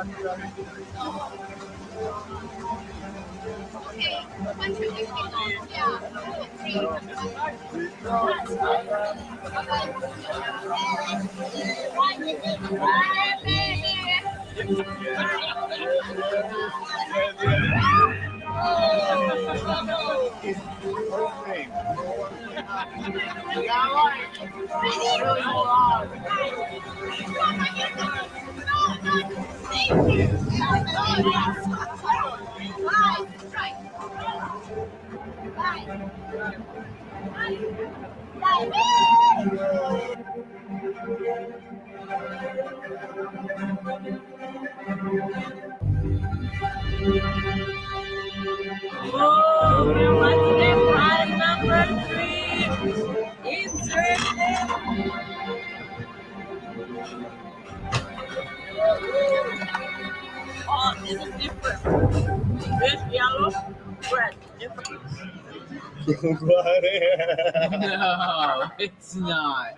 Oh, we're watching prize number 3. Interesting. Oh, this is different. This yellow, red, different. No, it's not.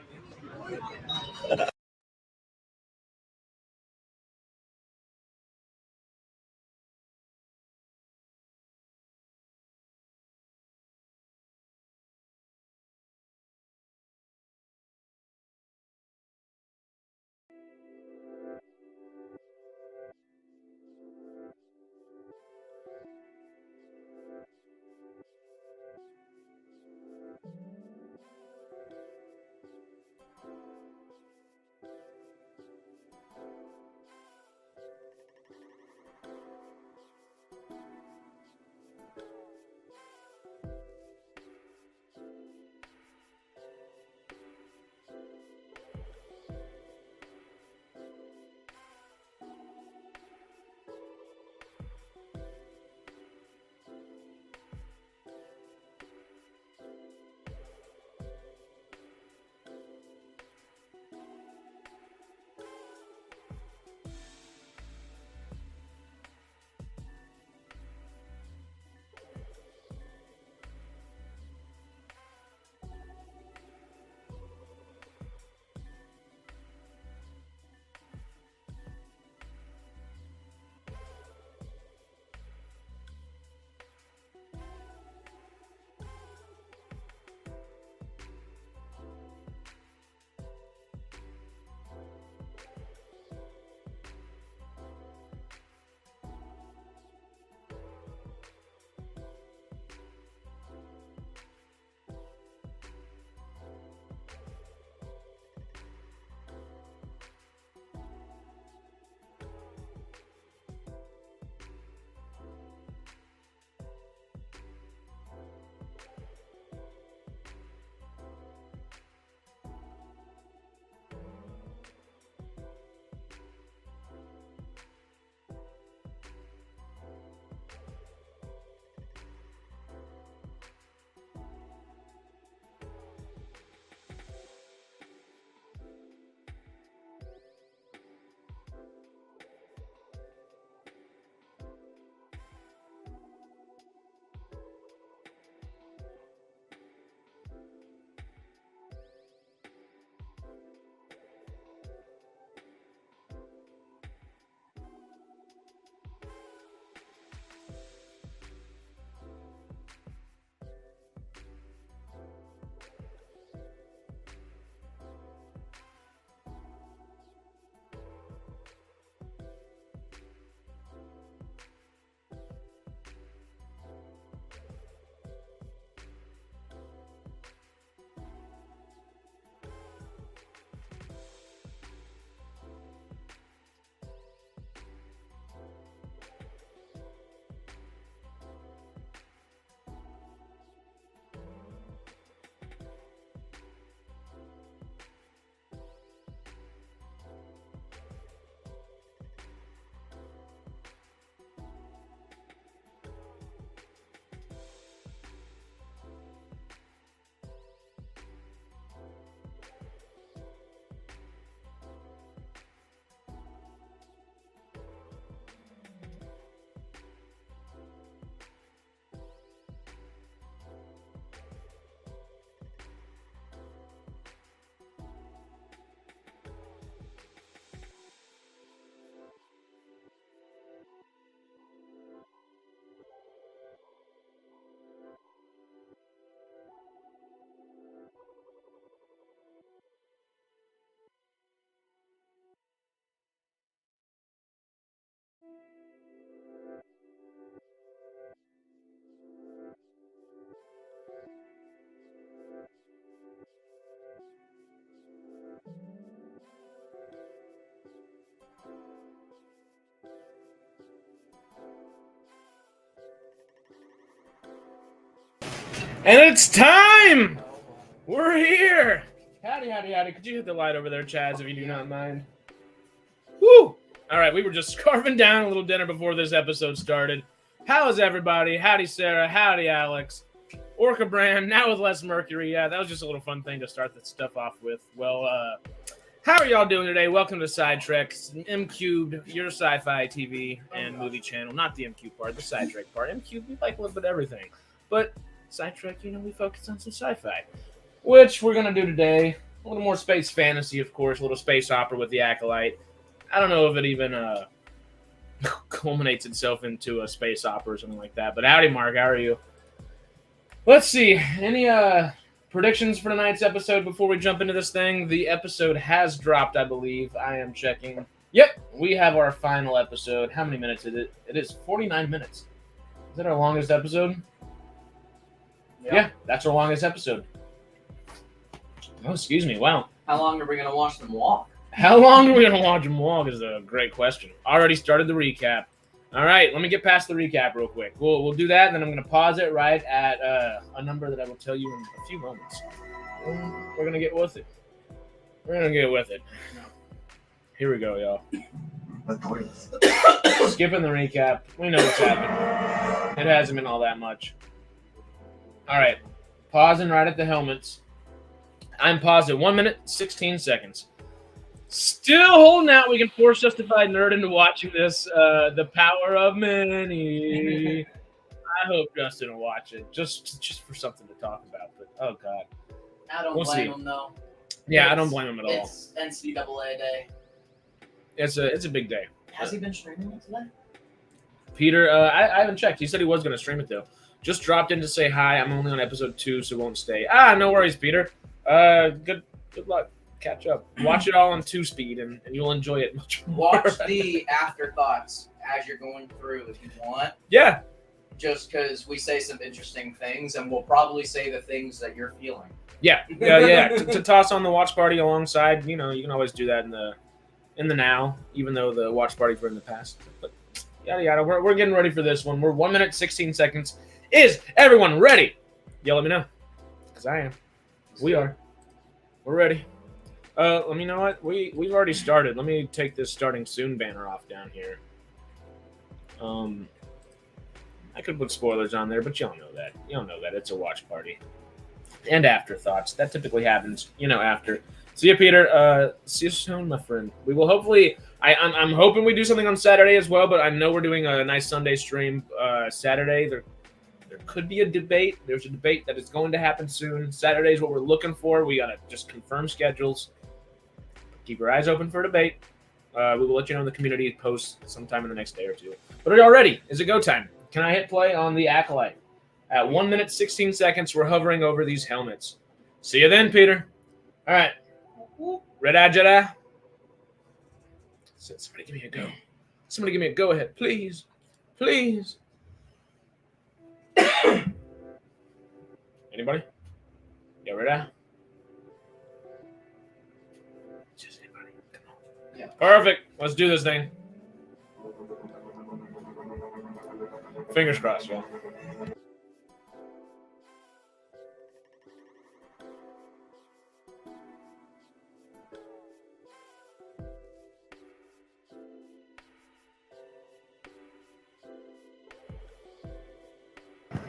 And it's time! We're here! Howdy, howdy, howdy. Could you hit the light over there, Chaz, if you do not mind? Woo! Alright, we were just carving down a little dinner before this episode started. How is everybody? Howdy, Sarah. Howdy, Alex. Orca Brand, now with less mercury. Yeah, that was just a little fun thing to start that stuff off with. Well, how are y'all doing today? Welcome to Sidetreks, MCubed, your sci-fi TV and movie channel. Not the MCubed part, the Sidetrek part. MCubed, we like a little bit of everything. But Sidetrek, you know, we focus on some sci-fi. Which we're going to do today. A little more space fantasy, of course. A little space opera with the Acolyte. I don't know if it even culminates itself into a space opera or something like that. But howdy, Mark. How are you? Let's see. Any predictions for tonight's episode before we jump into this thing? The episode has dropped, I believe. I am checking. Yep, we have our final episode. How many minutes is it? It is 49 minutes. Is that our longest episode? Yep. Yeah, that's our longest episode. Oh, excuse me. Wow. How long are we going to watch them walk? How long are we going to watch them walk is a great question. Already started the recap. All right, let me get past the recap real quick. We'll do that, and then I'm going to pause it right at a number that I will tell you in a few moments. We're going to get with it. We're going to get with it. Here we go, y'all. Skipping the recap. We know what's happened. It hasn't been all that much. All right, pausing right at the helmets. I'm paused at 1 minute, 16 seconds. Still holding out. We can force Justified Nerd into watching this. The Power of Many. I hope Justin will watch it just for something to talk about. But oh god, I don't blame him though. Yeah, I don't blame him at all. It's NCAA day. It's a big day. Has he been streaming it today? Peter, I haven't checked. He said he was going to stream it though. Just dropped in to say hi. I'm only on episode 2, so won't stay. No worries, Peter. Good luck. Catch up. Watch it all on 2-speed, and you'll enjoy it much more. Watch the Afterthoughts as you're going through if you want. Yeah. Just because we say some interesting things, and we'll probably say the things that you're feeling. Yeah. to toss on the watch party alongside, you know, you can always do that in the now, even though the watch parties were in the past. But yada yada. We're getting ready for this one. We're 1 minute 16 seconds. Is everyone ready? Yeah, let me know. Because I am. We are. We're ready. Let me know what we've already started. Let me take this starting soon banner off down here. I could put spoilers on there, but y'all know that. Y'all know that it's a watch party. And afterthoughts. That typically happens, you know, after. See you, Peter. See you soon, my friend. We will hopefully. I'm hoping we do something on Saturday as well, but I know we're doing a nice Sunday stream Saturday. There could be a debate. There's a debate that is going to happen soon. Saturday is what we're looking for. We got to just confirm schedules. Keep your eyes open for debate. We will let you know in the community post sometime in the next day or two. But are y'all ready? Is it go time? Can I hit play on the Acolyte? At 1 minute, 16 seconds, we're hovering over these helmets. See you then, Peter. All right. Red-Eye Jedi. Somebody give me a go. Somebody give me a go ahead, please. Please. Anybody? Yeah, Red-Eye? Just anybody. Come on. Yeah. Perfect. Let's do this thing. Fingers crossed, y'all.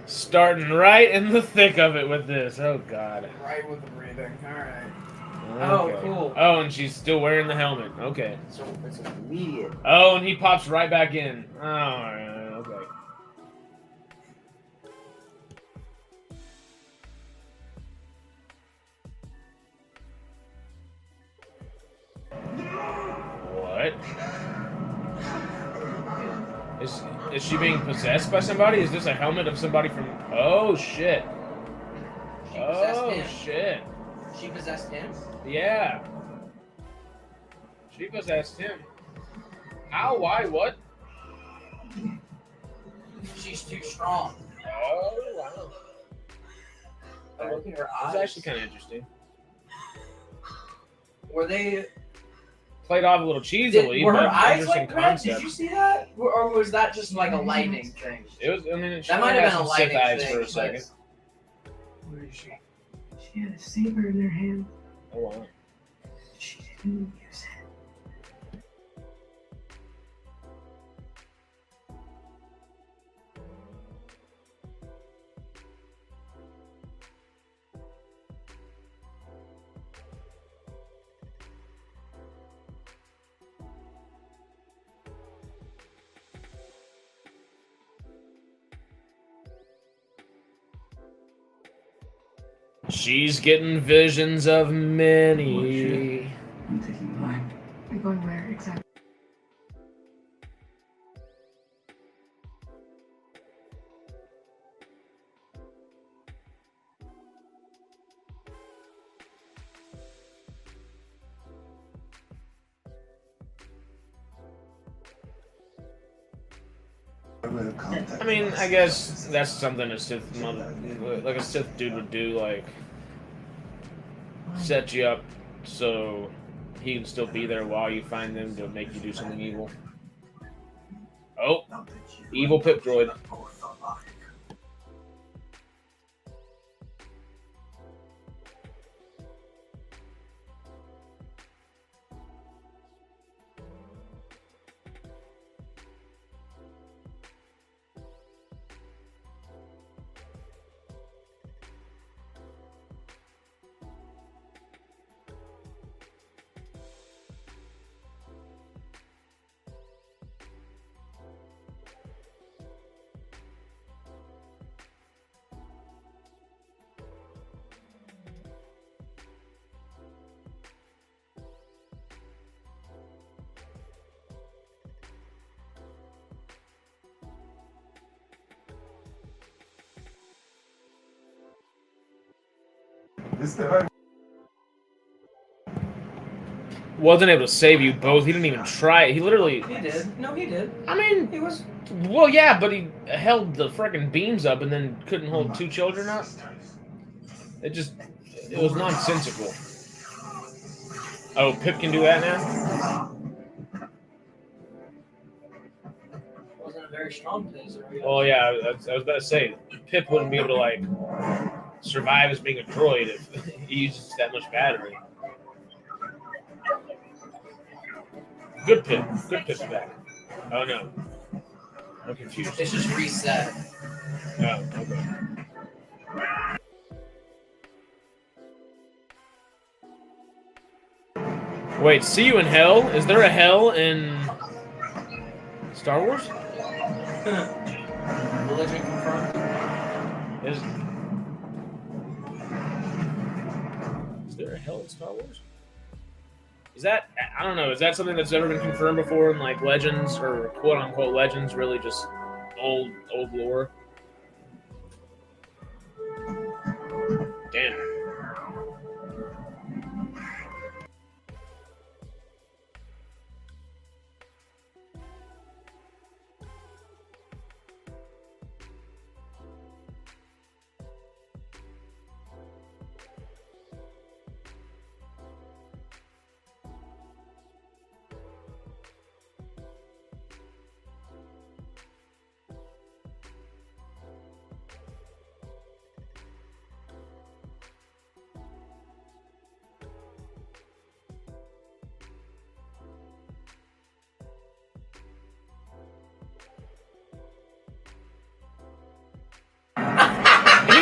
Starting right in the thick of it with this. Oh, God. Right with the breathing. All right. Okay. Oh, cool. Oh, and she's still wearing the helmet. Okay. So it's immediate. Oh, and he pops right back in. Oh, okay. What? Is she being possessed by somebody? Is this a helmet of somebody from... Oh, shit. Shit. She possessed him? Yeah. She possessed him. How? Why? What? She's too strong. Oh, wow. Oh, look at her eyes. It's actually kind of interesting. Were they... Played off a little cheesily. Were her but eyes like red? concept. Did you see that? Or was that just like a lightning thing? It was. I mean, That might have been a Sith lightning eyes thing. for a second. she? She had a saber in her hand. Oh wow. She didn't use it. She's getting visions of many. I'm taking mine. You're going where exactly? I mean, I guess that's something a Sith mother, like a Sith dude would do, like set you up so he can still be there while you find them to make you do something evil. Oh, evil pip droid. Wasn't able to save you both. He didn't even try it. He literally. He did. No, he did. I mean, He was. well, yeah, but he held the freaking beams up and then couldn't hold two children up. It was nonsensical. Oh, Pip can do that now? Wasn't a very strong taser. Oh, yeah, I was about to say, Pip wouldn't be able to, like, survive as being a droid if he uses that much battery. Good Pip. Good Pip's back. Oh, no. I'm confused. It's just reset. Oh, okay. Wait, see you in hell? Is there a hell in Star Wars? Religion confirmed. Is there a hell in Star Wars? Is that, I don't know, is that something that's ever been confirmed before in like Legends or quote unquote Legends, really just old lore? Damn.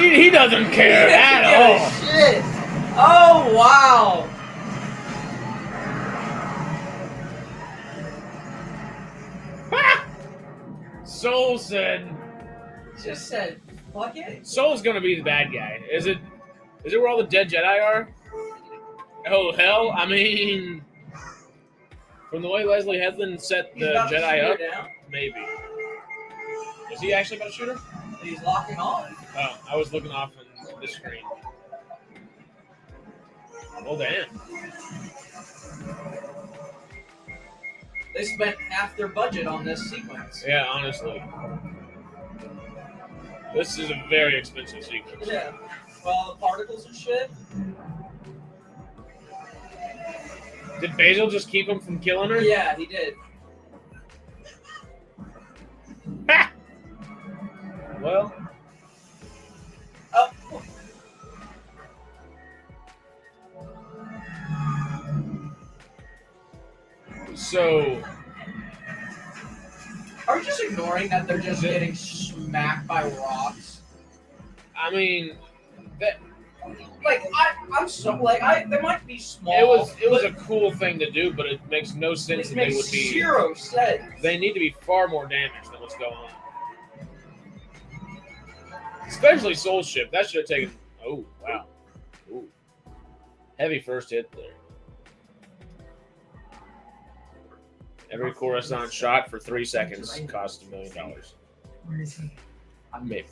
He doesn't care at all. Shit. Oh, wow. Soul said. Just said, fuck it. Soul's gonna be the bad guy. Is it where all the dead Jedi are? Oh hell! I mean, from the way Leslie Headland set the Jedi up, maybe. Is he actually about to shoot her? He's locking on. Oh, I was looking off on this screen. Oh damn! They spent half their budget on this sequence. Yeah, honestly, this is a very expensive sequence. Yeah. Well, the particles and shit. Did Basil just keep him from killing her? Yeah, he did. Ha! Well. Oh. So, Are we just ignoring that they're just getting smacked by rocks? I mean, that Like there might be small. it was a cool thing to do, but it makes no sense that It they makes would be. zero sense. They need to be far more damaged than what's going on. Especially Soul Ship. That should have taken. Oh wow. Ooh. Heavy first hit there. Every Coruscant shot for 3 seconds cost $1 million. Where is he? Maybe.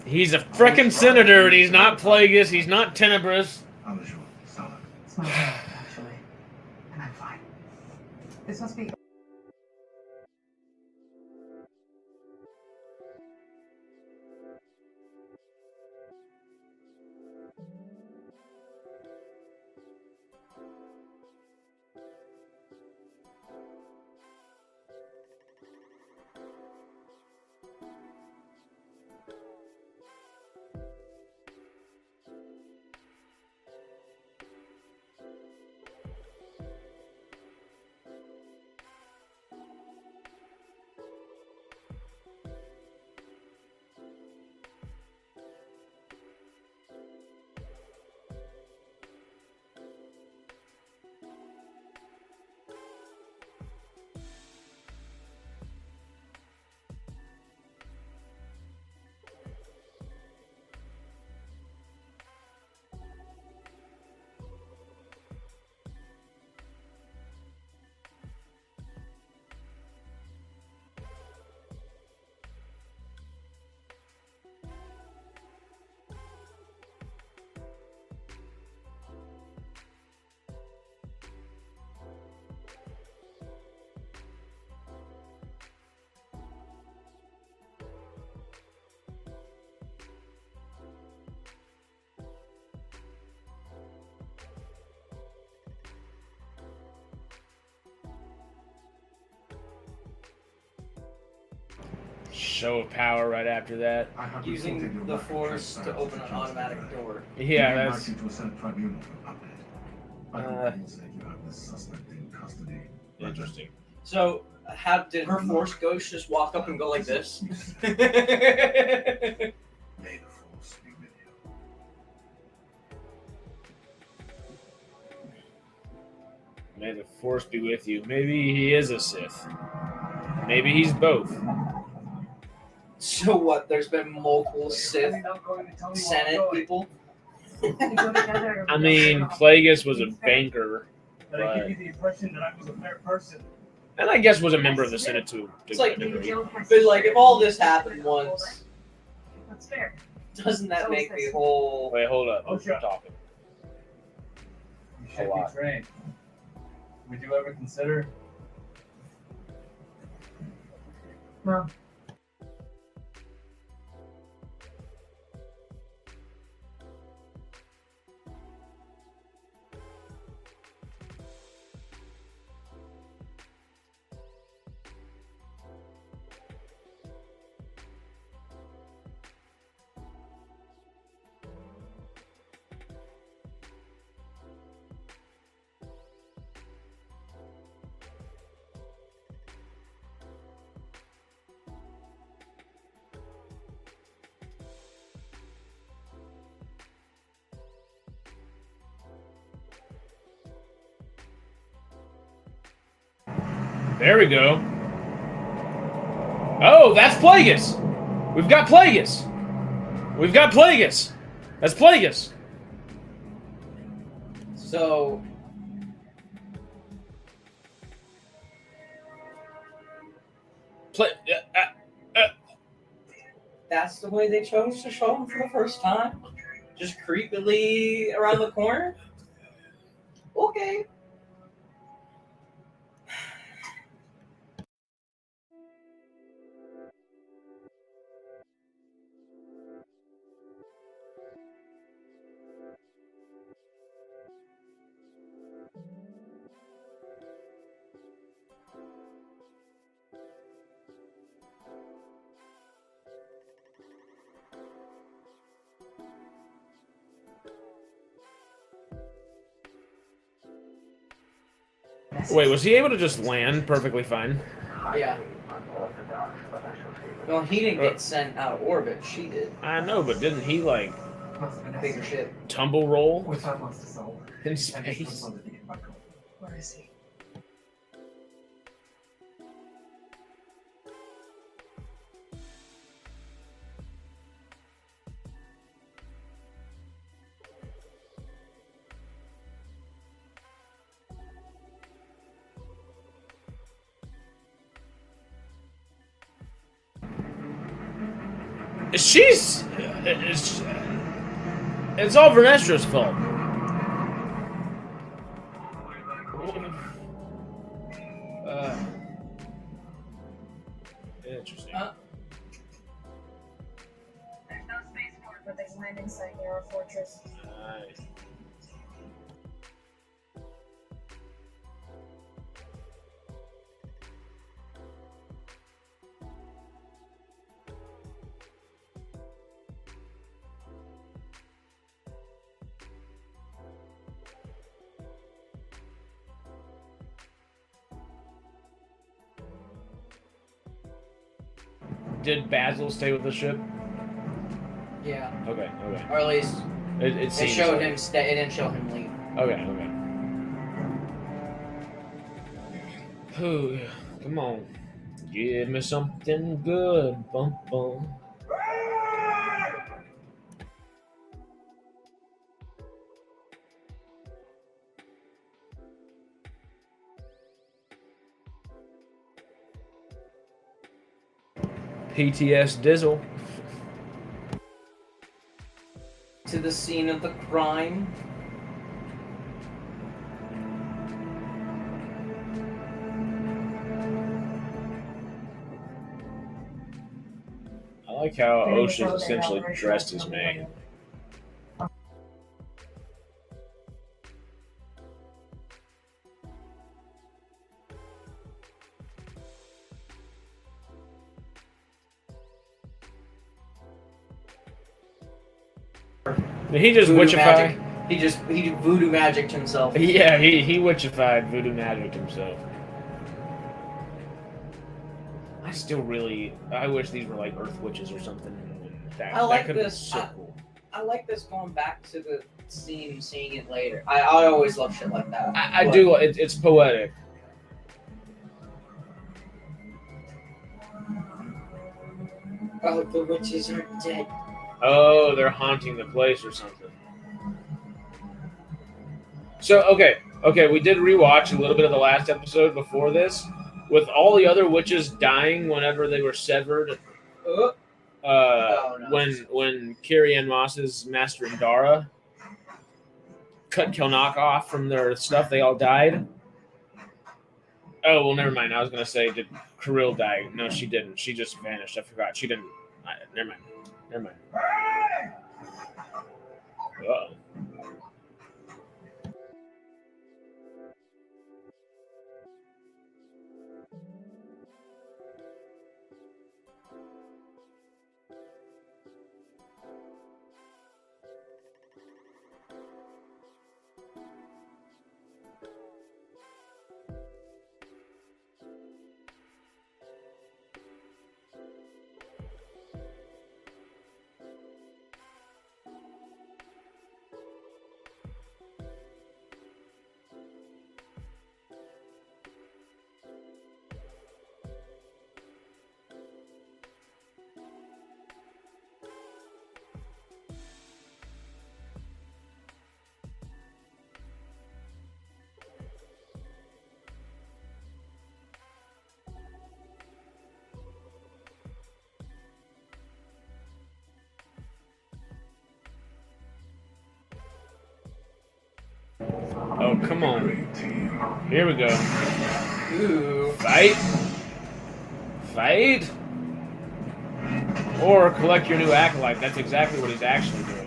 He's a frickin' senator, and he's not Plagueis. He's not Tenebrous. It's not bad, actually. And I'm fine. This must be. Show of power right after that. Using the Force to open an automatic door. Yeah, that's. Interesting. So, did her Force ghost just walk up and go like this? May the Force be with you. May the Force be with you. Maybe he is a Sith. Maybe he's both. So what? There's been multiple Sith Senate people. I mean, Plagueis was a banker, But I gave you the impression that I was a fair person. and I guess was a member of the Senate too. It's like, but like, if all this happened once, That's fair. doesn't that make the whole? Wait, hold up. Oh, We're sure. talking. You A should lot. be trained. Would you ever consider? No. There we go. Oh, that's Plagueis. We've got Plagueis. We've got Plagueis. That's Plagueis. So that's the way they chose to show him for the first time? Just creepily around the corner? Okay. Wait, was he able to just land perfectly fine? Yeah. Well, he didn't get sent out of orbit. She did. I know, but didn't he like Bigger ship. tumble roll Which side wants to sell? in space? Where is he? It's all Vernestra's fault. Interesting. There's no spaceport, but there's landing site near our fortress. Nice. Did Basil stay with the ship? Yeah. Okay. Or at least It seems showed like- him stay. It didn't show him leave. Okay. Oh, yeah. Come on. Give me something good. Bum bum. PTS Dizzle. To the scene of the crime. I like how Ocean's essentially dressed as May. Did he just Voodoo witchify? magic. He voodoo magicked himself. Yeah, he witchified, voodoo magic himself. I wish these were like Earth witches or something. I like that could be this. so cool. I like this going back to the scene, seeing it later. I always love shit like that. I do. It's poetic. Oh, the witches aren't dead. Oh, they're haunting the place or something. So okay, we did rewatch a little bit of the last episode before this, with all the other witches dying whenever they were severed. Oh, no. When Kiri and Moss's Master Indara cut Kilnock off from their stuff, they all died. Oh well, never mind. I was gonna say, did Kirill die? No, she didn't. She just vanished. I forgot. She didn't. Never mind. Uh-oh. Oh, come on. Here we go. Ooh. Fight. Or collect your new Acolyte. That's exactly what he's actually doing.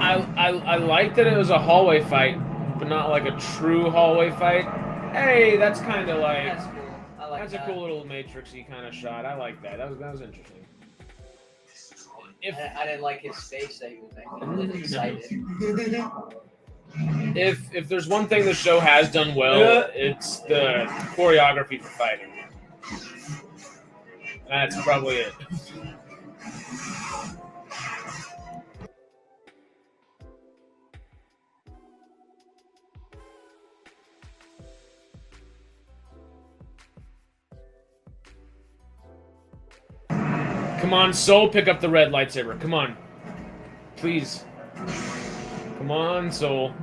I like that it was a hallway fight, but not like a true hallway fight. Hey, that's kind of like That's cool. I like that's that. a cool little Matrixy kind of shot. I like that. That was interesting. If I didn't like his face that he was making. He was excited. if there's one thing the show has done well, it's the choreography for fighting. That's probably it. Come on, Soul, pick up the red lightsaber. Come on. Please. Come on, Soul.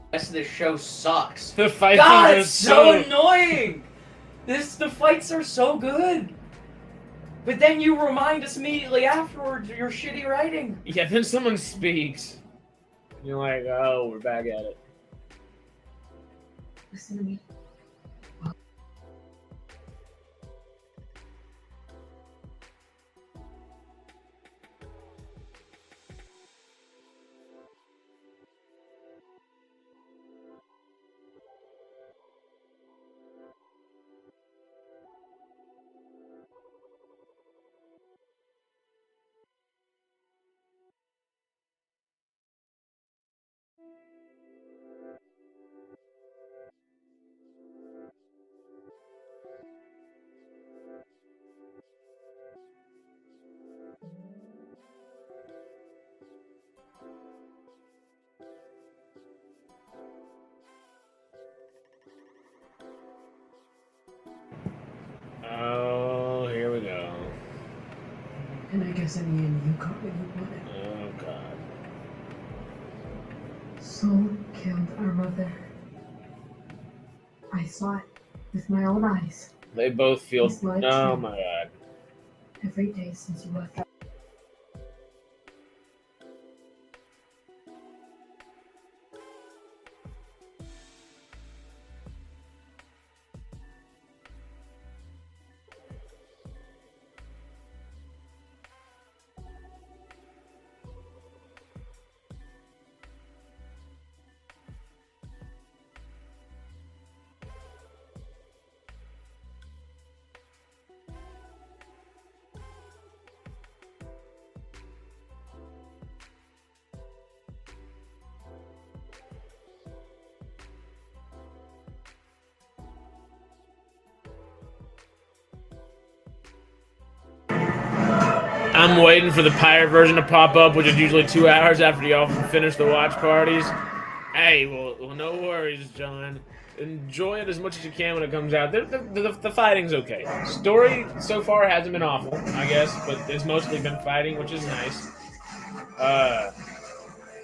The rest of this show sucks. The fight God, scenes it's are so annoying! The fights are so good! But then you remind us immediately afterwards of your shitty writing. Yeah, then someone speaks. You're like, oh, we're back at it. Listen to me. Oh, here we go. And I guess in the end, you got what you wanted. Oh, God. Soul killed our mother. I saw it with my own eyes They both feel... He's lied to Oh, me. my God. every day since you left. I'm waiting for the pirate version to pop up, which is usually 2 hours after y'all finish the watch parties. Hey, well, no worries, John. Enjoy it as much as you can when it comes out. The fighting's okay. Story so far hasn't been awful, I guess, but it's mostly been fighting, which is nice.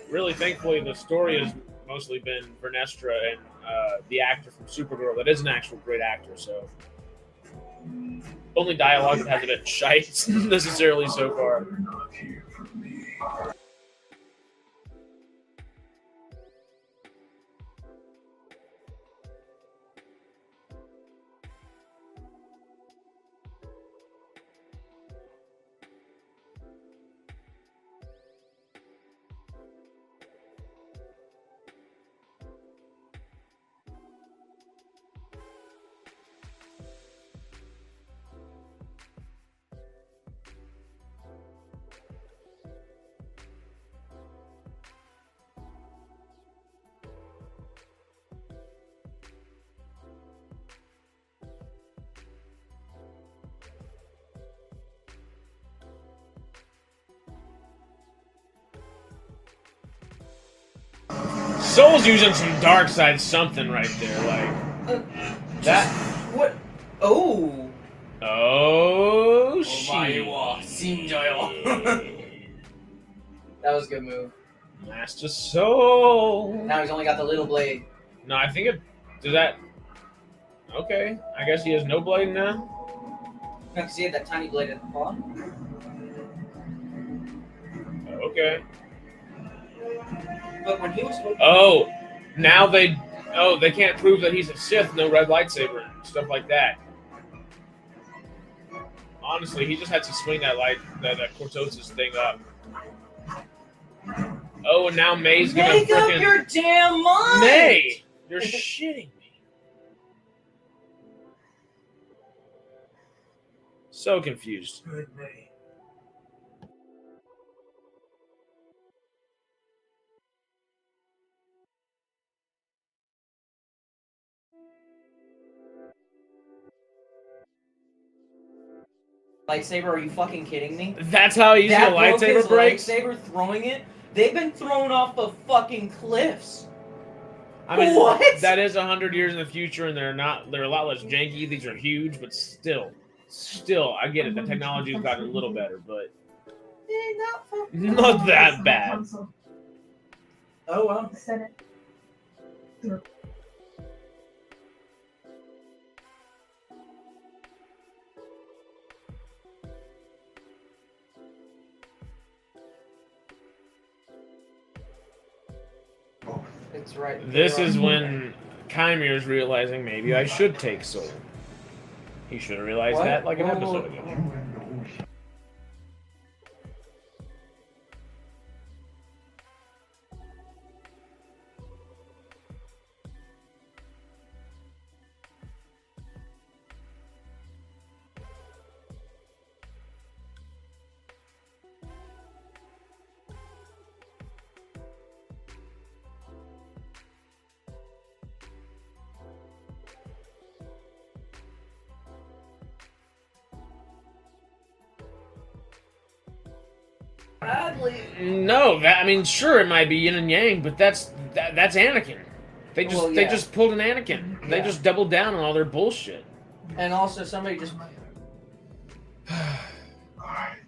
Really, thankfully, the story has mostly been Vernestra and the actor from Supergirl that is an actual great actor, so... Only dialogue that hasn't been shite necessarily so far. You're not here for me. Soul's using some dark side something right there, like that. What? Oh. Oh, Omae wa shit. shinjayo. That was a good move. Master Soul. Now he's only got the little blade. No, I think it. Does that? Okay, I guess he has no blade now. No, because he had that tiny blade at the bottom. Okay. But when he was holding... Oh, now they. Oh, they can't prove that he's a Sith. No red lightsaber and stuff like that. Honestly, he just had to swing that Cortosis thing up. Oh, and now May's gonna Make up frickin' your damn mind! May! You're shitting me. So confused. Good May. Lightsaber, are you fucking kidding me? That's how easy a That broke lightsaber his breaks? lightsaber throwing it? They've been thrown off the fucking cliffs. I mean, What? that is 100 years in the future, and they're a lot less janky. These are huge, but still, I get it. The technology has gotten a little better, but not that bad. Oh well. Set it. It's right. This is when Kymir's realizing maybe I should take Soul. He should have realized What? that like an Whoa, episode whoa. ago. No, I mean, sure, it might be yin and yang, but that's Anakin. They just pulled an Anakin. They just doubled down on all their bullshit. And also, somebody just. Alright.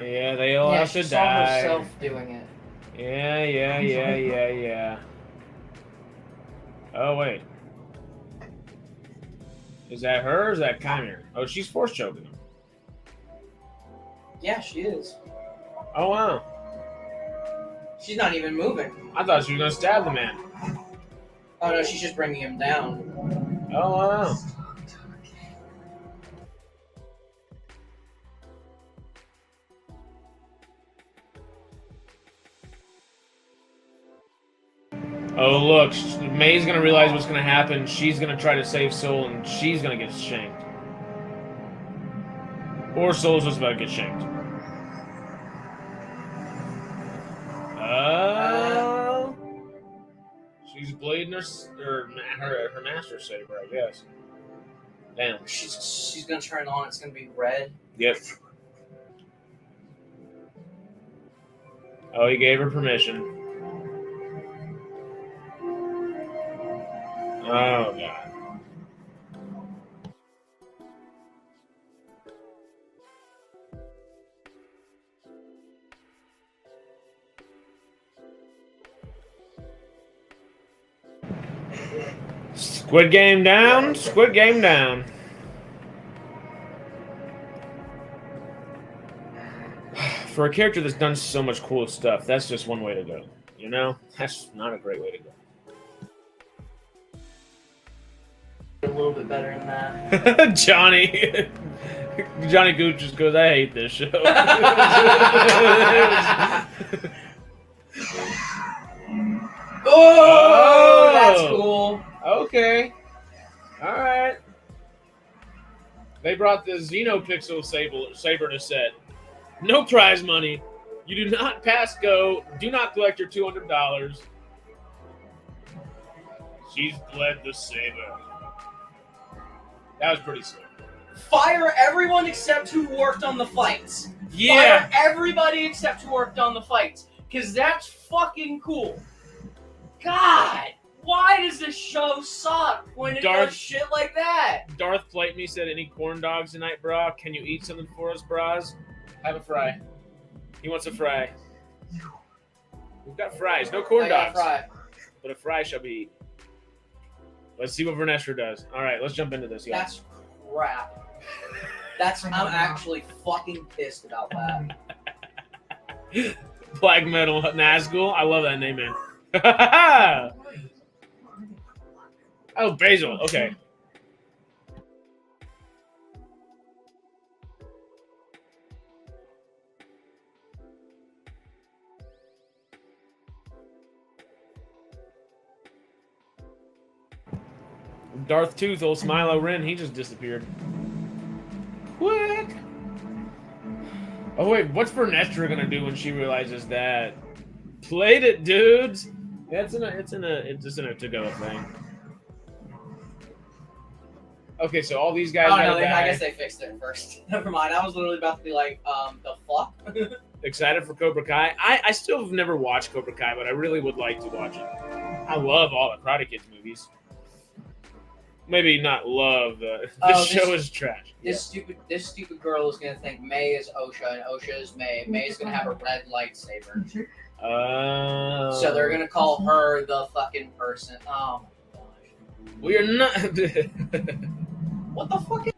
Yeah, they all have she to saw die. herself doing it. Yeah. Oh, wait. Is that her or is that Kymir? Oh, she's force choking him. Yeah, she is. Oh, wow. She's not even moving. I thought she was going to stab the man. Oh no, she's just bringing him down. Oh, wow. Oh, look. May's going to realize what's going to happen. She's going to try to save Soul, and she's going to get shanked. Or Soul's just about to get shanked. Oh. She's blading her Master Saber, I guess. Damn. She's going to turn on. It's going to be red. Yep. Oh, he gave her permission. Oh, God. Squid Game down. Squid Game down. For a character that's done so much cool stuff, that's just one way to go. You know? That's not a great way to go. A little bit better than that. Johnny Gooch just goes, I hate this show. Oh, that's cool. Okay. Alright. They brought the Xenopixel saber to set. No prize money. You do not pass go. Do not collect your $200. She's bled the saber. That was pretty sick. Fire everyone except who worked on the fights. Yeah. Fire everybody except who worked on the fights. Because that's fucking cool. God, why does this show suck when it does shit like that? Darth Plagueis said, any corn dogs tonight, brah? Can you eat something for us, bras? Have a fry. He wants a fry. We've got fries. No corn dogs. But a fry shall be eaten. Let's see what Vernestra does. All right, let's jump into this, y'all. That's crap. I'm actually fucking pissed about that. Black Metal Nazgul. I love that name, man. Oh, Basil. Okay. Darth Tooth, old Smilo Ren, he just disappeared. Quick! Oh wait, what's Vernestra gonna do when she realizes that? Played it, dudes! Yeah, it's just in a to-go thing. Okay, so all these guys I guess they fixed it first. Never mind, I was literally about to be like, the fuck? Excited for Cobra Kai? I still have never watched Cobra Kai, but I really would like to watch it. I love all the Karate Kids movies. Maybe not love. This show is trash. This stupid girl is gonna think May is Osha and Osha is May. May is gonna have a red lightsaber. So they're gonna call her the fucking person. Oh my gosh. We are not. What the fuck?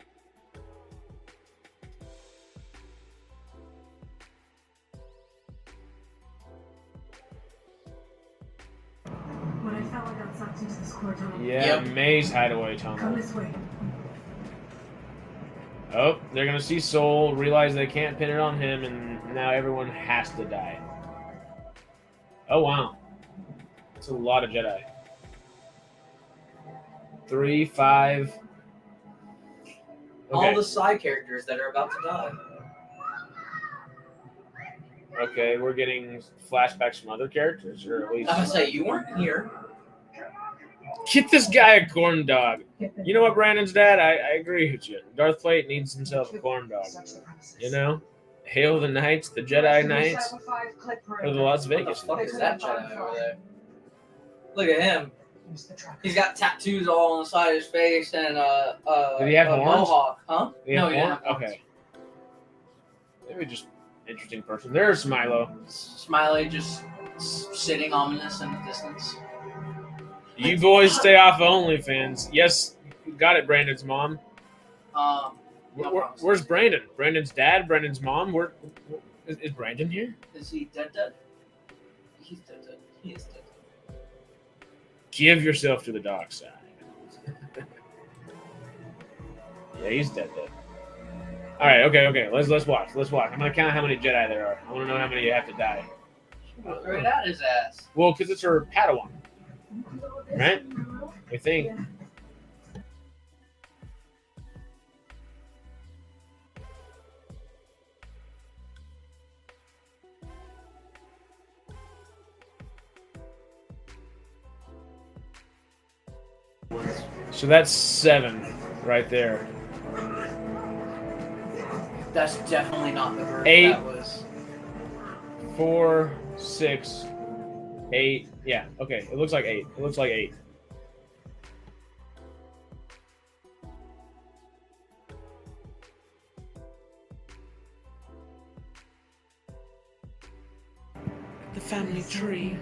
When I felt like I got sucked into this core tunnel. Yeah, Yep. May's hideaway Come tunnel. this way. Oh, they're gonna see Soul, realize they can't pin it on him, and now everyone has to die. Oh wow, that's a lot of Jedi. 3, 5. Okay. All the side characters that are about to die. Okay, we're getting flashbacks from other characters, or at least. I'm gonna say you weren't here. Get this guy a corn dog. You know what, Brandon's dad? I agree with you. Darth Plagueis needs himself a corn dog. You know? Hail the Knights, the Jedi Knights, or the Las Vegas. What the fuck is that Jedi over there? Look at him. He's got tattoos all on the side of his face and Did he have a horns? mohawk, huh? Did he have No, he horns? didn't have horns. Okay. Maybe just interesting person. There's Milo. Smiley just sitting ominous in the distance. You boys stay off OnlyFans. Yes, got it, Brandon's mom. No problems. Where's Brandon? Brandon's dad? Brandon's mom? Is Brandon here? Is he dead? He's dead. He is dead. Give yourself to the dark side. Yeah, he's dead. All right, okay. Let's watch. I'm gonna count how many Jedi there are. I want to know how many you have to die. Right at his ass. Well, because it's her Padawan, right? I think. So that's 7 right there. That's definitely not the version 8. that was. 4, 6, 8. Yeah, okay. It looks like 8. The family tree.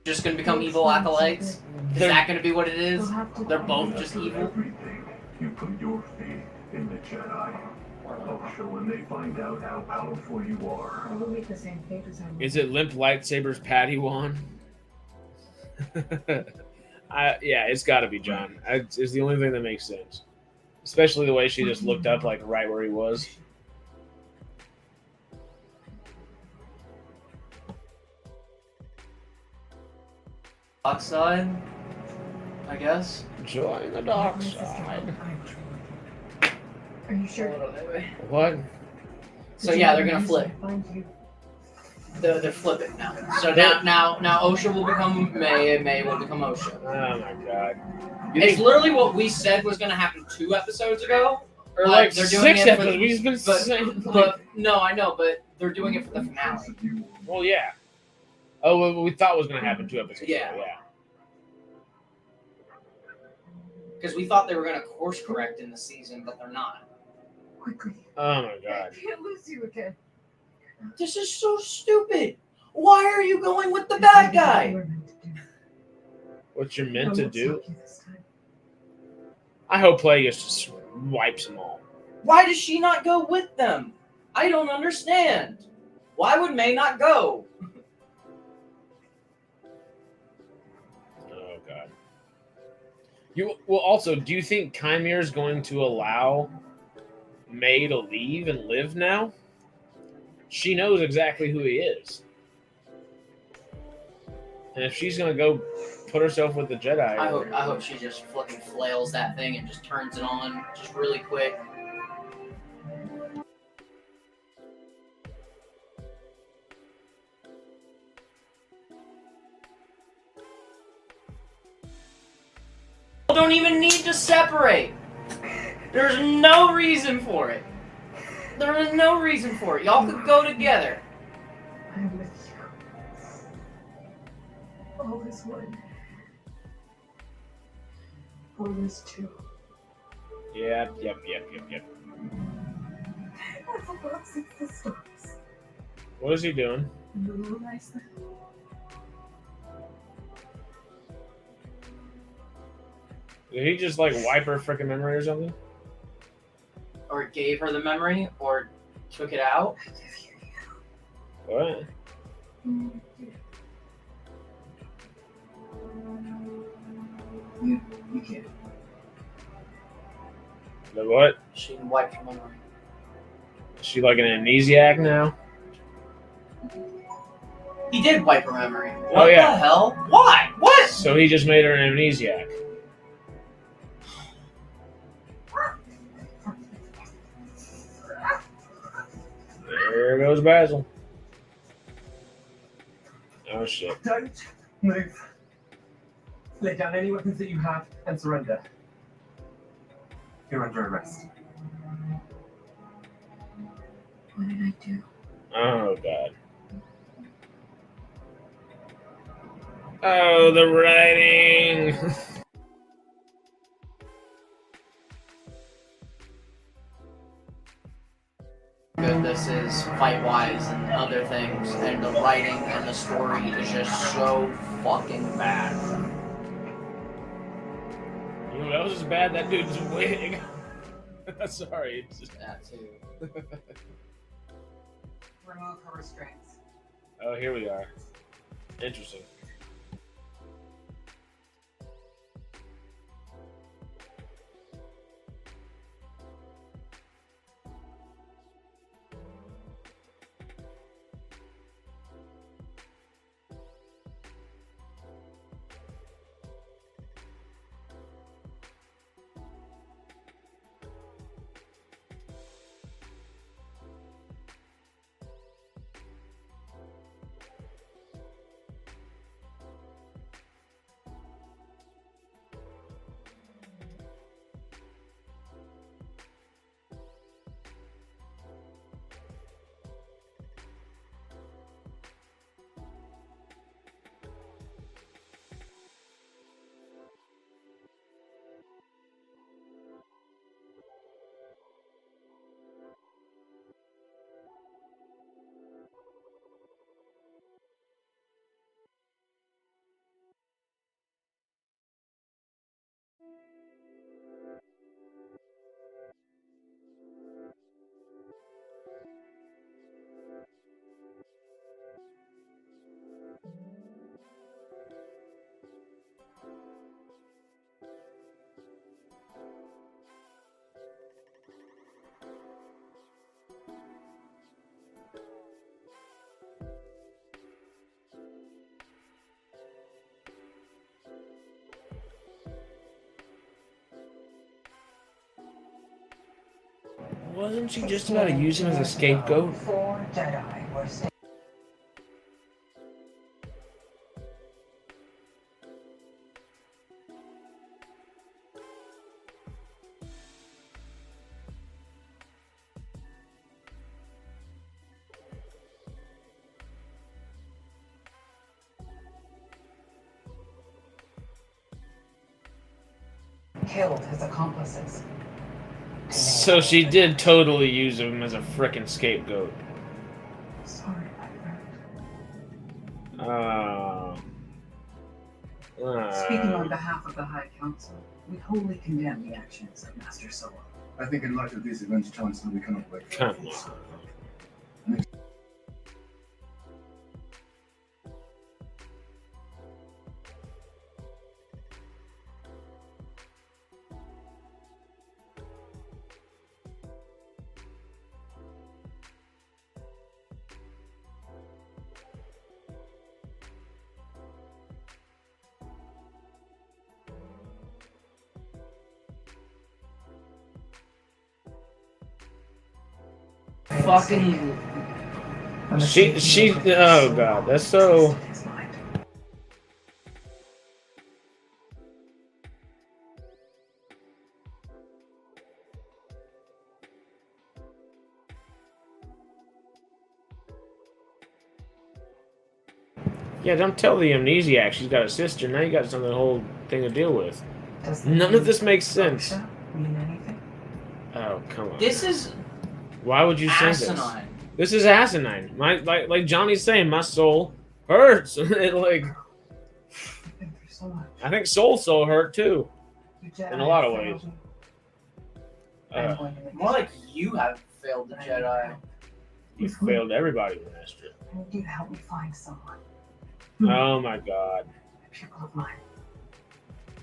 Just gonna become evil acolytes? Is They're- that gonna be what it is? You'll have to They're both just After evil? everything, you put your faith in the Jedi. Osha, when they find out how powerful you are, I will meet the same fate as I Is it limp lightsabers Padawan? Yeah, it's got to be John. It's the only thing that makes sense. Especially the way she just looked up like right where he was. Dark side, I guess. Join the dark side. Are you sure? What? So yeah, they're gonna flip. Find you. They're flipping now. So now Osha will become May, and May will become Osha. Oh my god. It's literally what we said was gonna happen 2 episodes ago. Or But like they're doing 6 it for episodes. the- We've been saying. But no, I know, but they're doing it for the finale. Well, yeah. Oh, well, we thought was going to happen 2 episodes Yeah. ago. Yeah. Because we thought they were gonna course correct in the season, but they're not. Quickly. Oh my I god. can't lose you again. This is so stupid. Why are you going with the bad guy? What you're meant to do? This time. I hope Plagueis just wipes them all. Why does she not go with them? I don't understand. Why would May not go? Oh god. Well, also, do you think Chimere is going to allow May to leave and live now? She knows exactly who he is. And if she's going to go put herself with the Jedi... I hope she just fucking flails that thing and just turns it on just really quick. Don't even need to separate. There's no reason for it. There is no reason for it. Y'all could go together. I'm with you. All is one. All is two. Yep. I've lost since the stars. What is he doing? And the little nice thing. Did he just, like, wipe her freaking memory or something? Or gave her the memory, or took it out. I give you What? you. You can't. The what? She wiped her memory. Is she like an amnesiac now? He did wipe her memory. What Oh, yeah. the hell? Why? What? So he just made her an amnesiac. There goes Basil. Oh shit. Don't move. Lay down any weapons that you have and surrender. You're under arrest. What did I do? Oh god. Oh, the writing. Good this is fight-wise and other things, and the writing and the story is just so fucking bad. You know what else is bad? That dude's wig. Sorry. It's just... That too. Remove her restraints. Oh, here we are. Interesting. Wasn't she just about to use him as a scapegoat? 4 Jedi were killed his accomplices. So she did totally use him as a frickin' scapegoat. Sorry, my friend. Speaking on behalf of the High Council, we wholly condemn the actions of Master Solo. I think in light of these events, Chancellor, we cannot wait. Come on. Fucking. She, oh god, that's so. Yeah, don't tell the amnesiac she's got a sister. Now you got something, whole thing to deal with. None of this makes sense. Mean anything? Oh, come on. This is Why would you say this? asinine. This is asinine. Like Johnny's saying, my soul hurts. It like, I've been through so much. I think Soul hurt too, You Jedi in a lot of failed ways. me. I'm Uh, going to make More this like you have failed the Jedi. you failed everybody, Master. I need you to help me find someone, Oh my god. a pupil of mine,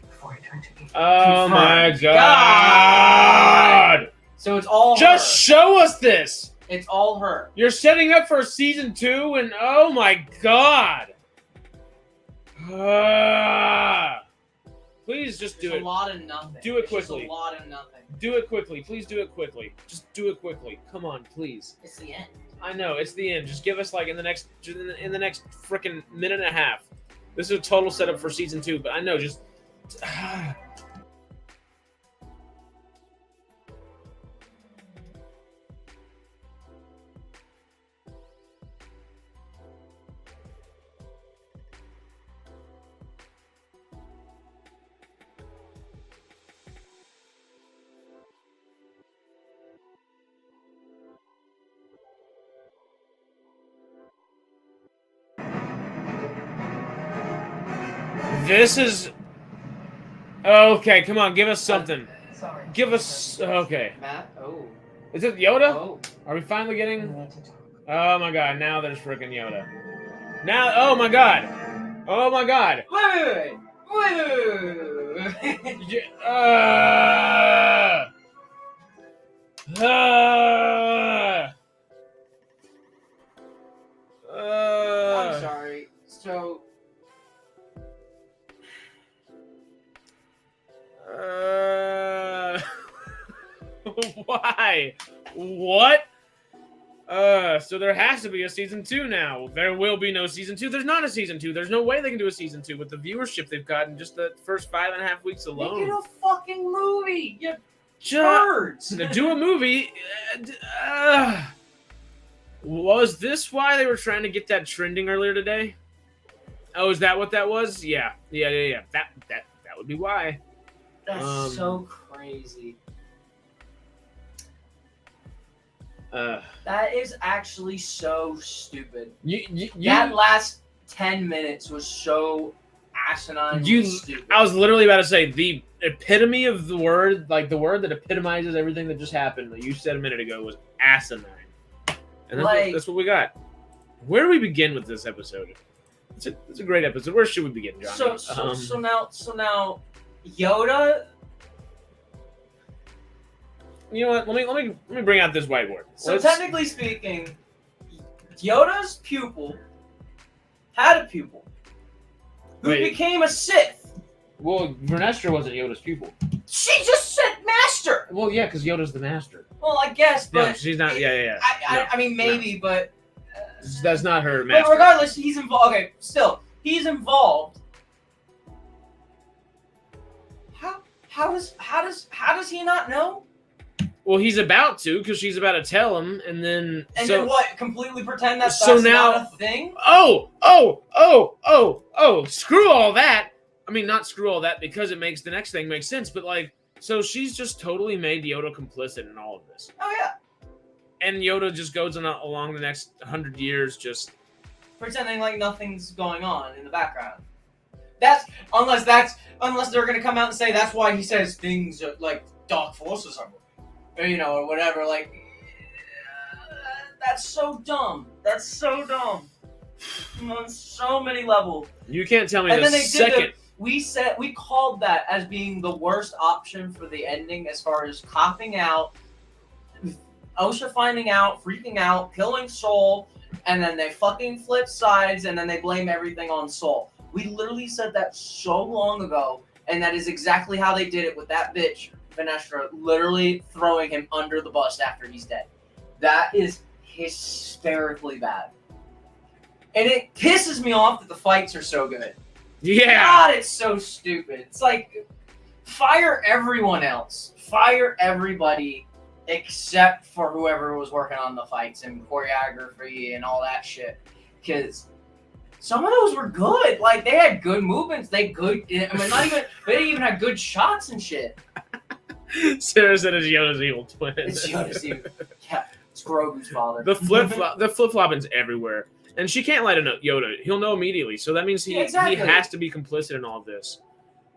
before I turn to evil. Oh my Confirmed. god. So it's all Just her. show us this. It's all her. You're setting up for season 2, and oh my god. Please just do There's it. a lot of nothing. Do it It's just quickly. a lot of nothing. Do it quickly. Please do it quickly. Just do it quickly. Come on, please. It's the end. I know it's the end. Just give us like in the next freaking minute and a half. This is a total setup for season 2, but I know just. This is okay. Come on, give us something. Sorry. Give us okay. Matt? Oh. Is it Yoda? Oh. Are we finally We getting? need to talk. Oh my god! Now there's freaking Yoda. Now, oh my god! Oh my god! Wait. I'm sorry. So, why? What? So there has to be a season 2 now. There will be no season 2. There's not a season 2. There's no way they can do a season 2 with the viewership they've gotten just the first 5.5 weeks alone. make it a fucking movie. You Just birds. to do a movie. Was this why they were trying to get that trending earlier today? Oh, is that what that was? Yeah. That would be why. That's so crazy. That is actually so stupid. That last 10 minutes was so asinine and stupid. I was literally about to say the epitome of the word, like the word that epitomizes everything that just happened that you said a minute ago was asinine. And that's what we got. Where do we begin with this episode? It's a great episode. Where should we begin, Johnny? So now Yoda. You know what? Let me bring out this whiteboard. So technically speaking, Yoda's pupil had a pupil who became a Sith. Well, Vernestra wasn't Yoda's pupil. She just said master. Well, yeah, because Yoda's the master. Well, I guess, but No, she's not. Yeah. I mean, maybe, but That's not her but master. regardless, he's involved. Okay, still, he's involved. How does he not know? Well, he's about to, because she's about to tell him, and then Then what? Completely pretend that's now, not a thing? Oh! Screw all that. I mean, not screw all that, because it makes the next thing make sense. But like, so she's just totally made Yoda complicit in all of this. Oh yeah. And Yoda just goes along the next 100 years, just Pretending like nothing's going on in the background. Unless they're gonna come out and say that's why he says things like dark forces are moving, or whatever. Like, that's so dumb. That's so dumb on so many levels. You can't tell me And the then they second. we called that as being the worst option for the ending as far as copping out, Osha finding out, freaking out, killing Soul, and then they fucking flip sides and then they blame everything on Soul. We literally said that so long ago, and that is exactly how they did it with that bitch, Vanestra, literally throwing him under the bus after he's dead. That is hysterically bad. And it pisses me off that the fights are so good. Yeah. God, it's so stupid. It's like, fire everyone else. Fire everybody except for whoever was working on the fights and choreography and all that shit. Because some of those were good. Like, they had good movements. They didn't even have good shots and shit. Sarah said it's Yoda's evil twin. It's Yoda's evil. Yeah, it's Grogu's father. The flip-flopping's everywhere. And she can't lie to Yoda. He'll know immediately. So that means he has to be complicit in all this.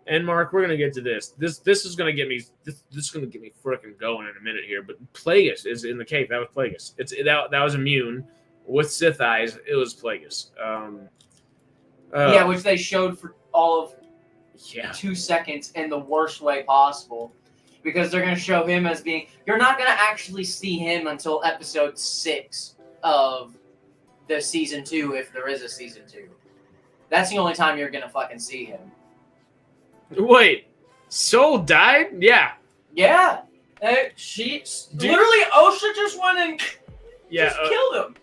And Mark, we're gonna get to this. This is gonna get me. This is gonna get me freaking going in a minute here. But Plagueis is in the cave. That was Plagueis. That was immune with Sith eyes. It was Plagueis. Which they showed for all of 2 seconds in the worst way possible, because they're gonna show him as being. You're not gonna actually see him until episode 6 of the season 2, if there is a season 2. That's the only time you're gonna fucking see him. Wait, Soul died? Yeah. Yeah. Literally, Osha just went and killed him.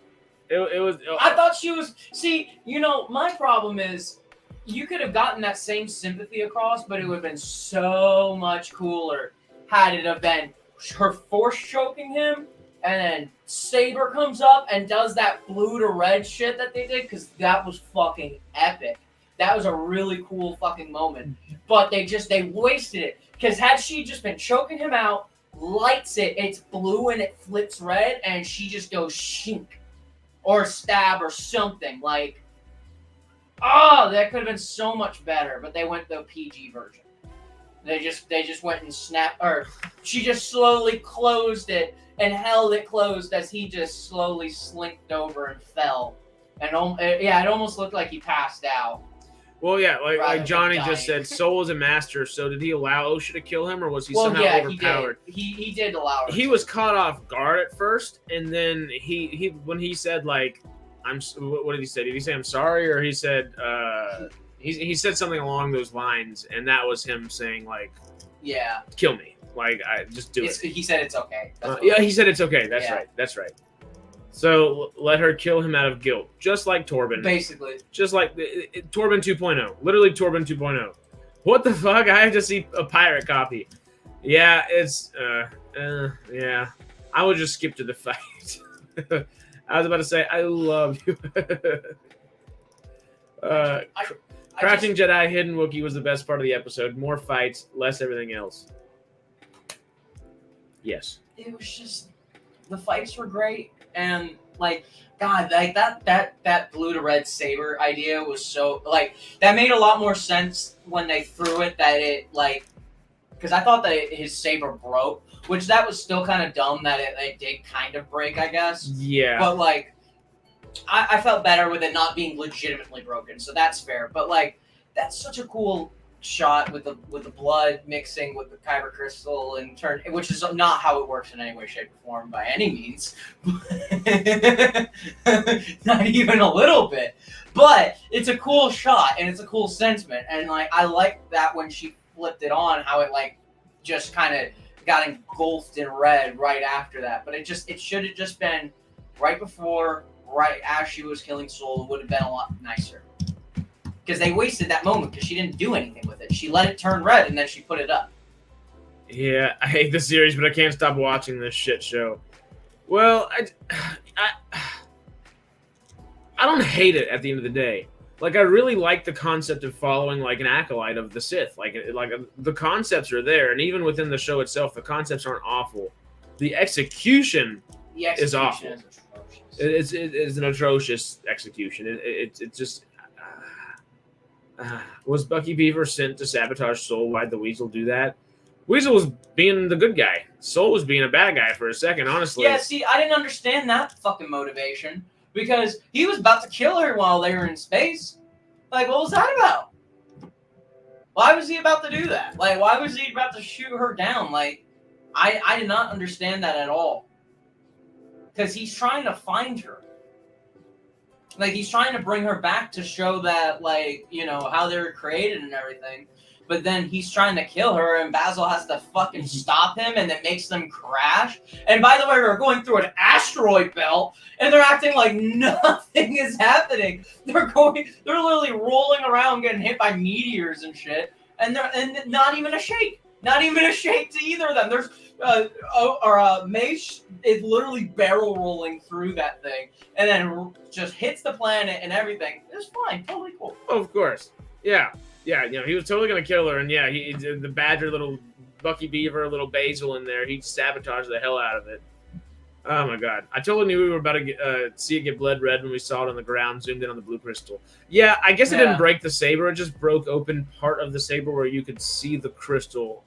It was. I thought she was. See, my problem is, you could have gotten that same sympathy across, but it would have been so much cooler had it have been her force choking him, and then Saber comes up and does that blue to red shit that they did, because that was fucking epic. That was a really cool fucking moment. But they wasted it. Because had she just been choking him out, lights it, it's blue and it flips red, and she just goes shink. Or stab or something. Like, that could have been so much better. But they went the PG version. They just went and snapped, or she just slowly closed it and held it closed as he just slowly slinked over and fell. And it almost looked like he passed out. Well, yeah, like Johnny just said, Soul is a master. So did he allow Osha to kill him, or was he somehow overpowered? He did allow her. He was caught off guard at first, and then he when he said like, what did he say? Did he say I'm sorry, or he said he said something along those lines, and that was him saying like, yeah, kill me, like I just do it. He said it's okay. He said it's okay. That's right. That's right. So let her kill him out of guilt, just like Torben. Basically. Just like Torben 2.0. Literally Torben 2.0. What the fuck? I have to see a pirate copy. Yeah, it's, yeah. I would just skip to the fight. I was about to say, I love you. Crouching Jedi, Hidden Wookiee was the best part of the episode. More fights, less everything else. Yes. It was just, the fights were great. And like, God, like that blue to red saber idea was so like that made a lot more sense when they threw it. That it like, because I thought that his saber broke, which that was still kind of dumb that it did kind of break, I guess. Yeah. But like, I felt better with it not being legitimately broken, so that's fair. But like, that's such a cool shot with the blood mixing with the kyber crystal and which is not how it works in any way, shape, or form by any means. Not even a little bit. But it's a cool shot and it's a cool sentiment. And like I like that when she flipped it on, how it like just kind of got engulfed in red right after that. But it should have just been right before, right as she was killing Soul. It would have been a lot nicer. Because they wasted that moment because she didn't do anything with it. She let it turn red and then she put it up. Yeah, I hate the series, but I can't stop watching this shit show. Well, I don't hate it at the end of the day. Like, I really like the concept of following, like, an acolyte of the Sith. Like the concepts are there, and even within the show itself, the concepts aren't awful. The execution is awful. It's an atrocious execution. It's just... was Bucky Beaver sent to sabotage Soul? Why'd the Weasel do that? Weasel was being the good guy. Soul was being a bad guy for a second, honestly. Yeah, see, I didn't understand that fucking motivation. Because he was about to kill her while they were in space. Like, what was that about? Why was he about to do that? Like, why was he about to shoot her down? Like, I did not understand that at all. Because he's trying to find her. Like, he's trying to bring her back to show that, like, you know, how they were created and everything. But then he's trying to kill her, and Basil has to fucking stop him, and it makes them crash. And by the way, we're going through an asteroid belt, and they're acting like nothing is happening. They're literally rolling around, getting hit by meteors and shit, and not even a shake. Not even a shake to either of them. There's Mace is literally barrel rolling through that thing, and then just hits the planet and everything. It's fine, totally cool. Oh, of course, yeah. Yeah, you know, he was totally going to kill her, and yeah, the badger, little Bucky Beaver, little Basil in there, he sabotaged the hell out of it. Oh my god. I totally knew we were about to see it get blood red when we saw it on the ground, zoomed in on the blue crystal. Yeah, I guess it didn't break the saber, it just broke open part of the saber where you could see the crystal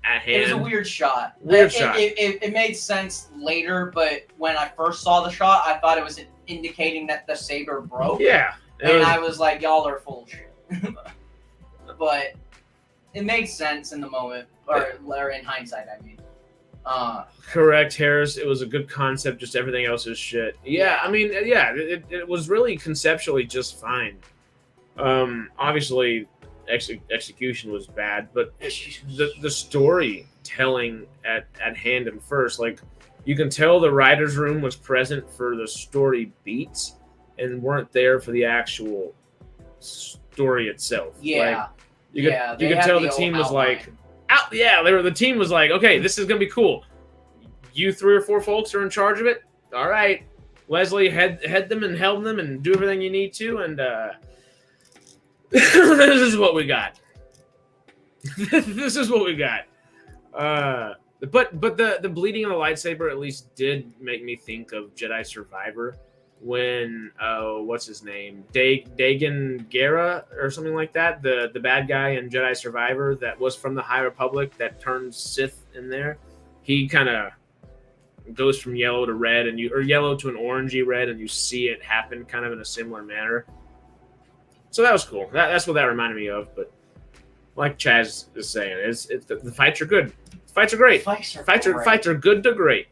at hand. It was a weird shot. Weird shot. It made sense later, but when I first saw the shot, I thought it was indicating that the saber broke. Yeah. And I was like, y'all are full of shit. But it made sense in the moment, or in hindsight, I mean. Correct, Harris. It was a good concept, just everything else is shit. Yeah, I mean, yeah, it was really conceptually just fine. Obviously, execution was bad, but the storytelling at hand and first, like, you can tell the writer's room was present for the story beats and weren't there for the actual story itself. Yeah. Like, you could tell the team was like, the team was like, okay, this is gonna be cool. You 3 or 4 folks are in charge of it. All right, Leslie, head them and help them and do everything you need to, and this is what we got. This is what we got. But the bleeding of the lightsaber at least did make me think of Jedi Survivor. When what's his name, Dagan Gera or something like that, the bad guy in Jedi Survivor that was from the High Republic that turned Sith in there, he kind of goes from yellow to red or yellow to an orangey red, and you see it happen kind of in a similar manner. So that was cool. That's what that reminded me of. But like Chaz is saying, the fights are good. The fights are great. Fights are good to great.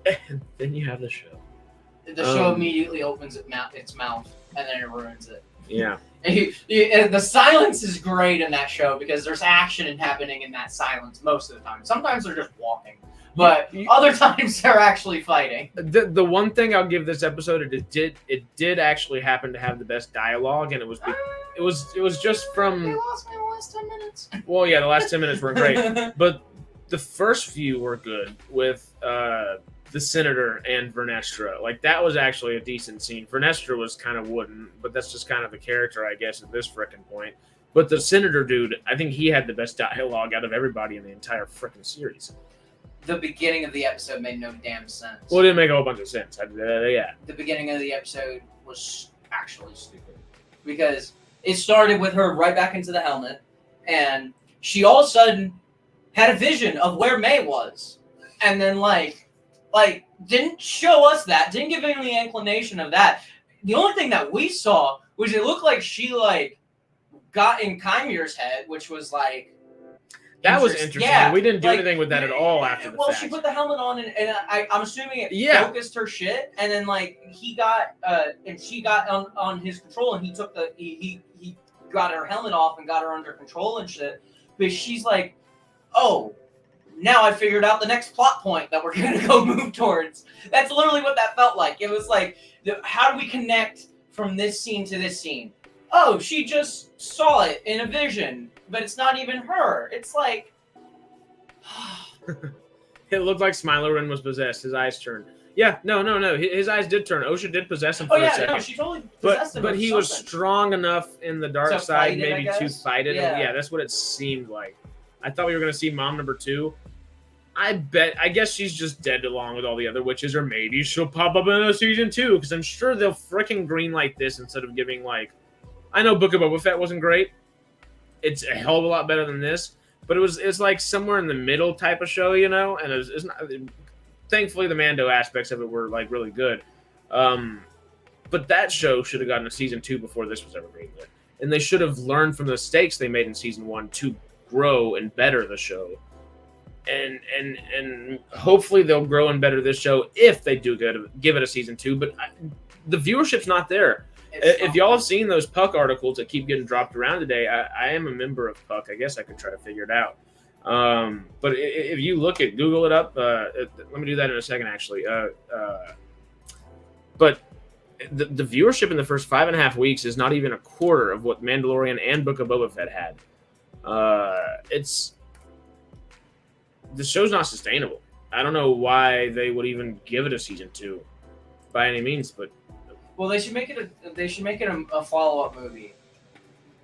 And then you have the show. The show immediately opens its mouth, and then it ruins it. Yeah. And the silence is great in that show because there's action happening in that silence most of the time. Sometimes they're just walking, but other times they're actually fighting. The one thing I'll give this episode, it did actually happen to have the best dialogue, and it was just from. They lost me in the last 10 minutes. Well, yeah, the last 10 minutes were great, but the first few were good with the Senator and Vernestra. Like, that was actually a decent scene. Vernestra was kind of wooden, but that's just kind of the character, I guess, at this frickin' point. But the Senator dude, I think he had the best dialogue out of everybody in the entire frickin' series. The beginning of the episode made no damn sense. Well, it didn't make a whole bunch of sense. Yeah. The beginning of the episode was actually stupid. Because it started with her right back into the helmet, and she all of a sudden had a vision of where May was. And then, like, didn't show us that, didn't give any inclination of that. The only thing that we saw was it looked like she, like, got in Kymir's head, which was, like... That was interesting. Yeah, we didn't do anything with that at all after the fact. Well, she put the helmet on, and I'm assuming it focused her shit, and then, like, he got, and she got on his control, and he took he got her helmet off and got her under control and shit. But she's like, oh, now I figured out the next plot point that we're going to go move towards. That's literally what that felt like. It was like, how do we connect from this scene to this scene? Oh, she just saw it in a vision, but it's not even her. It's like... It looked like Smiler was possessed. His eyes turned. Yeah, no. His eyes did turn. Osha did possess him for a second. No, she totally possessed him. But he was strong enough in the dark side maybe to fight it. Yeah. Yeah, that's what it seemed like. I thought we were going to see Mom number 2. I guess she's just dead along with all the other witches, or maybe she'll pop up in a season 2, because I'm sure they'll freaking greenlight this instead of giving, like... I know Book of Boba Fett wasn't great. It's a hell of a lot better than this. But it's like somewhere in the middle type of show, you know? And it's not... Thankfully, the Mando aspects of it were, like, really good. But that show should have gotten a season 2 before this was ever greenlit. And they should have learned from the mistakes they made in season 1 to grow and better the show. And hopefully they'll grow and better this show if they do give it a season 2. But the viewership's not there. If y'all have seen those Puck articles that keep getting dropped around today, I am a member of Puck. I guess I could try to figure it out. But if you look at Google it up, let me do that in a second, actually. But the viewership in the first 5.5 weeks is not even a quarter of what Mandalorian and Book of Boba Fett had. The show's not sustainable. I don't know why they would even give it a season 2 by any means, but well, they should make it a follow-up movie.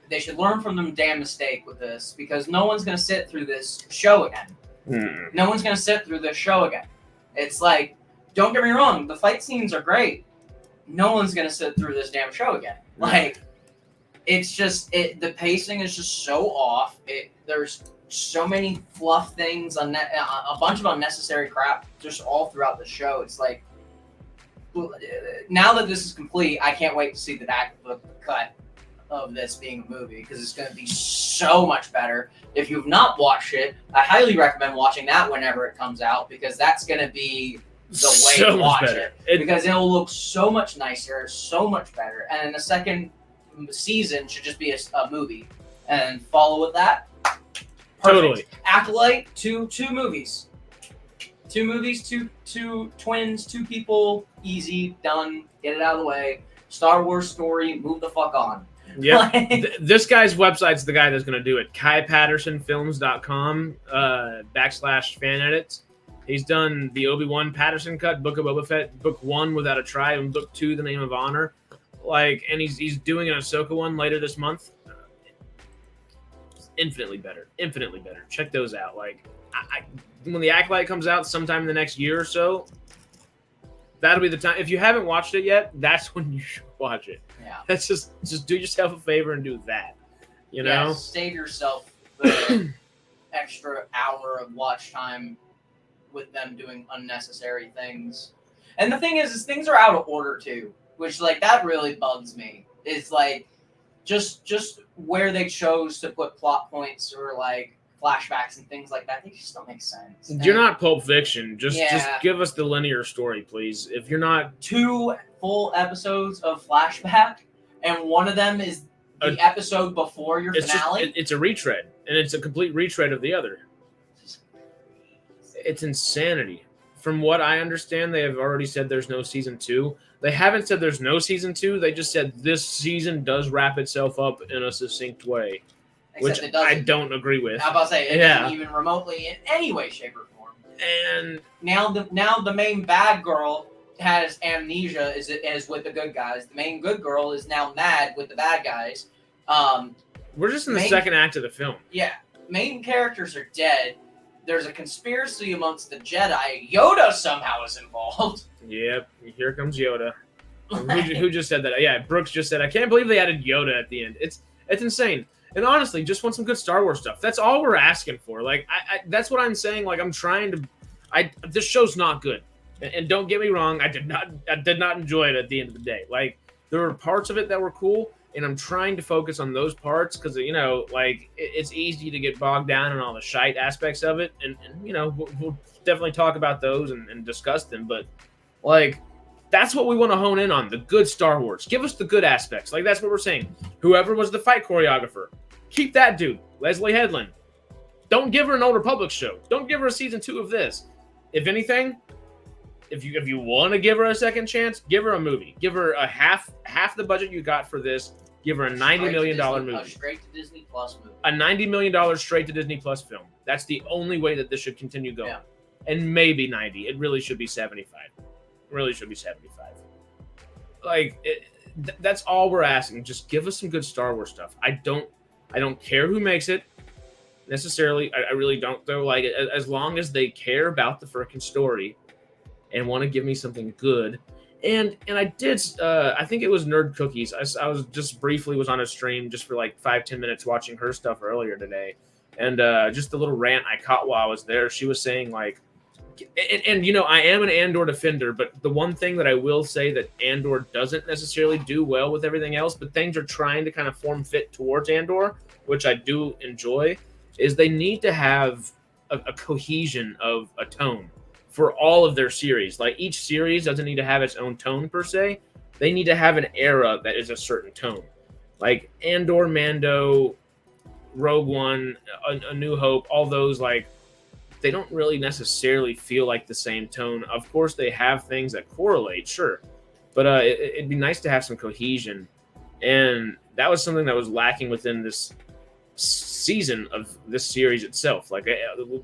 They should learn from them damn mistake with this, because no one's gonna sit through this show again. No one's gonna sit through this show again. It's like, don't get me wrong, the fight scenes are great. No one's gonna sit through this damn show again. Like, it's just the pacing is just so off. There's so many fluff things, a bunch of unnecessary crap just all throughout the show. It's like, now that this is complete, I can't wait to see the cut of this being a movie, because it's going to be so much better. If you've not watched it, I highly recommend watching that whenever it comes out, because that's going to be the way to watch it. Because it'll look so much nicer, so much better. And the second season should just be a movie. And follow with that. Perfect. Totally. Acolyte, two movies. 2 movies, two twins, 2 people, easy, done, get it out of the way. Star Wars story, move the fuck on. Yeah, this guy's website's the guy that's going to do it. KaiPattersonFilms.com /fan edits. He's done the Obi-Wan Patterson cut, Book of Boba Fett, Book 1 Without a Try, and Book 2 The Name of Honor. Like, and he's doing an Ahsoka one later this month. Infinitely better. Check those out. Like, when the Acolyte comes out sometime in the next year or so, that'll be the time. If you haven't watched it yet, that's when you should watch it. Yeah. That's just do yourself a favor and do that. You know? Save yourself the extra hour of watch time with them doing unnecessary things. And the thing is things are out of order too, which, like, that really bugs me. It's like just where they chose to put plot points or, like, flashbacks and things like that, they just don't make sense. You're not Pulp Fiction. Just give us the linear story, please. If you're not 2 full episodes of flashback, and one of them is the episode before your finale. It's a retread, and it's a complete retread of the other. It's insanity. From what I understand, they have already said there's no season 2. They haven't said there's no season 2. They just said this season does wrap itself up in a succinct way. Which I don't agree with. I'm about to say, it isn't even remotely in any way, shape, or form. And now the main bad girl has amnesia, is with the good guys. The main good girl is now mad with the bad guys. We're just in the second act of the film. Yeah. Main characters are dead. There's a conspiracy amongst the Jedi. Yoda somehow is involved. Yep. Here comes Yoda. Who just said that? Yeah, Brooks just said, I can't believe they added Yoda at the end. It's insane. And honestly, just want some good Star Wars stuff. That's all we're asking for. Like, that's what I'm saying. Like, I'm trying to. This show's not good, and don't get me wrong. I did not enjoy it at the end of the day. Like, there were parts of it that were cool, and I'm trying to focus on those parts because, you know, like, it's easy to get bogged down in all the shite aspects of it, and you know, we'll definitely talk about those and discuss them. But, like, that's what we want to hone in on, the good Star Wars. Give us the good aspects. Like, that's what we're saying. Whoever was the fight choreographer, keep that dude. Leslie Headland. Don't give her an Old Republic show. Don't give her a season 2 of this. If anything, if you want to give her a second chance, give her a movie. Give her a half the budget you got for this. Give her a $90 million movie. A straight to Disney Plus movie. A $90 million straight to Disney Plus film. That's the only way that this should continue going. Yeah. And maybe 90. It really should be 75. It really should be 75. Like, that's all we're asking. Just give us some good Star Wars stuff. I don't care who makes it necessarily. I really don't, though. Like, as long as they care about the frickin' story and want to give me something good. And I did, I think it was Nerd Cookies. I was just briefly was on a stream just for like 5-10 minutes watching her stuff earlier today. And just the little rant I caught while I was there, she was saying like, and you know, I am an Andor defender, but the one thing that I will say that Andor doesn't necessarily do well with everything else, but things are trying to kind of form fit towards Andor, which I do enjoy, is they need to have a cohesion of a tone for all of their series. Like, each series doesn't need to have its own tone per se. They need to have an era that is a certain tone. Like Andor, Mando, Rogue One, A New Hope, all those, like, they don't really necessarily feel like the same tone. Of course, they have things that correlate, sure. But it'd be nice to have some cohesion. And that was something that was lacking within this season of this series itself. Like,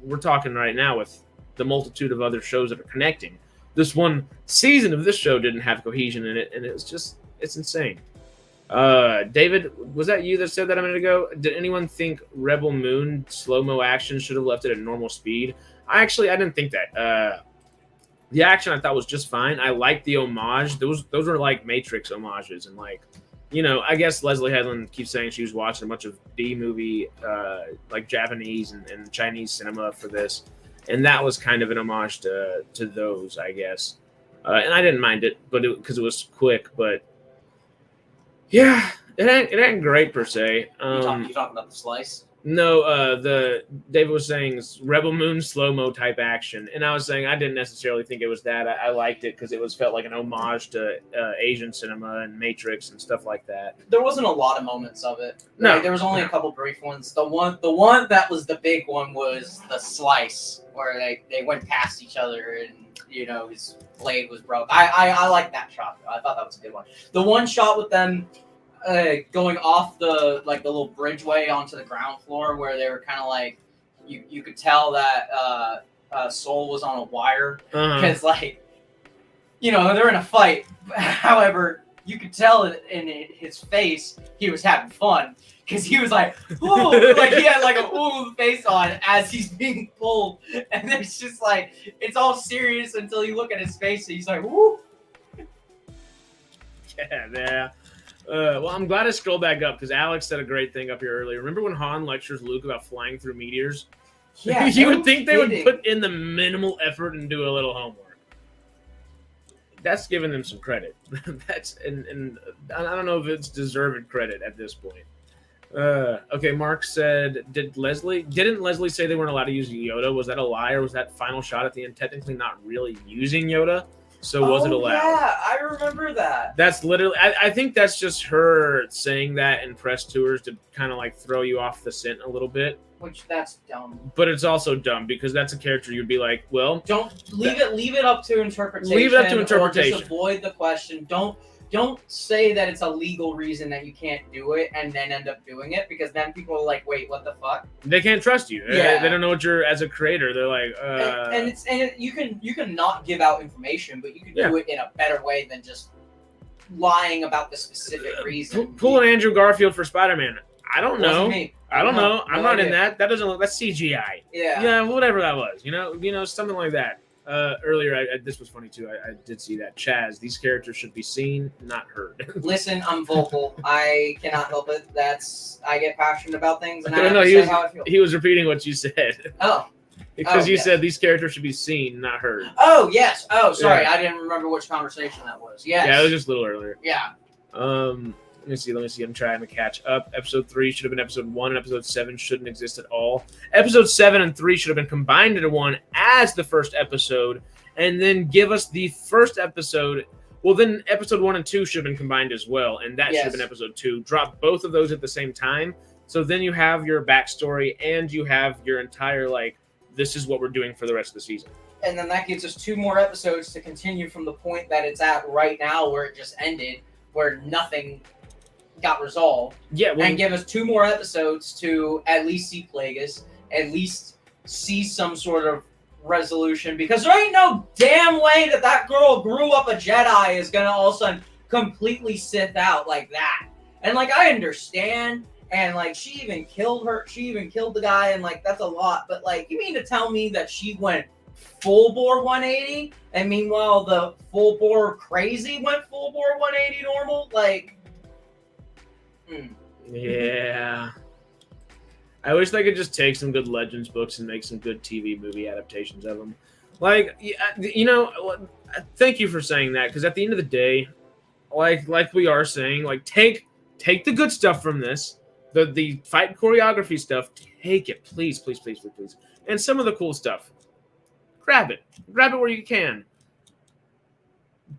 we're talking right now with the multitude of other shows that are connecting. This one season of this show didn't have cohesion in it, and it's insane. David, was that you that said that a minute ago? Did anyone think Rebel Moon slow-mo action should have left it at normal speed? I didn't think that. The action I thought was just fine. I liked the homage. Those are like Matrix homages, and like, you know, I guess Leslie Headland keeps saying she was watching a bunch of B-movie, like Japanese and Chinese cinema for this. And that was kind of an homage to those, I guess. And I didn't mind it, but because it was quick. But yeah, it ain't great per se. You talking about the slice? No, David was saying Rebel Moon slow-mo type action, and I was saying I didn't necessarily think it was that. I liked it because it felt like an homage to Asian cinema and Matrix and stuff like that. There wasn't a lot of moments of it. No, there was only a couple brief ones. The one that was the big one was the slice, where they went past each other and, you know, his blade was broke. I like that shot though. I thought that was a good one. The one shot with them going off the little bridgeway onto the ground floor, where they were kind of like, you could tell that Soul was on a wire, because like, you know, they're in a fight. However, you could tell in his face he was having fun, because he was like, ooh, like he had like a ooh face on as he's being pulled, and it's just like, it's all serious until you look at his face and he's like, woo. Yeah. Well, I'm glad I scrolled back up because Alex said a great thing up here earlier. Remember when Han lectures Luke about flying through meteors? Yeah, you would think they would put in the minimal effort and do a little homework. That's giving them some credit. That's and I don't know if it's deserved credit at this point. Okay, Mark said, didn't Leslie say they weren't allowed to use Yoda? Was that a lie, or was that final shot at the end technically not really using Yoda? So was it allowed? Yeah, I remember that. That's literally, I think that's just her saying that in press tours to kind of like throw you off the scent a little bit. Which, that's dumb. But it's also dumb because that's a character you'd be like, well, don't leave it up to interpretation. Leave it up to interpretation. Or just avoid the question. Don't say that it's a legal reason that you can't do it and then end up doing it, because then people are like, wait, what the fuck? They can't trust you. Yeah. They don't know what you're, as a creator, they're like, and you can not give out information, but you can do it in a better way than just lying about the specific reason. Pull an Andrew Garfield for Spider-Man. I don't know. I don't know. I'm not in that. That doesn't look, that's CGI. Yeah, whatever that was. You know, something like that. Earlier, this was funny too. I did see that. Chaz, these characters should be seen, not heard. Listen, I'm vocal. I cannot help it. I get passionate about things, and I no, say how I feel. He was repeating what you said. Oh. Because you said these characters should be seen, not heard. Oh, yes. Oh, sorry. Yeah. I didn't remember which conversation that was. Yes. Yeah, it was just a little earlier. Yeah. Let me see. I'm trying to catch up. Episode 3 should have been episode 1, and episode 7 shouldn't exist at all. Episode 7 and 3 should have been combined into one as the first episode, and then give us the first episode. Well, then episode 1 and 2 should have been combined as well, and that should have been episode 2. Drop both of those at the same time, So then you have your backstory and you have your entire, like, this is what we're doing for the rest of the season. And then that gives us 2 more episodes to continue from the point that it's at right now where it just ended, where nothing got resolved. Yeah, well, and give us 2 more episodes to at least see Plagueis, at least see some sort of resolution, because there ain't no damn way that girl grew up a Jedi is gonna all of a sudden completely Sith out like that. And like, I understand, and like, she even killed the guy, and like, that's a lot, but like, you mean to tell me that she went full bore 180, and meanwhile the full bore crazy went full bore 180 normal? Like, yeah. I wish they could just take some good Legends books and make some good TV movie adaptations of them. Like, you know, thank you for saying that, because at the end of the day, like we are saying, like, take the good stuff from this, the fight choreography stuff, take it, please, please, please, please, please, and some of the cool stuff, grab it where you can.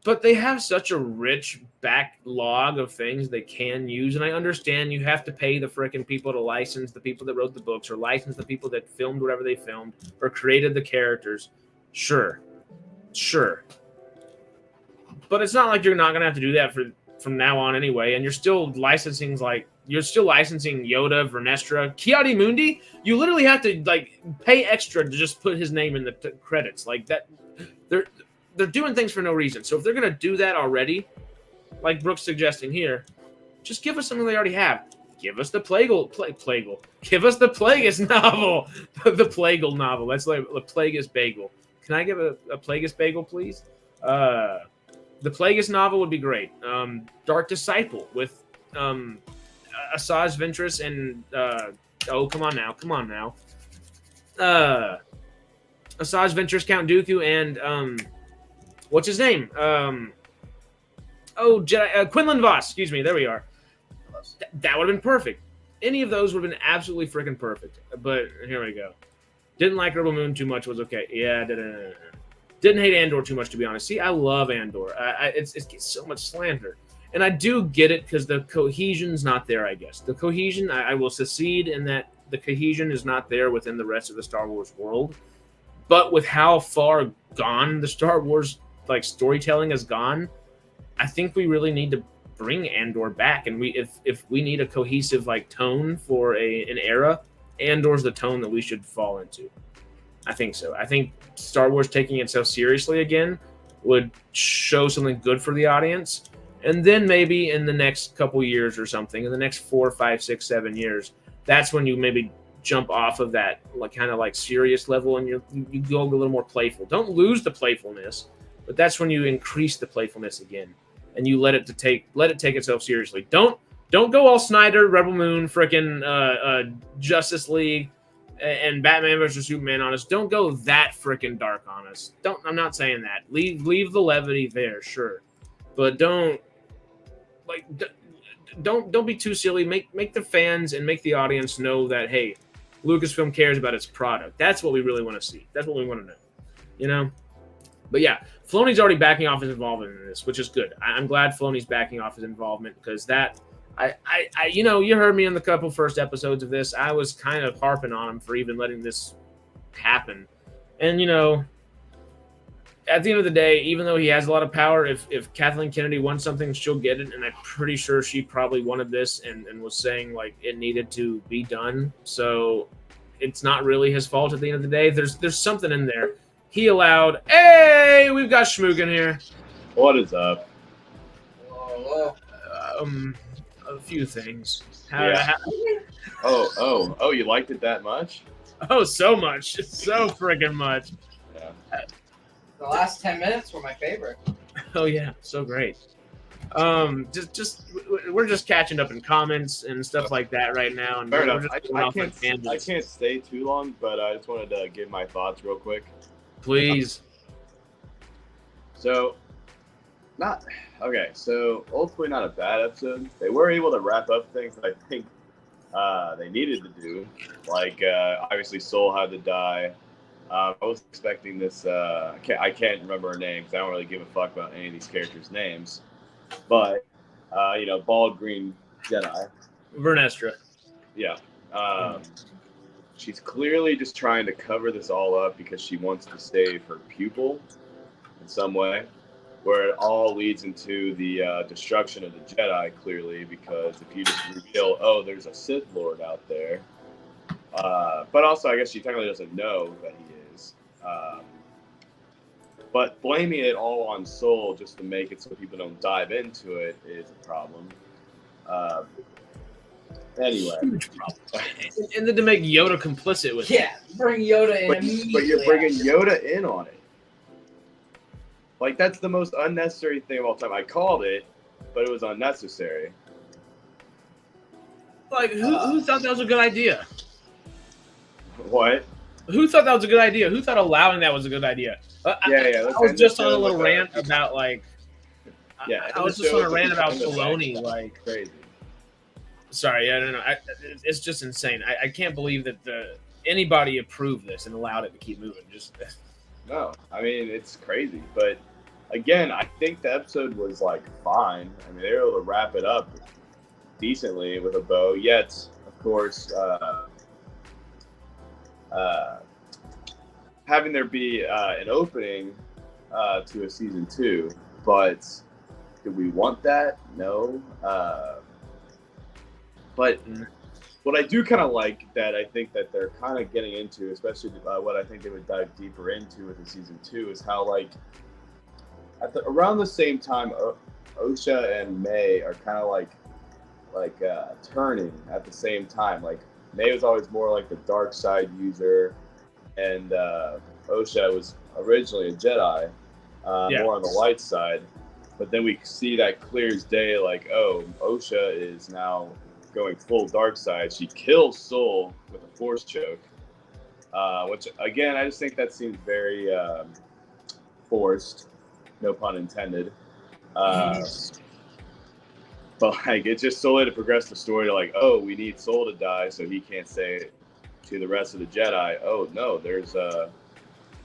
But they have such a rich backlog of things they can use, and I understand you have to pay the frickin' people to license the people that wrote the books, or license the people that filmed whatever they filmed, or created the characters. Sure. But it's not like you're not gonna have to do that from now on anyway, and you're still licensing Yoda, Vernestra, Ki-Adi-Mundi. You literally have to like pay extra to just put his name in the credits like that. They're doing things for no reason. So if they're going to do that already, like Brooke's suggesting here, just give us something they already have. Give us the Plagueis. Give us the Plagueis novel. The Plagueis novel. That's like the Plagueis bagel. Can I give a Plagueis bagel, please? The Plagueis novel would be great. Dark Disciple with Asajj Ventress and come on now. Asajj Ventress, Count Dooku, and what's his name? Jedi Quinlan Vos. Excuse me. There we are. That would have been perfect. Any of those would have been absolutely freaking perfect. But here we go. Didn't like Rebel Moon too much. Was okay. Yeah. Didn't hate Andor too much, to be honest. See, I love Andor. It gets so much slander. And I do get it because the cohesion's not there, I guess. The cohesion, I will secede in that the cohesion is not there within the rest of the Star Wars world. But with how far gone the Star Wars like storytelling has gone, I think we really need to bring Andor back. And if we need a cohesive like tone for an era, Andor's the tone that we should fall into. I think so. I think Star Wars taking itself seriously again would show something good for the audience. And then maybe in the next couple years or something, in the next 4, 5, 6, 7 years, that's when you maybe jump off of that like kind of like serious level and you go a little more playful. Don't lose the playfulness, but that's when you increase the playfulness again and you let it take itself seriously. Don't go all Snyder, Rebel Moon, frickin' Justice League, and Batman vs Superman on us. Don't go that frickin' dark on us. I'm not saying that. Leave the levity there, sure, but don't be too silly. Make the fans and make the audience know that, hey, Lucasfilm cares about its product. That's what we really want to see. That's what we want to know, you know? But yeah, Filoni's already backing off his involvement in this, which is good. I'm glad Filoni's backing off his involvement because that, you know, you heard me in the couple first episodes of this. I was kind of harping on him for even letting this happen. And, you know, at the end of the day, even though he has a lot of power, if Kathleen Kennedy wants something, she'll get it. And I'm pretty sure she probably wanted this and was saying, like, it needed to be done. So it's not really his fault at the end of the day. There's something in there. He allowed, hey, we've got Schmook in here. What is up? A few things. Oh, you liked it that much? Oh, so much. So friggin' much. Yeah. The last 10 minutes were my favorite. Oh yeah, so great. We're just catching up in comments and stuff like that right now. And fair enough. I can't stay too long, but I just wanted to give my thoughts real quick. Please. So ultimately not a bad episode. They were able to wrap up things that I think they needed to do. Like obviously Soul had to die. I was expecting this. I can't remember her name because I don't really give a fuck about any of these characters' names. But you know, bald green Jedi. Vernestra. Yeah. She's clearly just trying to cover this all up because she wants to save her pupil in some way, where it all leads into the destruction of the Jedi, clearly, because if you just reveal, oh, there's a Sith Lord out there, but also I guess she technically doesn't know that he is. But blaming it all on Soul just to make it so people don't dive into it is a problem. Anyway. Huge problem. And then to make Yoda complicit with it. Bring Yoda in But immediately. you're bringing after. Yoda in on it. Like, that's the most unnecessary thing of all time. I called it, but it was unnecessary. Like, who thought that was a good idea? What? Who thought that was a good idea? Who thought allowing that was a good idea? Yeah. I was just on a little rant about, like... Yeah, I was just on a rant about Filoni, like... Crazy. Sorry, I don't know. It's just insane. I can't believe that anybody approved this and allowed it to keep moving. Just No, I mean, it's crazy. But again, I think the episode was like fine. I mean, they were able to wrap it up decently with a bow. Yet, of course, having there be an opening to a season 2. But do we want that? No. But what I do kind of like that I think that they're kind of getting into, especially what I think they would dive deeper into with the season 2, is how like around the same time, Osha and May are kind of like turning at the same time. Like May was always more like the dark side user, and Osha was originally a Jedi, more on the light side. But then we see that clear as day, like, oh, Osha is now going full dark side. She kills Soul with a force choke, which again I just think that seems very forced, no pun intended. But like it's just solely to progress the story to like, oh, we need Soul to die so he can't say to the rest of the Jedi, oh no, there's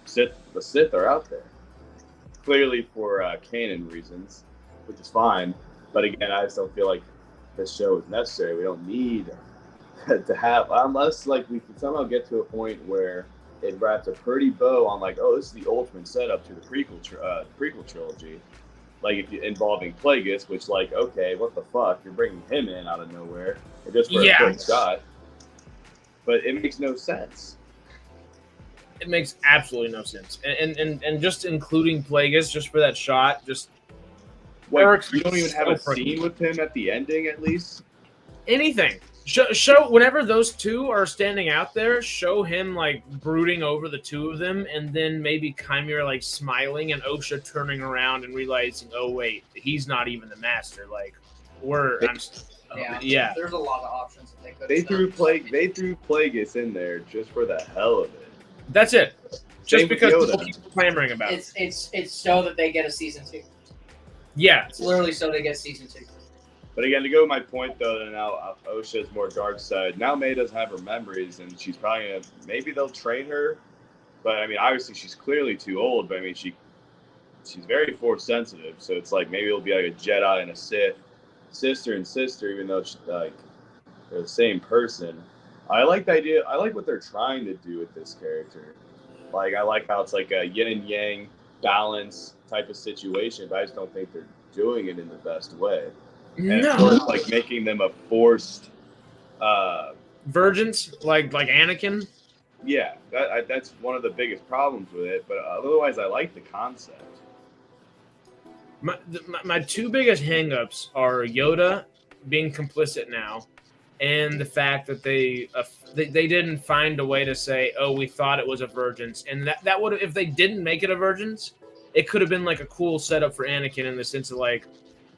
Sith. The Sith are out there, clearly for canon reasons, which is fine. But again, I just don't feel like this show is necessary. We don't need to have, unless like we can somehow get to a point where it wraps a pretty bow on like, oh, this is the ultimate setup to the prequel trilogy, like if you, involving Plagueis, which like, okay, what the fuck, you're bringing him in out of nowhere just for a quick shot, but it makes no sense. It makes absolutely no sense, and just including Plagueis just for that shot, just. Like, you don't even have a scene with him at the ending, at least? Anything. Show whenever those two are standing out there, show him, like, brooding over the two of them, and then maybe Chimera, like, smiling, and Osha turning around and realizing, oh, wait, he's not even the master. Like, yeah. There's a lot of options that they could They threw Plagueis in there just for the hell of it. That's it. Just Same because with Yoda. people keep clamoring about it. It's so that they get a season 2. Yeah. It's literally so they get season 2. But again, to go to my point, though, that now Osha is more dark side. Now May doesn't have her memories, and she's probably going to... Maybe they'll train her. But, I mean, obviously, she's clearly too old. But, I mean, she's very force sensitive. So it's like maybe it'll be like a Jedi and a Sith. Sister and sister, even though like they're the same person. I like the idea. I like what they're trying to do with this character. Like, I like how it's like a yin and yang balance type of situation, but I just don't think they're doing it in the best way. And of course, like making them a forced virgins, like Anakin. Yeah, that's one of the biggest problems with it. But otherwise, I like the concept. My two biggest hangups are Yoda being complicit now, and the fact that they didn't find a way to say, oh, we thought it was a Virgins, and that would, if they didn't make it a Virgins, it could have been like a cool setup for Anakin in the sense of like,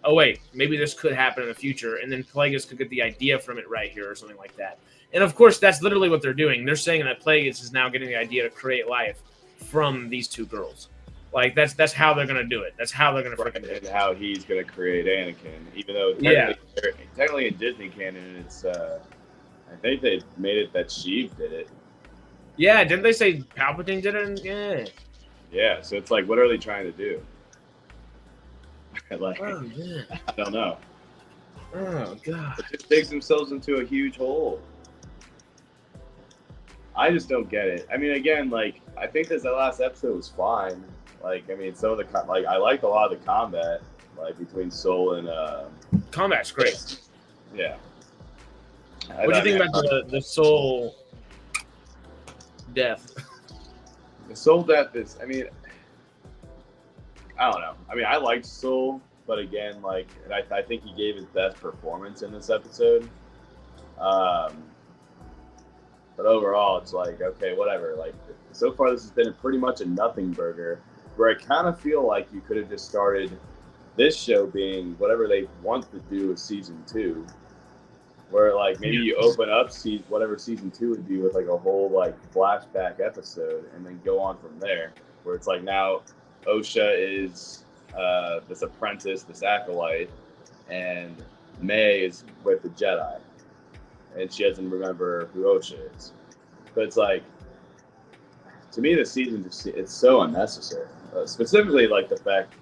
oh wait, maybe this could happen in the future, and then Plagueis could get the idea from it right here or something like that. And of course, that's literally what they're doing. They're saying that Plagueis is now getting the idea to create life from these two girls. Like that's how they're gonna do it. That's how they're gonna freaking do it. And how he's gonna create Anakin, even though technically in Disney canon, it's I think they made it that Sheev did it. Yeah, didn't they say Palpatine did it? Yeah. Yeah, so it's like, what are they trying to do? Like, oh man, I don't know. Oh god, it just digs themselves into a huge hole. I just don't get it. I mean, again, like I think that last episode was fine. Like, I mean, some of the like I liked a lot of the combat, like between Soul and Combat's great. Yeah. What do you think about the Soul death? The Soul death is, I mean, I don't know. I mean, I liked Soul, but again, like, and I think he gave his best performance in this episode. But overall, it's like, okay, whatever. Like, so far, this has been pretty much a nothing burger, where I kind of feel like you could have just started this show being whatever they want to do with season 2, where like maybe you open up whatever season 2 would be with like a whole like flashback episode, and then go on from there, where it's like now Osha is this apprentice, this acolyte, and May is with the Jedi, and she doesn't remember who Osha is. But it's like, to me, the season it's so unnecessary. Specifically, like the fact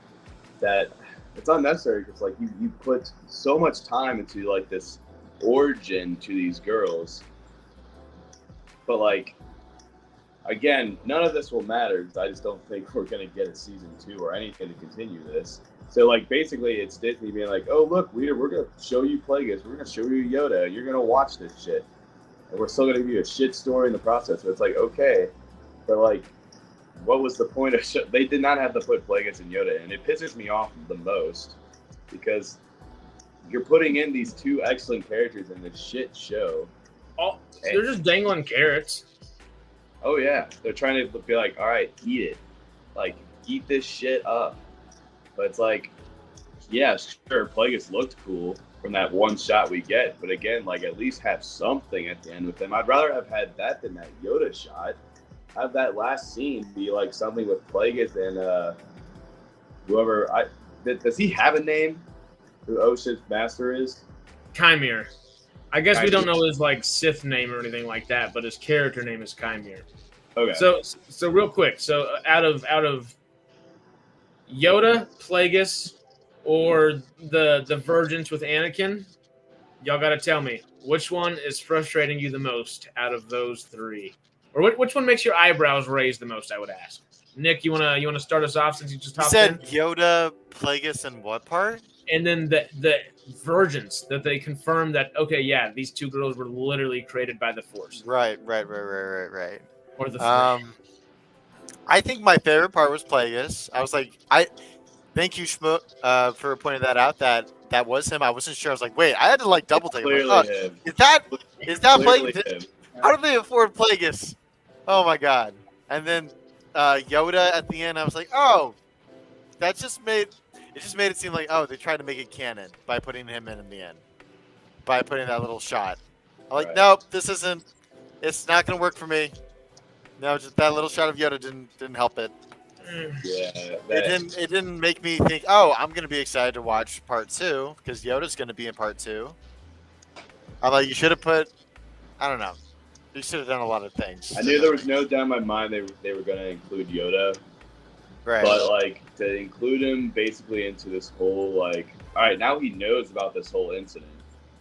that it's unnecessary because like you put so much time into like this origin to these girls, but like again, none of this will matter because I just don't think we're gonna get a season 2 or anything to continue this. So like basically, it's Disney being like, "Oh look, we're gonna show you Plagueis, we're gonna show you Yoda, you're gonna watch this shit, and we're still gonna give you a shit story in the process." So it's like, okay, but like, what was the point of they did not have to put Plagueis and Yoda in. It pisses me off the most because you're putting in these 2 excellent characters in this shit show. Oh, they're just dangling carrots. Oh yeah, they're trying to be like, all right, eat it, like eat this shit up. But it's like, yeah, sure, Plagueis looked cool from that one shot we get, but again, like at least have something at the end with him. I'd rather have had that than that Yoda shot. Have that last scene be like something with Plagueis and whoever. Does he have a name? Who Osha's master is? Chimere. I guess we don't know his like Sith name or anything like that, but his character name is Chimere. Okay. So real quick, so out of Yoda, Plagueis, or the Virgins with Anakin, y'all got to tell me which one is frustrating you the most out of those 3, or which one makes your eyebrows raise the most? I would ask. Nick, you wanna start us off since you just hopped in? You said Yoda, Plagueis, and what part? And then the Virgins that they confirmed that, okay, yeah, these 2 girls were literally created by the Force. Right. Or the 3. I think my favorite part was Plagueis. I was like, thank you, Schmook, for pointing that out. That was him. I wasn't sure. I was like, wait, I had to like double take. Clearly like, him. Is that Plagueis? Him. How did they afford Plagueis? Oh my god! And then Yoda at the end, I was like, oh, that just made it seem like, oh, they tried to make it canon by putting him in the end, by putting that little shot. I'm like, nope, this isn't. It's not gonna work for me. No, just that little shot of Yoda didn't help it. Yeah, it didn't make me think, oh, I'm gonna be excited to watch part 2 because Yoda's gonna be in part 2. Although you should have put, I don't know, you should have done a lot of things. I knew there was no doubt in my mind they were gonna include Yoda, right? But like to include him basically into this whole like, all right, now he knows about this whole incident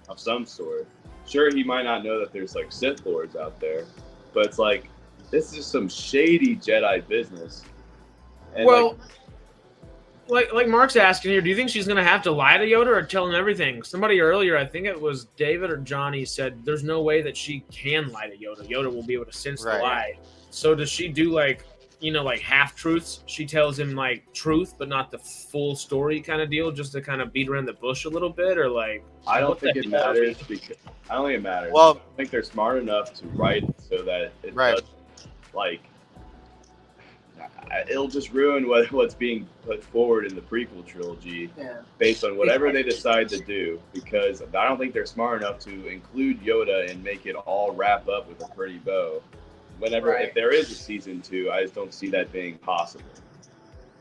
of some sort. Sure, he might not know that there's like Sith Lords out there, but it's like this is some shady Jedi business. And well, like Mark's asking here, do you think she's going to have to lie to Yoda or tell him everything? Somebody earlier, I think it was David or Johnny, said there's no way that she can lie to Yoda. Yoda will be able to sense the lie. So does she do like, like half-truths? She tells him like truth, but not the full story kind of deal, just to kind of beat around the bush a little bit? Or like, I don't think it matters because I don't think it matters. Well, I think they're smart enough to write so that it doesn't, like, it'll just ruin what's being put forward in the prequel trilogy based on whatever they decide to do, because I don't think they're smart enough to include Yoda and make it all wrap up with a pretty bow. If there is a season 2, I just don't see that being possible.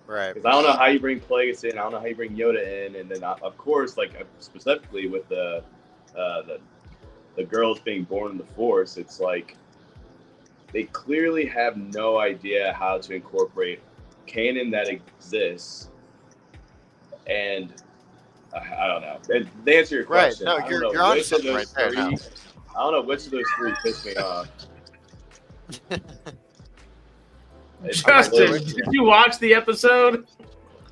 Right. Because I don't know how you bring Plagueis in, I don't know how you bring Yoda in, and then of course, like specifically with the girls being born in the Force, it's like they clearly have no idea how to incorporate canon that exists, and I don't know. And to answer your question, no, you're on something right there now. I don't know which of those 3 pissed me off. Justin, did you watch the episode?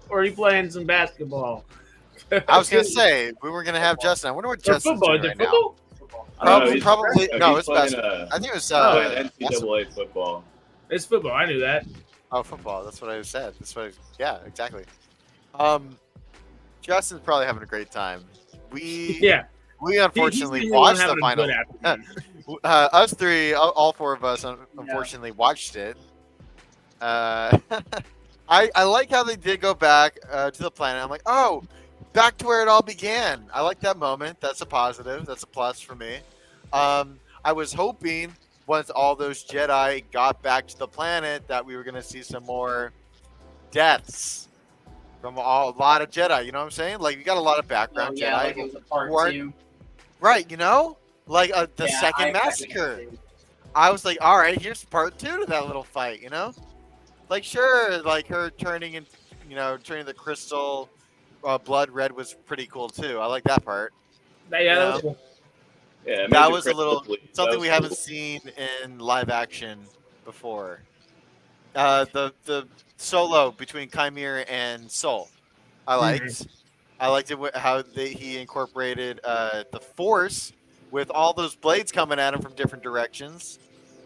Or are you playing some basketball? I was gonna say we were gonna have Justin. I wonder what Or Justin's football? doing Is it right football? Probably no, no. he's It's playing, basketball. I think it was playing basketball. NCAA football. It's football. I knew that. Oh, football. That's what I said. Yeah, exactly. Justin's probably having a great time. We unfortunately He's watched having the a final. good afternoon. Us three, all four of us, unfortunately watched it. I like how they did go back to the planet. I'm like, oh, back to where it all began. I like that moment. That's a positive. That's a plus for me. I was hoping once all those Jedi got back to the planet that we were going to see some more deaths from a lot of Jedi. You know what I'm saying? Like, we got a lot of background yeah, Jedi. like it was a part two. Right, you know? Like the Yeah, second I expected massacre. it to. I was like, all right, here's part 2 to that little fight, you know? Like, sure, like her turning the crystal blood red was pretty cool too. I like that part. Yeah, that was cool. Yeah, That was a little something we haven't seen in live action before. The solo between Chimera and Soul, I liked. I liked it how he incorporated the Force with all those blades coming at him from different directions.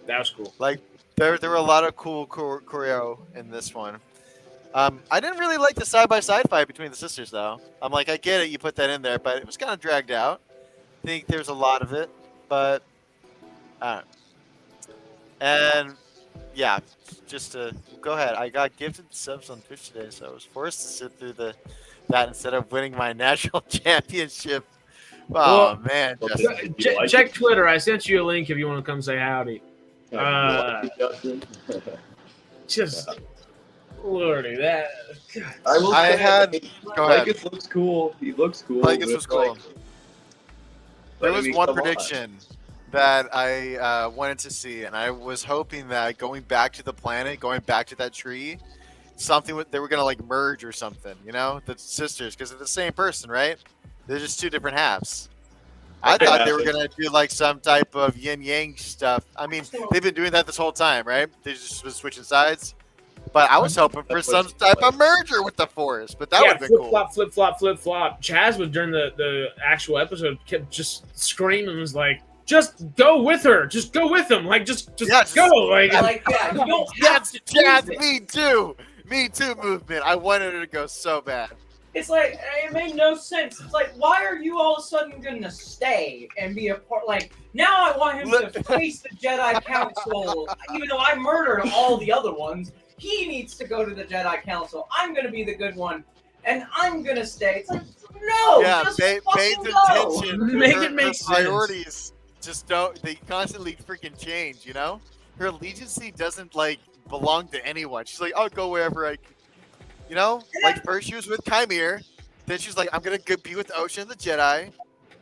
That was cool. Like there were a lot of cool choreo in this one. I didn't really like the side-by-side fight between the sisters, though. I'm like, I get it, you put that in there, but it was kind of dragged out. I think there's a lot of it, but I don't know. And yeah, just to go ahead. I got gifted subs on Twitch today, so I was forced to sit through that instead of winning my national championship. Oh man! Check Twitter. I sent you a link if you want to come say howdy. Just lordy, that. I had. Go ahead. Plagueis looks cool. He looks cool. Plagueis was cool. There was one come on. prediction that I wanted to see, and I was hoping that going back to the planet, going back to that tree, they were gonna like merge or something, you know, the sisters, because they're the same person, right? They're just two different halves. I thought they were gonna do like some type of yin yang stuff. I mean, they've been doing that this whole time, right? They just been switching sides. But I was hoping for some type of merger with the Force, but that would have been cool. Flip flop. Chaz was during the actual episode kept just screaming, was like, "Just go with her, just go with him, like just go." Like yeah, you don't have to do Chaz, this. me too movement. I wanted her to go so bad. It's like, it made no sense. It's like, why are you all of a sudden going to stay and be a part? Like, now I want him to face the Jedi Council, even though I murdered all the other ones. He needs to go to the Jedi Council. I'm going to be the good one, and I'm going to stay. It's like, no, yeah, just Babe's fucking go. intention, Make her, it make her sense. priorities just don't. They constantly freaking change. You know, her allegiance doesn't like belong to anyone. She's like, I'll go wherever I. You know, like first she was with Chimera, then she's like, I'm gonna be with Ocean the Jedi,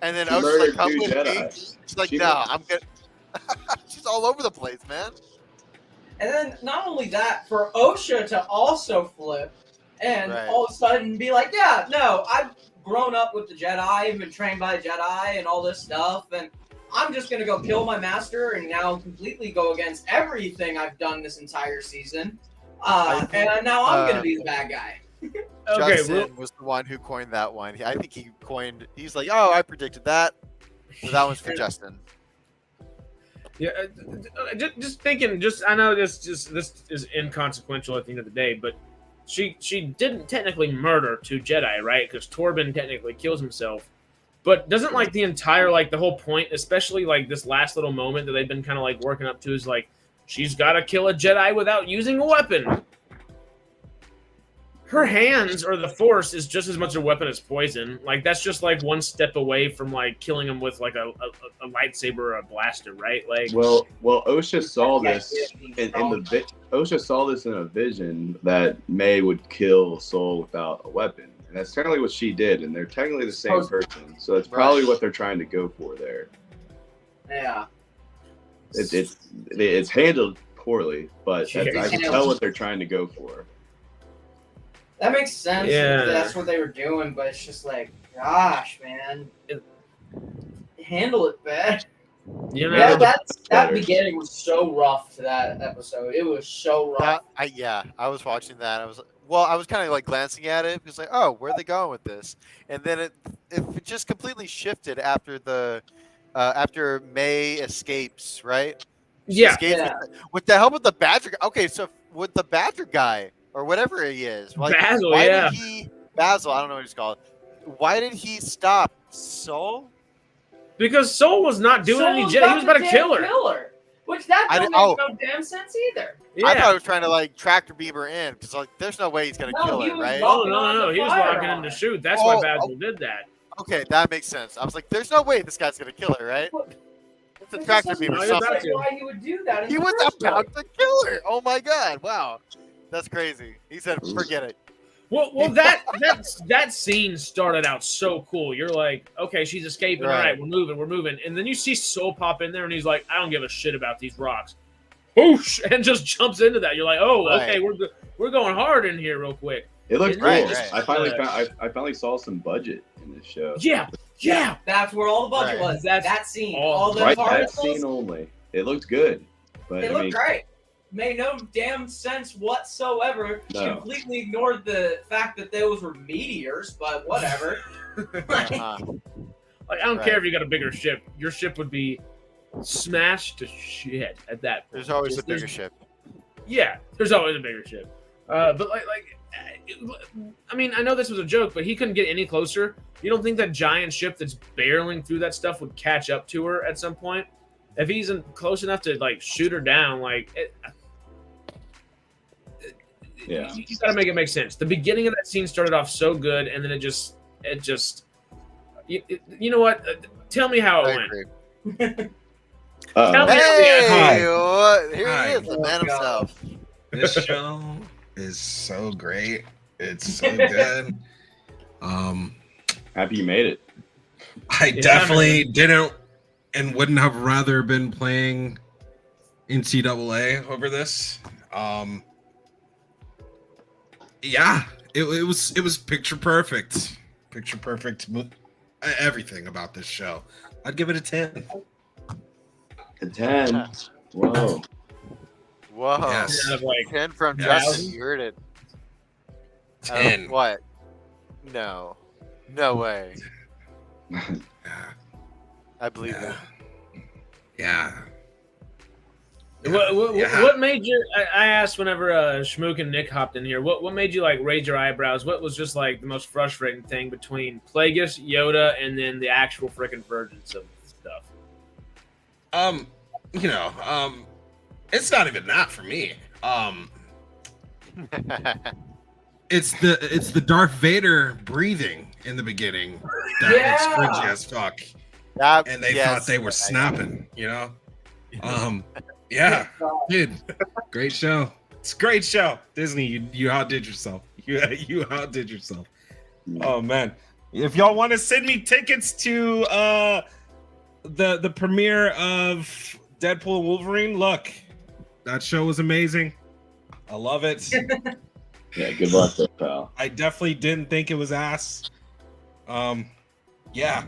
and then Ocean's like, come with me. She's like, no, I'm good. She's all over the place, man. And then not only that, for Osha to also flip and all of a sudden be like, yeah, no, I've grown up with the Jedi, I've been trained by the Jedi and all this stuff, and I'm just gonna go kill my master and now completely go against everything I've done this entire season. And now I'm gonna be the bad guy. Justin was the one who coined that one. I think he's like, oh, I predicted that. So that one's for Justin. Yeah, just thinking. I know this is inconsequential at the end of the day, but she didn't technically murder 2 Jedi, right? Because Torben technically kills himself. But doesn't like the entire the whole point, especially like this last little moment that they've been kind of like working up to, is like she's got to kill a Jedi without using a weapon. Her hands or the Force is just as much a weapon as poison. Like that's just like one step away from like killing him with like a lightsaber or a blaster, right? Like well, Osha saw this Osha saw this in a vision that May would kill Soul without a weapon, and that's technically what she did. And they're technically the same person, so that's probably what they're trying to go for there. Yeah, it's handled poorly, but I can tell what they're trying to go for. that makes sense. Yeah. If that's what they were doing, but it's just like, gosh, man, handle it bad. You know, Yeah, that better. beginning was so rough to that episode. It was so rough. I was watching that. I was kind of like glancing at it because like, oh, where are they going with this? And then it just completely shifted after after May escapes, right? She Yeah. escapes Yeah. with the help of the Badger. Okay, so with the Badger guy or whatever he is, like, Basil, why yeah. did he Basil? I don't know what he's called. Why did he stop Soul? Because Soul was not doing any Jedi. He was about to kill her. Which that I don't didn't- make no damn sense either. Yeah. I thought he was trying to like tractor beam her in because like, there's no way he's gonna No, kill he her, was right? Oh, walking no. on the He was fire locking in on to it. shoot. That's Oh, why Basil did that. Okay, that makes sense. I was like, there's no way this guy's gonna kill her, right? It's a This tractor doesn't beam or No, make you're something. about sense to. why he would do that. in He the was first about place. to kill her. Oh my god! Wow, that's crazy. He said, "Forget it." Well, that scene started out so cool. You're like, okay, she's escaping. All Right. right, we're moving. And then you see Soul pop in there, and he's like, I don't give a shit about these rocks. Whoosh, and just jumps into that. You're like, oh, okay, Right. we're going hard in here real quick. It looked Right, cool. right. I finally found. I finally saw some budget in this show. Yeah. That's where all the budget Right. was. That scene. All All the Right, that particles. scene only. It looked good, but It I looked mean, great. Made no damn sense whatsoever. No. Completely ignored the fact that those were meteors, but whatever. Like, I don't Right. care if you got a bigger ship. Your ship would be smashed to shit at that point. There's always a There's- bigger ship. Yeah, there's always a bigger ship. But I mean, I know this was a joke, but he couldn't get any closer. You don't think that giant ship that's barreling through that stuff would catch up to her at some point? If he's close enough to like shoot her down, Yeah. you gotta make it make sense. The beginning of that scene started off so good, and then it just, you know what? Tell me how I it went. agree. Tell me Hey, how what? Here Hi. he is, the man himself. This show is so great. It's so good. Happy you made it. I definitely didn't and wouldn't have rather been playing NCAA over this. Yeah, it was picture perfect. Picture perfect. Everything about this show. I'd give it a 10. A 10. Whoa. Whoa. Yes. Kind of like, 10 from Yes. Justin. You heard it. 10. What? No. No way. Yeah. I believe Yeah. it. Yeah. What made you? I asked whenever Schmook and Nick hopped in here. What made you like raise your eyebrows? What was just like the most frustrating thing between Plagueis, Yoda, and then the actual freaking virgins of stuff? It's not even that for me. It's the Darth Vader breathing in the beginning that was cringy as fuck, and they thought they were snapping. Yeah, dude, great show. It's a great show. Disney, you outdid yourself. You outdid yourself. Oh man, if y'all want to send me tickets to the premiere of Deadpool and Wolverine, look, that show was amazing. I love it. Yeah, good luck there, pal. I definitely didn't think it was ass. Yeah.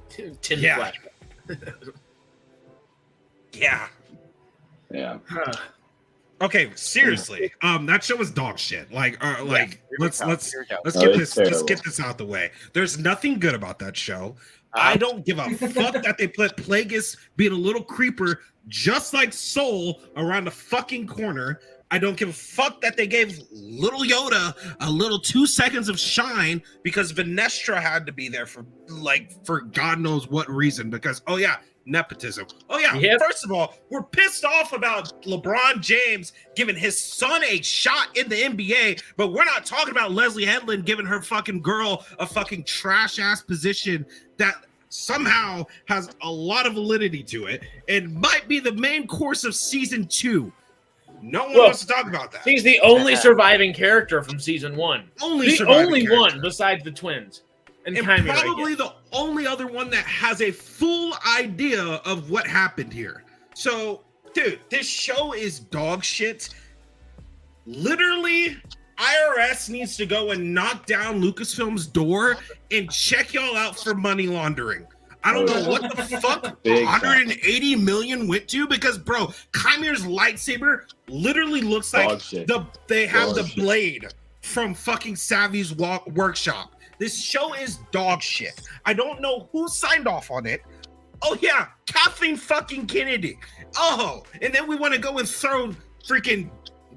Tin Yeah. flashback. Yeah. Yeah. Okay, seriously. That show was dog shit. Let's Here we get it's terrible. this out the way. There's nothing good about that show. I don't give a fuck that they put Plagueis being a little creeper just like Soul around the fucking corner. I don't give a fuck that they gave little Yoda a little 2 seconds of shine because Vanestra had to be there for God knows what reason. Because nepotism. Yep. First of all, we're pissed off about LeBron James giving his son a shot in the NBA, but we're not talking about Leslie Headland giving her fucking girl a fucking trash ass position that somehow has a lot of validity to it and might be the main course of season 2. No one wants to talk about that. He's the only surviving character from season 1. The only one besides the twins. And probably the only other one that has a full idea of what happened here. So, dude, this show is dog shit. Literally, IRS needs to go and knock down Lucasfilm's door and check y'all out for money laundering. I don't know what the fuck Big 180 million went to because, bro, Chimere's lightsaber literally looks Dog like shit. they have Dog the shit. blade from fucking Savvy's workshop. This show is dog shit. I don't know who signed off on it. Oh yeah, Kathleen fucking Kennedy. Oh, and then we want to go and throw freaking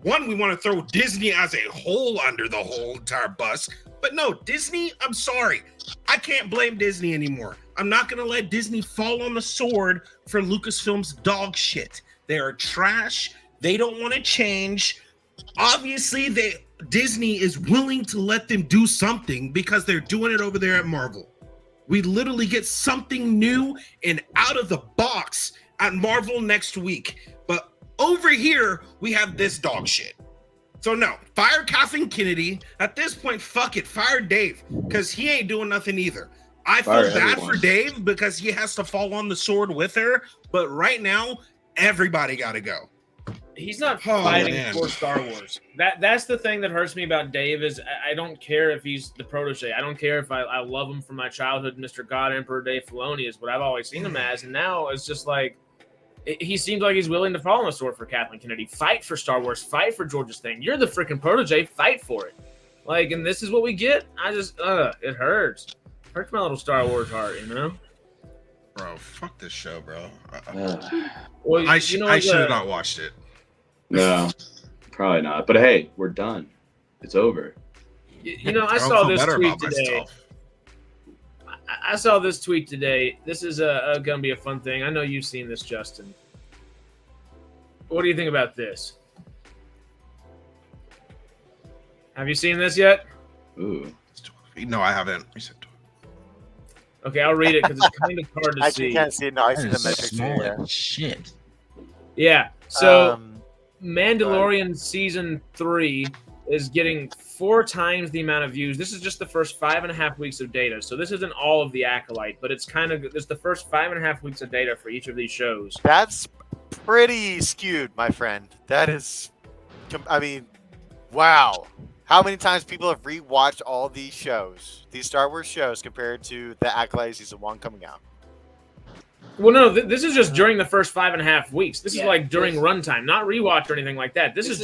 we want to throw Disney as a whole under the whole entire bus. But no, Disney, I'm sorry. I can't blame Disney anymore. I'm not going to let Disney fall on the sword for Lucasfilm's dog shit. They are trash. They don't want to change. Obviously, Disney is willing to let them do something because they're doing it over there at Marvel. We literally get something new and out of the box at Marvel next week. But over here, we have this dog shit. So no, fire Kathleen Kennedy. At this point, fuck it, fire Dave, because he ain't doing nothing either. I feel bad for Dave because he has to fall on the sword with her, but right now, everybody gotta go. He's not fighting for Star Wars. That's the thing that hurts me about Dave is I don't care if he's the protege. I don't care if I love him from my childhood. Mr. God Emperor Dave Filoni is what I've always seen him as, and now it's just like he seems like he's willing to fall on the sword for Kathleen Kennedy. Fight for Star Wars. Fight for George's thing. You're the freaking protege. Fight for it. Like, and this is what we get. I just, it hurts. Hurts my little Star Wars heart, you know? Bro, fuck this show, bro. Well, I should have not watched it. No, probably not. But hey, we're done. It's over. You know, I saw this tweet today. I saw this tweet today. This is going to be a fun thing. I know you've seen this, Justin. What do you think about this? Have you seen this yet? Ooh. No, I haven't. Okay, I'll read it because it's kind of hard to see. I can't see it. No, I see the metrics. Small Yeah. shit. Yeah. So Mandalorian season 3 is getting 4 times the amount of views. This is just the first 5.5 weeks of data. So this isn't all of the Acolyte, but it's the first 5.5 weeks of data for each of these shows. That's pretty skewed, my friend. That is, I mean, wow. How many times people have rewatched all these shows, these Star Wars shows, compared to the Acolyte season 1 coming out? Well, no, this is just during the first 5.5 weeks. This is like during runtime, not rewatch or anything like that. This is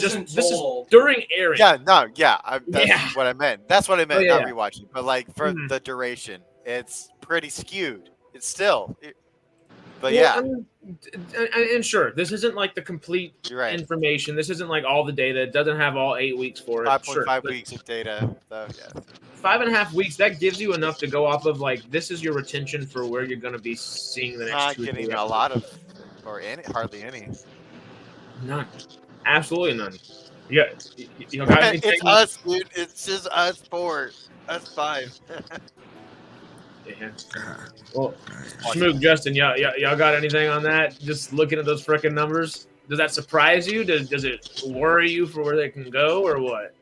during airing. Yeah, no, yeah, that's what I meant. That's what I meant, not rewatching. But like for the duration, it's pretty skewed. It's still, but yeah. And sure, this isn't like the complete information. This isn't like all the data. It doesn't have all 8 weeks for it. 5.5 weeks of data. So, yeah. 5.5 weeks, that gives you enough to go off of. Like, this is your retention for where you're going to be seeing the next not 2 getting weeks. a lot of, or any, hardly any. None. Absolutely none. Yeah, you know, got it's us, dude. It's just us 4, us 5. Yeah. Well, Schmook, Justin, y'all got anything on that? Just looking at those freaking numbers, does that surprise you? Does it worry you for where they can go, or what?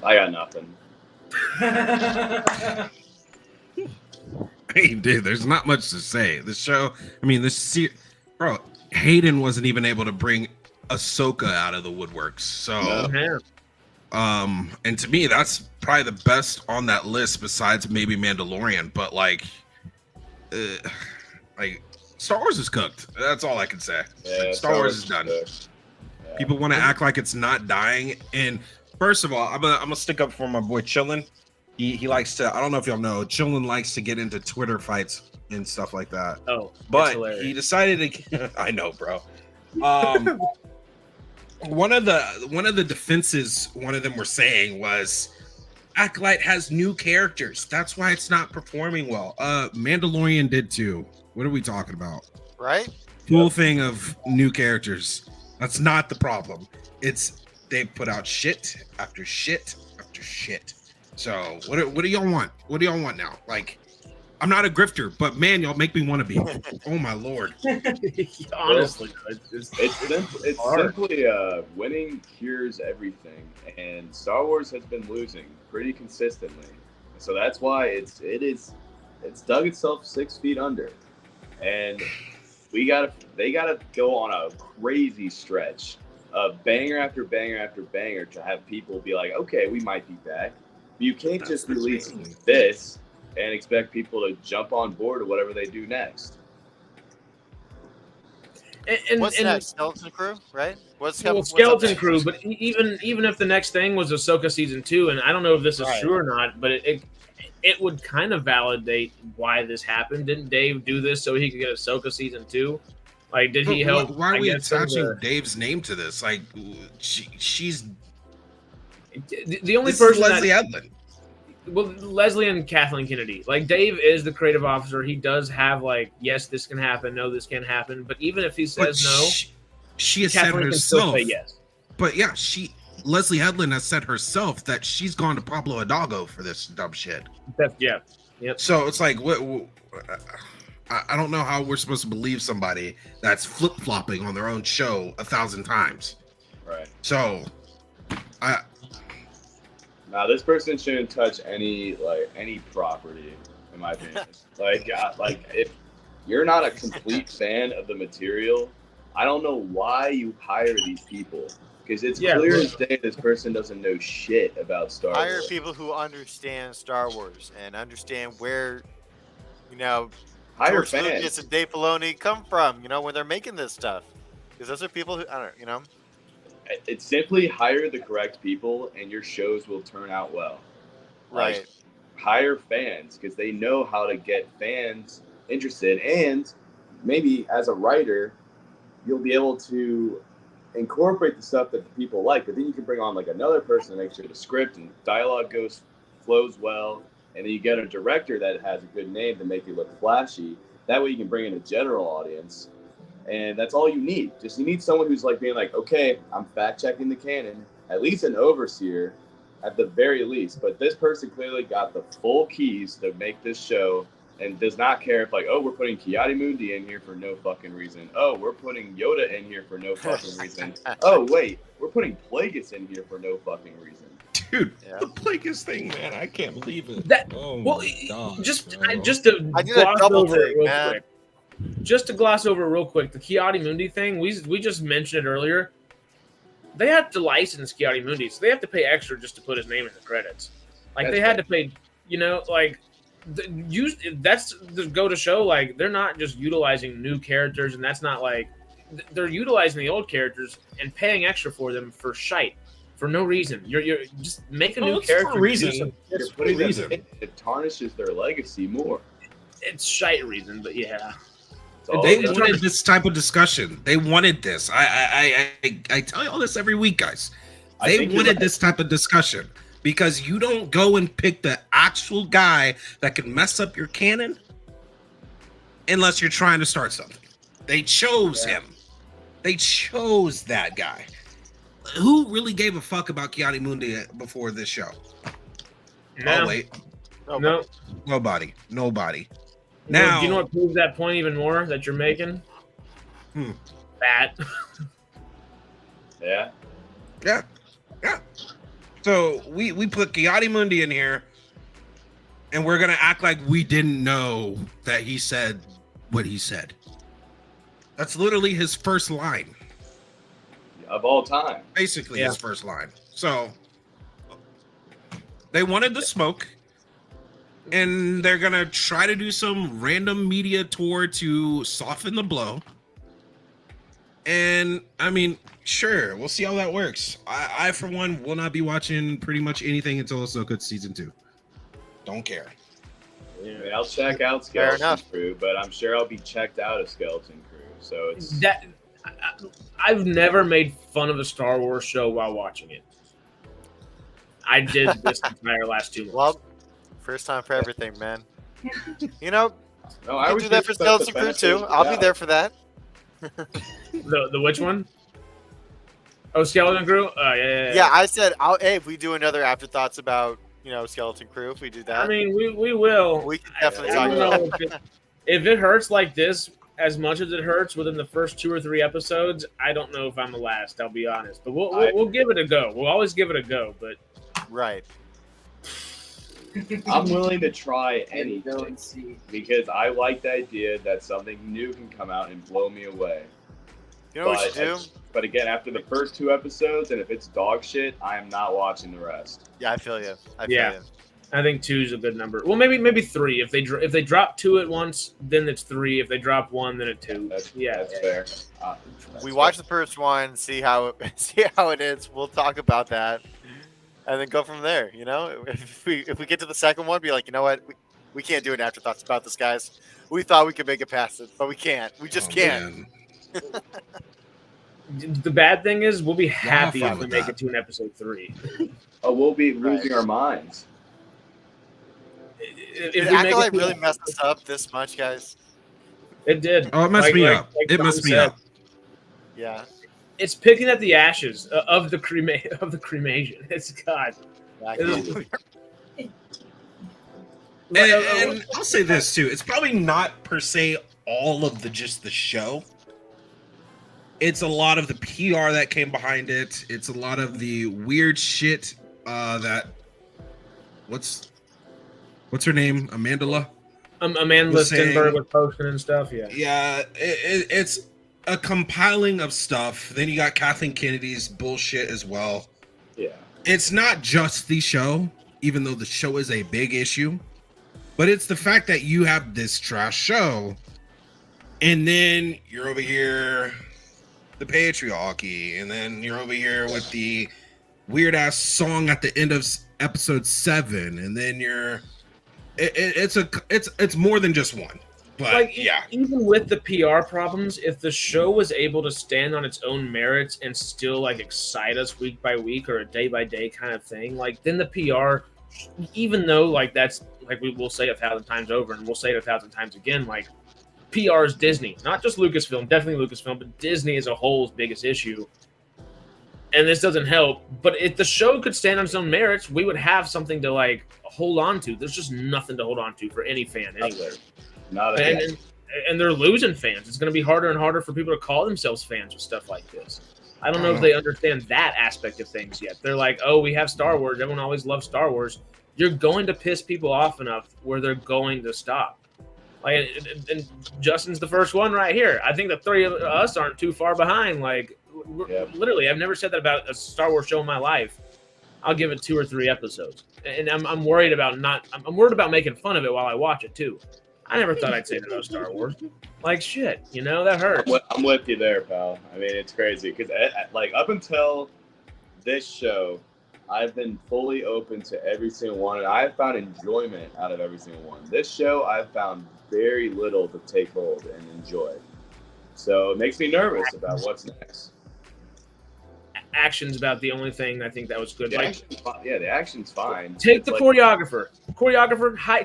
I got nothing. Hey, dude, there's not much to say. The show, I mean, bro, Hayden wasn't even able to bring Ahsoka out of the woodworks. So, and to me, that's probably the best on that list besides maybe Mandalorian. But like Star Wars is cooked. That's all I can say. Yeah, Star Wars is done. Yeah. People want to act like it's not dying. And first of all, I'm gonna stick up for my boy Chillin. He likes to. I don't know if y'all know. Chillin likes to get into Twitter fights and stuff like that. Oh, but he decided to. I know, bro. One of the defenses one of them were saying was Acolyte has new characters. That's why it's not performing well. Mandalorian did too. What are we talking about? Right? Full thing of new characters. That's not the problem. It's they put out shit after shit after shit. So what do y'all want? What do y'all want now? Like, I'm not a grifter, but man, y'all make me want to be. Oh my lord! Honestly, it's simply winning cures everything, and Star Wars has been losing pretty consistently. So that's why it's dug itself 6 feet under, and they gotta go on a crazy stretch of banger after banger after banger to have people be like, okay, we might be back. You can't just release this and expect people to jump on board or whatever they do next. What's next? Skeleton Crew, right? What's Skeleton Crew, but even if the next thing was Ahsoka season 2, and I don't know if this is true or not, but it would kind of validate why this happened. Didn't Dave do this so he could get Ahsoka season 2? Like, did he help? Why are we attaching Dave's name to this? Like, she's the only person Leslie Edlin. Well, Leslie and Kathleen Kennedy. Like, Dave is the creative officer. He does have, like, yes, this can happen. No, this can happen. But even if he says no, she has Kathleen said can still herself. say yes. But yeah, Leslie Edlin has said herself that she's gone to Pablo Hidalgo for this dumb shit. Yep. So it's like, I don't know how we're supposed to believe somebody that's flip flopping on their own show 1,000 times. Right. So, Now, this person shouldn't touch any property, in my opinion. like if you're not a complete fan of the material, I don't know why you hire these people, because it's clear as day this person doesn't know shit about Star Wars. Hire people who understand Star Wars and understand where, hire George fans. Lucas and Dave Filoni come from, when they're making this stuff. Because those are people who, It's simply hire the correct people and your shows will turn out well. Right. Like, hire fans because they know how to get fans interested, and maybe as a writer, you'll be able to incorporate the stuff that the people like, but then you can bring on like another person to make sure the script and dialogue flows well, and then you get a director that has a good name to make it look flashy. That way you can bring in a general audience. And that's all you need. You need someone who's like being like, okay, I'm fact checking the canon, at least an overseer at the very least. But this person clearly got the full keys to make this show and does not care if like, oh, we're putting Ki-Adi-Mundi in here for no fucking reason. Oh, we're putting Yoda in here for no fucking reason. Oh, wait, we're putting Plagueis in here for no fucking reason. Dude, the Plagueis thing, man, I can't believe it. Just to gloss over it real quick. Just to gloss over real quick, the Ki-Adi-Mundi thing, we just mentioned it earlier. They have to license Ki-Adi-Mundi, so they have to pay extra just to put his name in the credits. Like, they had to pay, that's the go to show, like, they're not just utilizing new characters, and that's not like, they're utilizing the old characters and paying extra for them for shite. For no reason. You're just make a new character. For a reason. You're putting them in, it tarnishes their legacy more. It's shite reason, but yeah. They wanted this type of discussion. They wanted this. I tell you all this every week, guys. They wanted this type of discussion because you don't go and pick the actual guy that can mess up your canon unless you're trying to start something. They chose him. They chose that guy. Who really gave a fuck about Ki-Adi-Mundi before this show? No. Oh, wait. No. Nobody. Now, do you know what proves that point even more that you're making? That. Yeah. So we put Ki-Adi-Mundi in here, and we're gonna act like we didn't know that he said what he said. That's literally his first line of all time. Basically, his first line. So they wanted the smoke. And they're going to try to do some random media tour to soften the blow. And, I mean, sure, we'll see how that works. I for one, will not be watching pretty much anything until Ahsoka Season 2. Don't care. Yeah, I mean, I'll check out Skeleton Crew, but I'm sure I'll be checked out of Skeleton Crew. So it's... I've never made fun of a Star Wars show while watching it. I did this entire last 2 months. Well, first time for everything, man. No, I do that for Skeleton Crew too. I'll be there for that. The which one? Oh, Skeleton Crew? Yeah, I said, hey, if we do another Afterthoughts about, Skeleton Crew, if we do that. I mean, we will. We can definitely talk about it. If it hurts like this, as much as it hurts within the first 2 or 3 episodes, I don't know if I'm the last, I'll be honest. But we'll give it a go. We'll always give it a go, but... Right. I'm willing to try anything because I like the idea that something new can come out and blow me away. You know what you do? But again, after the first 2 episodes, and if it's dog shit, I am not watching the rest. Yeah, I feel you. Yeah. I think 2 is a good number. Well, maybe 3. If they drop 2 at once, then it's 3. If they drop 1, then it's 2. That's fair. We watch the first one, see how it is. We'll talk about that, and then go from there. You know, if we get to the second one, be like, you know what, we can't do an afterthoughts about this, guys. We thought we could make it past it, but we can't. We just can't. The bad thing is, we'll be happy if we make it to an episode 3. Oh, we'll be losing our minds. Did Acolyte really mess us up this much, guys? It did. Oh, it messed me up. It messed me up. Yeah. It's picking at the ashes of the cremation. It's God. And I'll say this too. It's probably not per se all of the show. It's a lot of the PR that came behind it. It's a lot of the weird shit that what's her name? Amanda Stenberg was posting and stuff. Yeah. It's a compiling of stuff. Then you got Kathleen Kennedy's bullshit as well. Yeah. It's not just the show, even though the show is a big issue, but it's the fact that you have this trash show, and then you're over here, the patriarchy, and then you're over here with the weird ass song at the end of episode 7, and then it's more than just one. But even with the PR problems, if the show was able to stand on its own merits and still like excite us week by week or a day by day kind of thing, like then the PR, even though like that's like we will say 1,000 times over and we'll say it 1,000 times again, like PR is Disney, not just Lucasfilm, definitely Lucasfilm, but Disney as a whole's biggest issue. And this doesn't help. But if the show could stand on its own merits, we would have something to like hold on to. There's just nothing to hold on to for any fan anywhere. And they're losing fans. It's going to be harder and harder for people to call themselves fans with stuff like this. I don't know if they understand that aspect of things yet. They're like, oh, we have Star Wars. Everyone always loves Star Wars. You're going to piss people off enough where they're going to stop. Like, and Justin's the first one right here. I think the 3 of us aren't too far behind. Like, literally, I've never said that about a Star Wars show in my life. I'll give it 2 or 3 episodes, and I'm worried about I'm worried about making fun of it while I watch it too. I never thought I'd say that about Star Wars. Like shit, you know, that hurts. I'm with you there, pal. I mean, it's crazy because like up until this show, I've been fully open to every single one, and I've found enjoyment out of every single one. This show, I've found very little to take hold and enjoy. So it makes me nervous about what's next. Action's about the only thing I think that was good. The action's fine. Take the choreographer.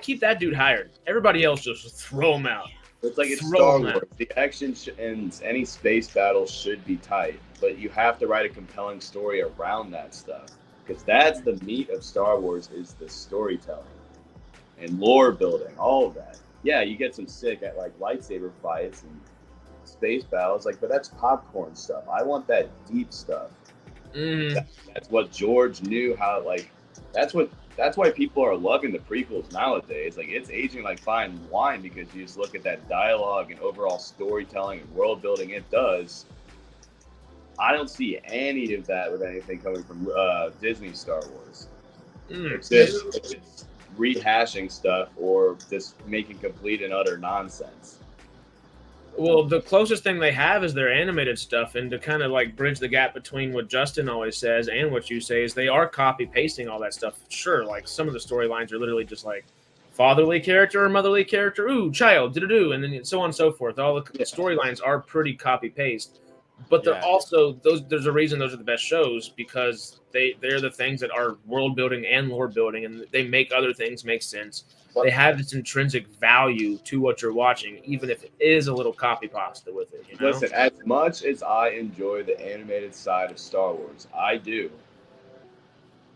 Keep that dude hired. Everybody else just throw him out. It's like it's Star Wars. The action and any space battle should be tight, but you have to write a compelling story around that stuff because that's the meat of Star Wars is the storytelling and lore building, all of that. Yeah, you get some sick at like lightsaber fights and space battles, but that's popcorn stuff. I want that deep stuff. That's what George knew how. That's why people are loving the prequels nowadays. Like it's aging like fine wine because you just look at that dialogue and overall storytelling and world building it does. I don't see any of that with anything coming from Disney Star Wars. It's just rehashing stuff or just making complete and utter nonsense. Well, the closest thing they have is their animated stuff, and to kind of like bridge the gap between what Justin always says and what you say is they are copy pasting all that stuff. Sure, like some of the storylines are literally just like fatherly character or motherly character, ooh, child, do, and then so on and so forth. All the storylines are pretty copy paste, but they're also those. There's a reason those are the best shows because they're the things that are world building and lore building, and they make other things make sense. They have this intrinsic value to what you're watching, even if it is a little copy pasta with it. You know? Listen, as much as I enjoy the animated side of Star Wars, I do.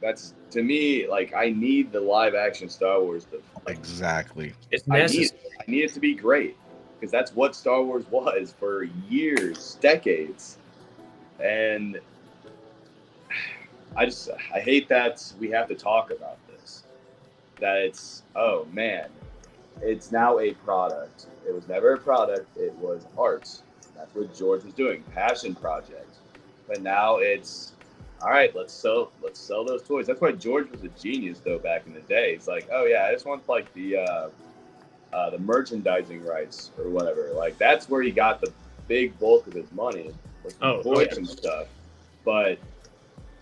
That's to me like I need the live action Star Wars. Exactly. It's necessary. I need it to be great because that's what Star Wars was for years, decades, and I hate that we have to talk about this. That it's, oh man, it's now a product. It was never a product, it was art. That's what George was doing, passion project. but now it's all right. Let's sell those toys. That's why George was a genius though back in the day. He's like, oh yeah, I just want like the merchandising rights or whatever. Like that's where he got the big bulk of his money was from toys and stuff. But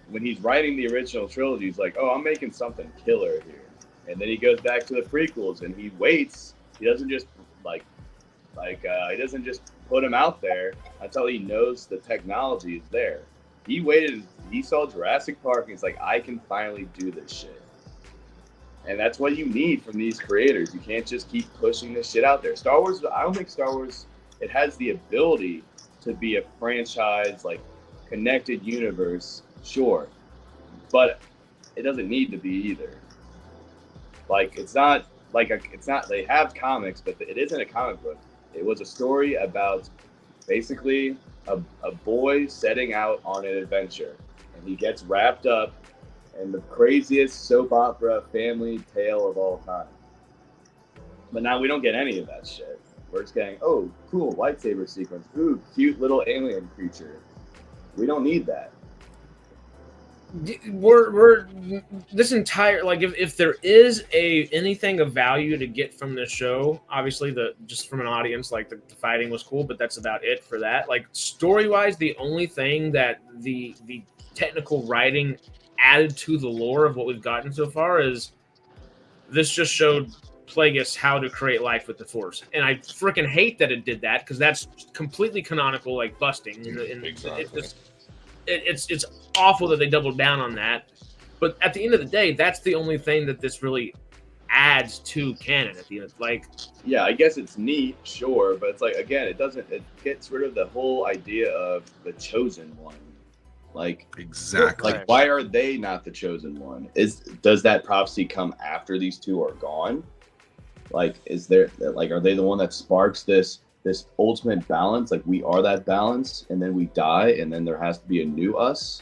when he's writing the original trilogy, he's like, oh, I'm making something killer here. And then he goes back to the prequels and he waits. He doesn't just he doesn't just put him out there until he knows the technology is there. He waited. He saw Jurassic Park and he's like, I can finally do this shit. And that's what you need from these creators. You can't just keep pushing this shit out there. Star Wars, I don't think Star Wars, it has the ability to be a franchise, like connected universe, sure. But it doesn't need to be either. Like, it's not, they have comics, but it isn't a comic book. It was a story about basically a boy setting out on an adventure. And he gets wrapped up in the craziest soap opera family tale of all time. But now we don't get any of that shit. We're just getting, oh, cool lightsaber sequence. Ooh, cute little alien creature. We don't need that. We're this entire, like, if there is anything of value to get from this show, obviously just from an audience, like the fighting was cool, but that's about it for that. Like, story wise, the only thing that the technical writing added to the lore of what we've gotten so far is this just showed Plagueis how to create life with the Force, and I freaking hate that it did that because that's completely canonical, like busting. Exactly. It's awful that they doubled down on that, but at the end of the day, that's the only thing that this really adds to canon. At the end, like, yeah, I guess it's neat, sure, but it's like, again, it gets rid of the whole idea of the chosen one. Like, exactly. Like, why are they not the chosen one? Does that prophecy come after these two are gone? Like, are they the one that sparks this ultimate balance? Like, we are that balance, and then we die, and then there has to be a new us.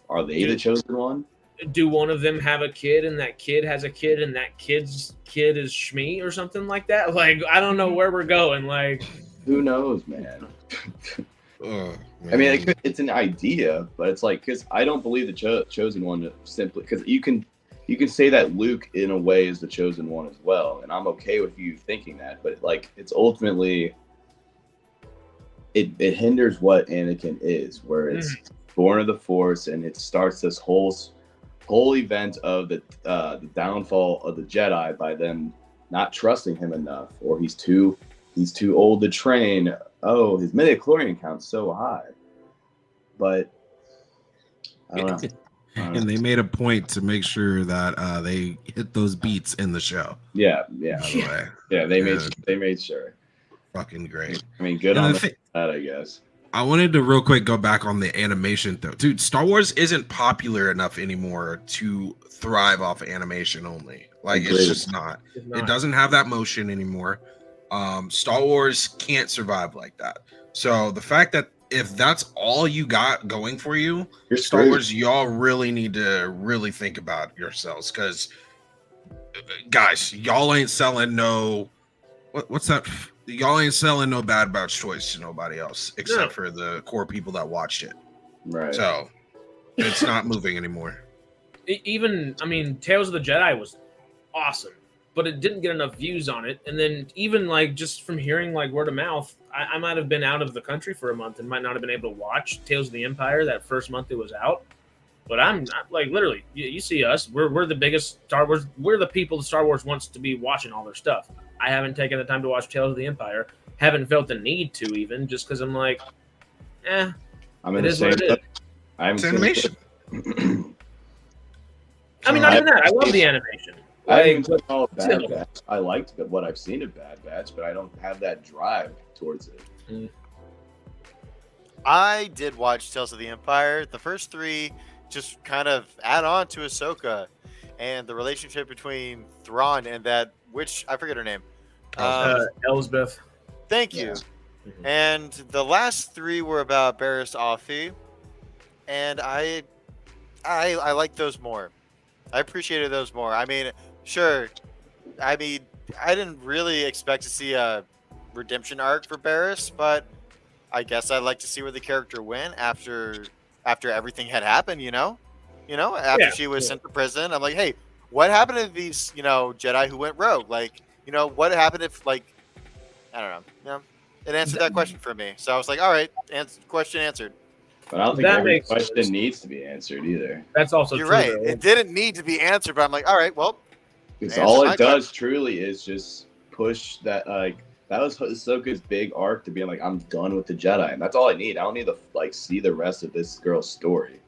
Are they the chosen one? Do one of them have a kid, and that kid has a kid, and that kid's kid is Shmi or something like that? Like, I don't know where we're going. Like, who knows, man? Man. I mean, it's an idea, but it's like, because I don't believe the chosen one simply because you can say that Luke in a way is the chosen one as well, and I'm okay with you thinking that, but like, it's ultimately it hinders what Anakin is, where it's born of the Force, and it starts this whole event of the downfall of the Jedi by them not trusting him enough, or he's too old to train. Oh, his midichlorian count's so high, but I don't know. And they made a point to make sure that they hit those beats in the show. Yeah. By the way. Yeah, they made sure. Fucking great. I mean, good on that, I guess. I wanted to real quick go back on the animation though. Dude, Star Wars isn't popular enough anymore to thrive off animation only. Like, it's just not. It doesn't have that motion anymore. Star Wars can't survive like that. So the fact that if that's all you got going for you, Star Wars, y'all really need to really think about yourselves, because guys, y'all ain't selling no what's that? Y'all ain't selling no Bad Batch toys to nobody else except for the core people that watched it. Right. So it's not moving anymore. Even, I mean, Tales of the Jedi was awesome, but it didn't get enough views on it. And then even like just from hearing like word of mouth, I might have been out of the country for a month and might not have been able to watch Tales of the Empire that first month it was out. But I'm not, like, literally, you see us, we're the biggest Star Wars, we're the people that Star Wars wants to be watching all their stuff. I haven't taken the time to watch Tales of the Empire, haven't felt the need to even, just because I'm like, I'm in it the is same. what it is. I'm animation. I mean, not even that. I love the animation. I didn't put all Bad Batch. I liked what I've seen of Bad Batch, but I don't have that drive towards it. I did watch Tales of the Empire. The first three just kind of add on to Ahsoka and the relationship between Thrawn and that witch, I forget her name. Elsbeth. Thank you. And the last three were about Barriss Offee, and I like those more. I appreciated those more. I mean, sure. I mean, I didn't really expect to see a redemption arc for Barriss, but I guess I'd like to see where the character went after after everything had happened, after Yeah, she was sent to prison. I'm like, hey, what happened to these, Jedi who went rogue? Like, what happened if, like, I don't know. It answered that question for me. So I was like, all right, question answered. But I don't think every question needs to be answered either. That's also You're true. right. Though. It didn't need to be answered, but I'm like, all right, well. Because all it does truly is just push that, like, that was Ahsoka's big arc to being like, I'm done with the Jedi. And that's all I need. I don't need to, like, see the rest of this girl's story.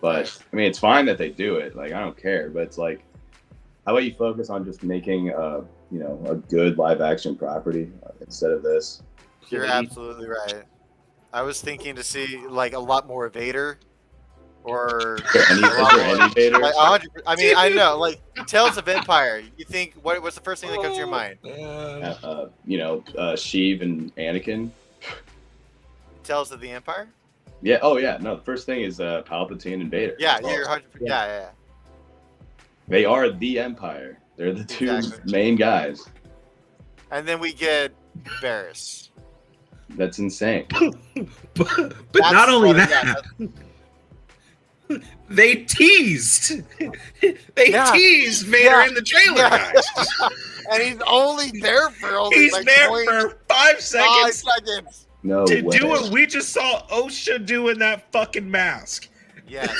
But, I mean, it's fine that they do it. Like, I don't care. But it's like, how about you focus on just making, a good live-action property instead of this? You're absolutely right. I was thinking to see, like, a lot more Vader. Or is there any Vader? Like 100%. I mean, I know, like Tales of Empire. You think what's the first thing that comes to your mind? Sheev and Anakin. Tales of the Empire. Yeah. Oh yeah. No, the first thing is Palpatine and Vader. Yeah, you're 100%. Yeah. They are the Empire. They're the two main guys. And then we get Varys. That's insane. but not only that. They teased. Teased Vader in the trailer, guys. And he's only there for for 5 seconds. 5 seconds. No to way. do what we just saw OSHA do in that fucking mask. Yes.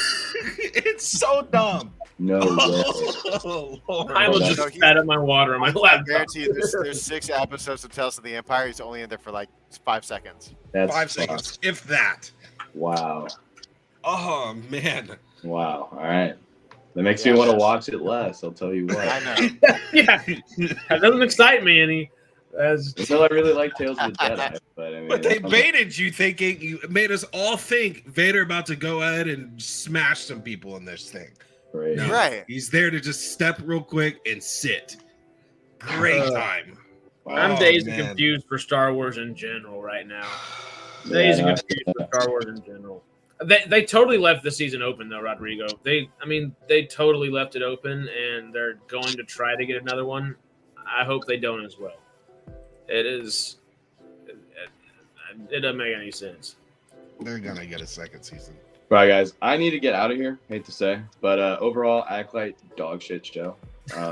It's so dumb. No way. I will just spat up my water on my laptop. I guarantee you there's 6 episodes of Tales of the Empire. He's only in there for like 5 seconds. That's 5 seconds, if that. Wow. Oh man. Wow. All right. That makes me want to watch it less. I'll tell you what. I know. Yeah, that doesn't excite me any. Still, I really like Tales of the Jedi, but I mean, But they baited you thinking, you made us all think Vader about to go ahead and smash some people in this thing. Right. No, right. He's there to just step real quick and sit. Great time. I'm dazed and confused for Star Wars in general right now. Dazed and confused for Star Wars in general. They totally left the season open though, Rodrigo. They totally left it open, and they're going to try to get another one. I hope they don't as well. It doesn't make any sense. They're gonna get a second season. Right, guys. I need to get out of here. Hate to say, but overall, Acolyte dog shit show. Give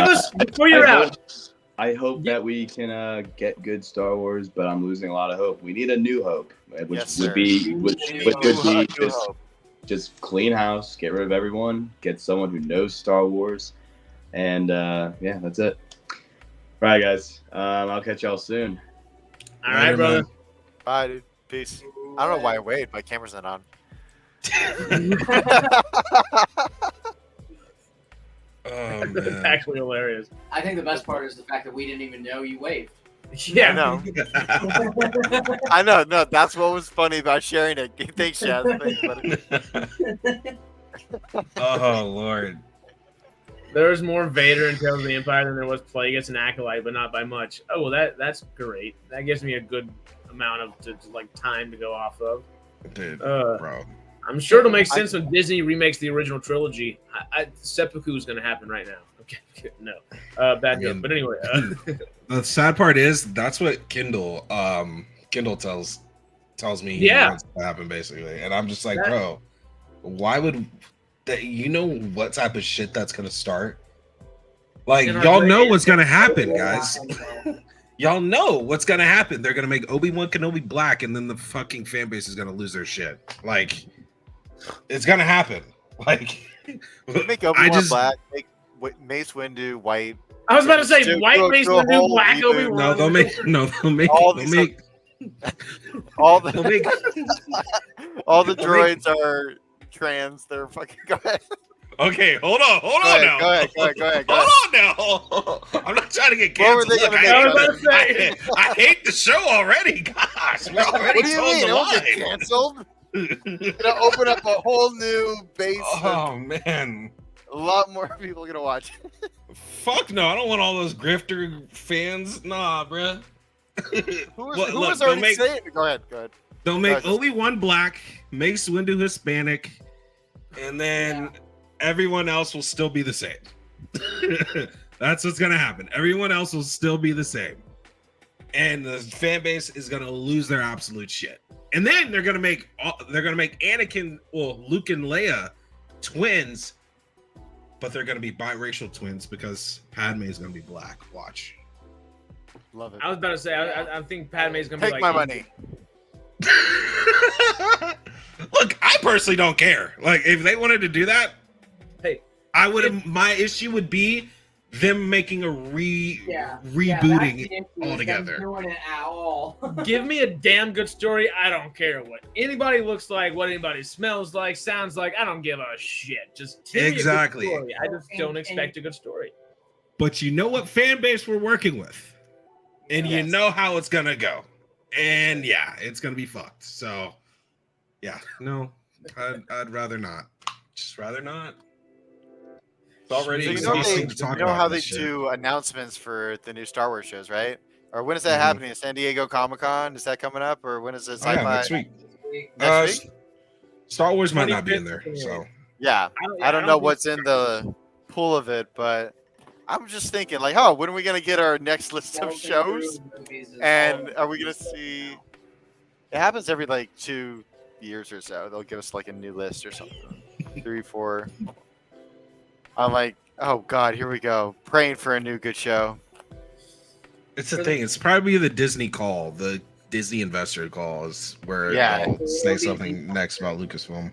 us before you're out. I hope that we can get good Star Wars, but I'm losing a lot of hope. We need a new hope, which would be just clean house, get rid of everyone, get someone who knows Star Wars, and yeah, that's it. All right, guys. I'll catch y'all soon. All right, brother. Bye, dude. Peace. I don't know why I wait. My camera's not on. Oh, man. It's actually hilarious. I think the best part is the fact that we didn't even know you waved. Yeah, I know. I know. No, that's what was funny about sharing it. Thanks, Chad. Thanks, buddy. Oh Lord. There was more Vader in Tales of the Empire than there was Plagueis and Acolyte, but not by much. Oh well, that's great. That gives me a good amount of time to go off of. Dude, bro. I'm sure it'll make sense when Disney remakes the original trilogy. Seppuku is going to happen right now. Okay, no, bad joke. But anyway, the sad part is that's what Kindle tells me. Yeah, wants to happen basically, and I'm just like, bro, why would that? You know what type of shit that's going to start? Like, y'all know what's going to happen, guys. Y'all know what's gonna happen. They're gonna make Obi-Wan Kenobi black, and then the fucking fan base is gonna lose their shit. Like, it's gonna happen. Like, make Obi-Wan black, make Mace Windu white. I was about to say white Mace Windu, black Obi-Wan. No, they'll make all the droids are trans. They're fucking go ahead. Okay, hold on now. Go ahead. Hold on now. I'm not trying to get canceled. Look, I hate the show already. Gosh, we're already what do you mean? It won't get canceled. Gonna open up a whole new base. Oh man, a lot more people are gonna watch. Fuck no, I don't want all those grifter fans. Nah, bruh. Who was already saying? Go ahead. They'll make Obi-Wan black, Mace Windu Hispanic, and then everyone else will still be the same. That's what's gonna happen. Everyone else will still be the same, and the fan base is gonna lose their absolute shit. And then they're gonna make Anakin, well, Luke and Leia twins, but they're gonna be biracial twins because Padme is gonna be black. Watch. Love it. I was about to say, I think Padme's gonna Take be like my money. Look, I personally don't care. Like, if they wanted to do that, hey, I would have. My issue would be them making a rebooting altogether. Doing it at all. Give me a damn good story. I don't care what anybody looks like, what anybody smells like, sounds like. I don't give a shit. Just give me a good story. I just don't expect a good story. But you know what fan base we're working with, and you know how it's gonna go, and yeah, it's gonna be fucked. So, yeah, no, I'd rather not. Just rather not. It's already exhausting to talk about. You know how they this shit. do announcements for the new Star Wars shows, right? Or when is that happening? San Diego Comic-Con? Is that coming up? Or when is it? Yeah, next week. Next week? Star Wars might not be in there, so yeah. I don't know what's in the pool of it, but I'm just thinking, like, oh, when are we gonna get our next list of shows? And are we gonna see? It happens every like 2 years or so. They'll give us like a new list or something. 3, 4. I'm like, oh god, here we go. Praying for a new good show. it's the thing. It's probably the Disney call, the Disney investor calls, where they'll say something next about Lucasfilm.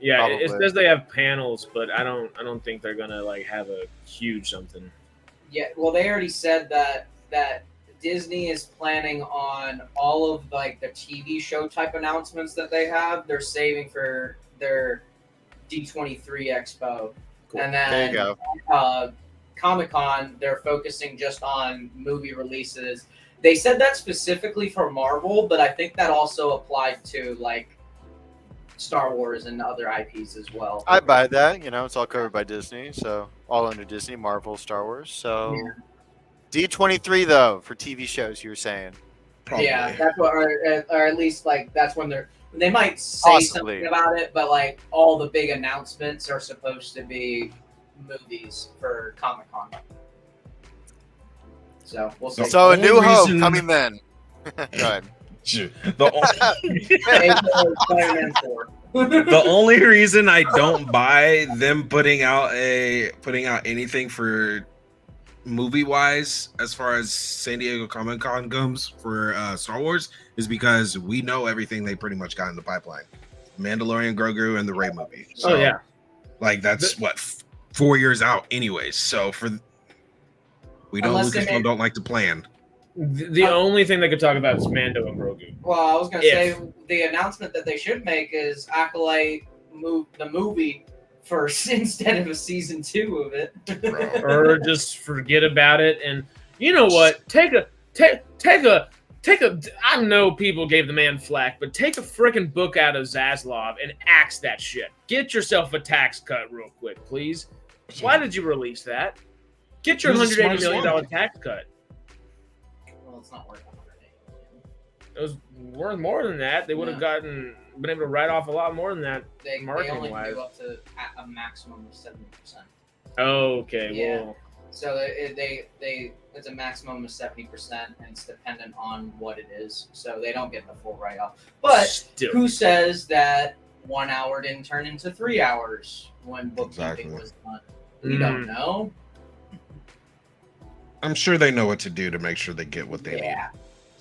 Yeah, Probably. it says they have panels, but I don't think they're gonna like have a huge something. Yeah, well, they already said that Disney is planning on all of like the TV show type announcements that they have. They're saving for their D23 Expo, and then There you go. Comic-Con. They're focusing just on movie releases. They said that specifically for Marvel, but I think that also applied to like Star Wars and other IPs as well. I buy that. You know, it's all covered by Disney, so all under Disney, Marvel, Star Wars. So D23 though for TV shows, you were saying. Probably. Yeah, that's what, or at least like that's when they might say something about it, but like all the big announcements are supposed to be movies for Comic-Con. So we'll see. So A New Hope coming then. Go ahead. The only reason I don't buy them putting out anything for movie wise as far as San Diego Comic-Con comes for Star Wars is because we know everything they pretty much got in the pipeline. Mandalorian, Grogu, and the Rey movie. So, like that's 4 years out anyways. So we know Lucasfilm don't like to plan. The only thing they could talk about is Mando and Grogu. Well, I was gonna say the announcement that they should make is Acolyte the movie first instead of a season 2 of it, or just forget about it. And you know what? Take a. I know people gave the man flack, but take a freaking book out of Zaslav and axe that shit. Get yourself a tax cut real quick, please. Why did you release that? Get your $180 million tax cut. Well, it's not worth $180 It was worth more than that. They would have been able to write off a lot more than that. They only wise. do up to a maximum of 70%. Okay, yeah. well. So it's a maximum of 70%, and it's dependent on what it is. So they don't get the full write-off. But who says that 1 hour didn't turn into 3 hours when bookkeeping was done? We don't know. I'm sure they know what to do to make sure they get what they need.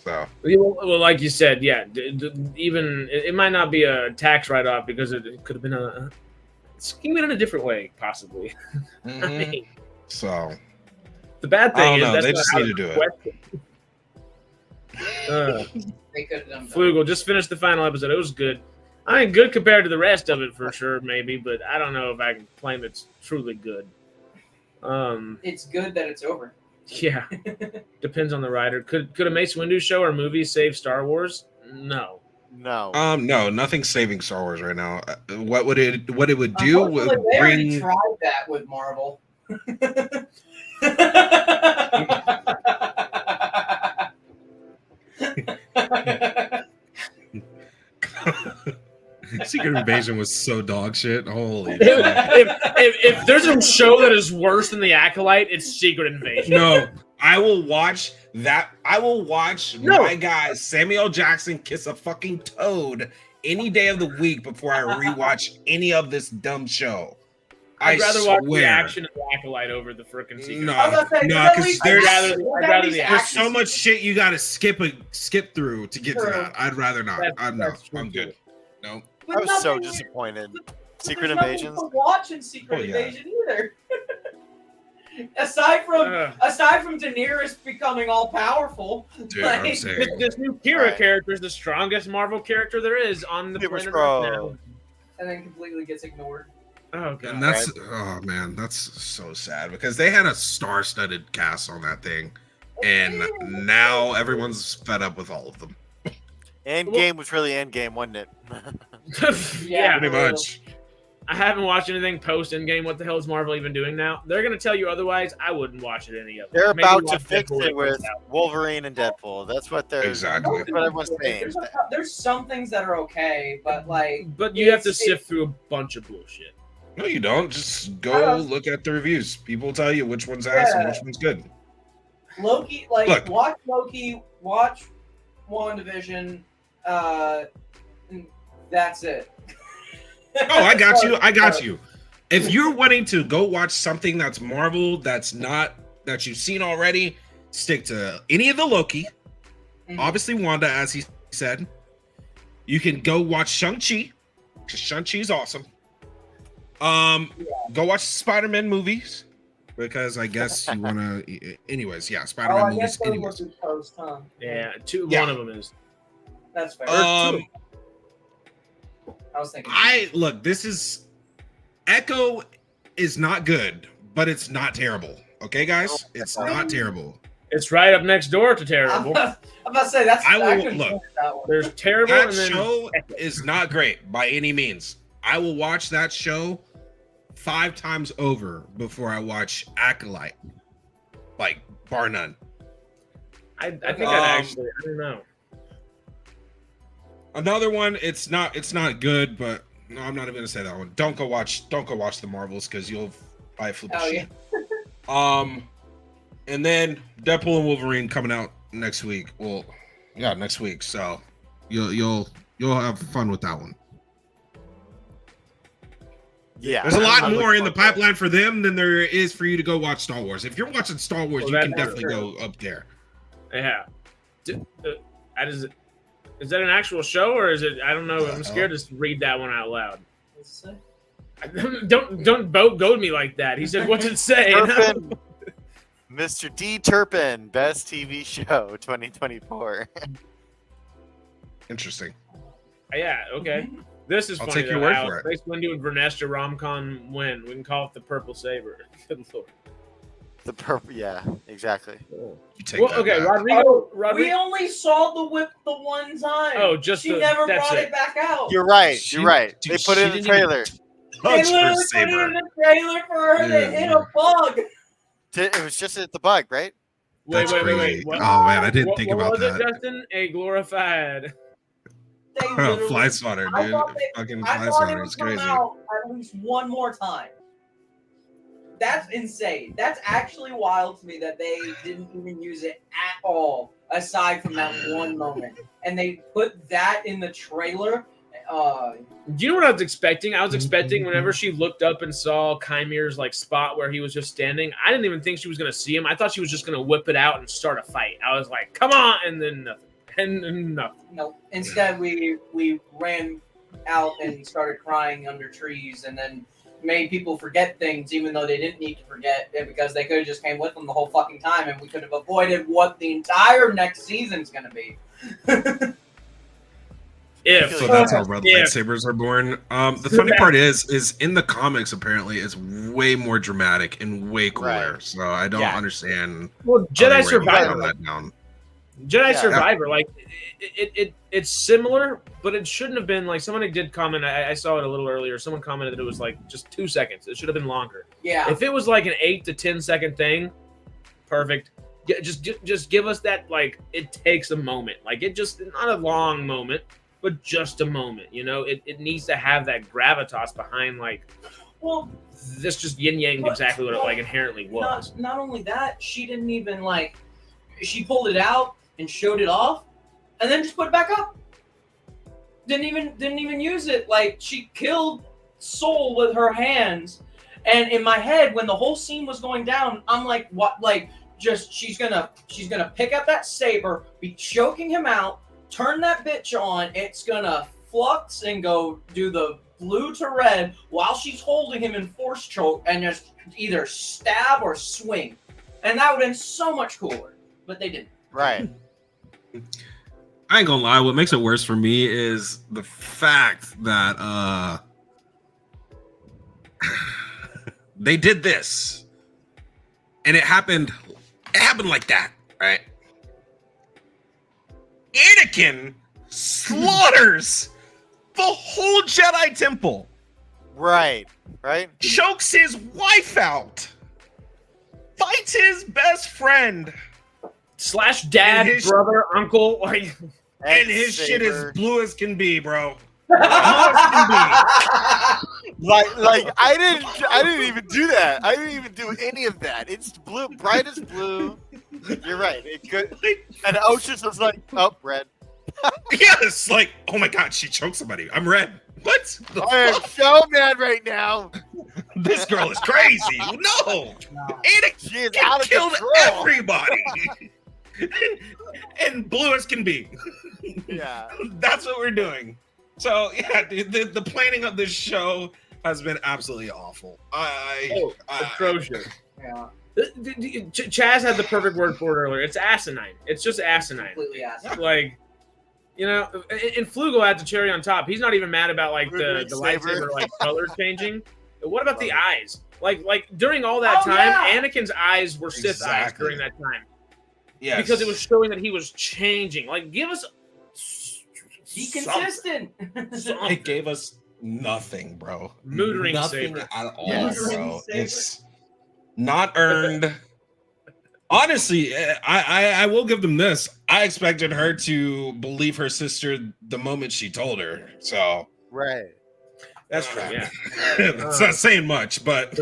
So, well, like you said, even it might not be a tax write-off because it could have been a scheme in a different way, possibly. I mean, so the bad thing is they just need to do it. They could have done Flugel just finished the final episode. It was good. I mean, good compared to the rest of it for sure, maybe, but I don't know if I can claim it's truly good. It's good that it's over. Yeah, depends on the writer. Could a Mace Windu show or movie save Star Wars? No. No, nothing's saving Star Wars right now. What it would do would they bring. already tried that with Marvel. Secret Invasion was so dog shit. Holy if there's a show that is worse than The Acolyte, it's Secret Invasion. No, I will watch that I will watch my guy Samuel Jackson kiss a fucking toad any day of the week before I rewatch any of this dumb show. I'd rather watch the swear. action of the Acolyte over the frickin' secret. No, because there's there's so much shit you got to skip through to get to that. I'd rather not. I'm good. No. I was so disappointed. Secret There's nothing Invasions. to watch in Secret Invasion either. aside from Daenerys becoming all powerful, Dude, like, this new Kira character is the strongest Marvel character there is on the planet Earth now, and then completely gets ignored. Oh god, and that's oh man, that's so sad because they had a star-studded cast on that thing, and now everyone's fed up with all of them. Endgame was really Endgame, wasn't it? yeah, pretty much. I haven't watched anything post Endgame. What the hell is Marvel even doing now? They're gonna tell you otherwise. I wouldn't watch it any other. They're Maybe about to watch fix Deadpool it with Wolverine and Deadpool. That's what they're exactly. That's what everyone's saying. There's some things that are okay, but like, but you have to sift through a bunch of bullshit. No, you don't. Just go look at the reviews. People tell you which one's ass and which one's good. Loki, watch Loki, watch WandaVision. That's it. Oh, I got you. I got you. If you're wanting to go watch something that's Marvel, that you've seen already, stick to any of the Loki. Obviously, Wanda, as he said. You can go watch Shang-Chi, because Shang-Chi is awesome. Go watch Spider-Man movies, because I guess you want to. Anyways, yeah, Spider-Man movies. Anyways. Post, huh? Yeah, one of them is. That's fair. I was thinking. Look. This is Echo is not good, but it's not terrible. Okay, guys, it's not terrible. It's right up next door to terrible. I'm about to say that's. I will look. There's terrible. That and then show is not great by any means. I will watch that show 5 times over before I watch Acolyte, like bar none. I think I don't know. Another one, it's not good, but no, I'm not even gonna say that one. Don't go watch the Marvels because you'll buy flip of shit. Yeah. And then Deadpool and Wolverine coming out next week. Well, yeah, next week. So you'll have fun with that one. Yeah, there's a lot more in the pipeline for them than there is for you to go watch Star Wars. If you're watching Star Wars, you can definitely go up there. Yeah. Is that an actual show or is it? I don't know. I'm scared to read that one out loud. Don't goad me like that. He said, "What's it say?" Mr. D. Turpin, best TV show 2024. Interesting. Yeah. Okay. This is I'll funny. take your word for it. Race Windu and Vernestra Romcon win. We can call it the Purple Saber. Good lord. The purple, yeah, exactly. Rodrigo. We only saw the whip the one time. Oh, just she never brought it back out. You're right. They put it in the trailer. They literally put it in the trailer for her to hit a bug. It was just at the bug, right? Wait. What? Oh man, I didn't think about that. What was it, Justin? A glorified. Fly swatter, dude. Fucking fly swatter is crazy. Out at least one more time. That's insane. That's actually wild to me that they didn't even use it at all, aside from that one moment. And they put that in the trailer. Do you know what I was expecting? I was expecting whenever she looked up and saw Kymir's like spot where he was just standing, I didn't even think she was going to see him. I thought she was just going to whip it out and start a fight. I was like, come on, and then nothing. And nothing. No. Instead, we ran out and started crying under trees, and then made people forget things even though they didn't need to forget it because they could have just came with them the whole fucking time and we could have avoided what the entire next season's going to be. So that's how red lightsabers are born. The funny part is in the comics apparently it's way more dramatic and way cooler. Right. So I don't understand. Well, Jedi Survivor. Jedi Survivor, like it's similar, but it shouldn't have been like someone did comment. I saw it a little earlier. Someone commented that it was like just 2 seconds. It should have been longer. Yeah. If it was like an 8 to 10 second thing, perfect. Just give us that like it takes a moment. Like it just not a long moment, but just a moment. You know, it needs to have that gravitas behind like. Well, this just yin yang exactly what it like inherently was. Not only that, she didn't even like. she pulled it out and showed it off, and then just put it back up. Didn't even use it. Like, she killed Soul with her hands. And in my head, when the whole scene was going down, I'm like, what? Like, just she's gonna pick up that saber, be choking him out, turn that bitch on. It's gonna flux and go do the blue to red while she's holding him in force choke, and just either stab or swing. And that would have been so much cooler, but they didn't. Right. I ain't gonna lie. What makes it worse for me is the fact that they did this, and it happened like that, right? Anakin slaughters the whole Jedi Temple. Right. Chokes his wife out. Fights his best friend. / dad, brother, uncle, like, and his shit is blue as can be, bro. Like I didn't even do that. I didn't even do any of that. It's blue, bright as blue. You're right. It could. And Ocean's was like, oh, red. Yes, like, oh my god, she choked somebody. I'm red. What? I am so mad right now. This girl is crazy. No. She is out of killed control. Everybody. and blue as can be. Yeah. That's what we're doing. So yeah, dude, the planning of this show has been absolutely awful. Atrocious. Yeah. Chaz had the perfect word for it earlier. It's asinine. It's just asinine. Completely asinine. Like, you know, and Flugel had the cherry on top. He's not even mad about like the lightsaber like color changing. What about the eyes? Like during all that time, Anakin's eyes were Sith eyes during that time. Yeah, because it was showing that he was changing. Like, give us. Be consistent. It gave us nothing, bro. Moodering nothing saber. at all, bro. It's not earned. Honestly, I will give them this. I expected her to believe her sister the moment she told her. So right, that's true. Yeah, it's not saying much, but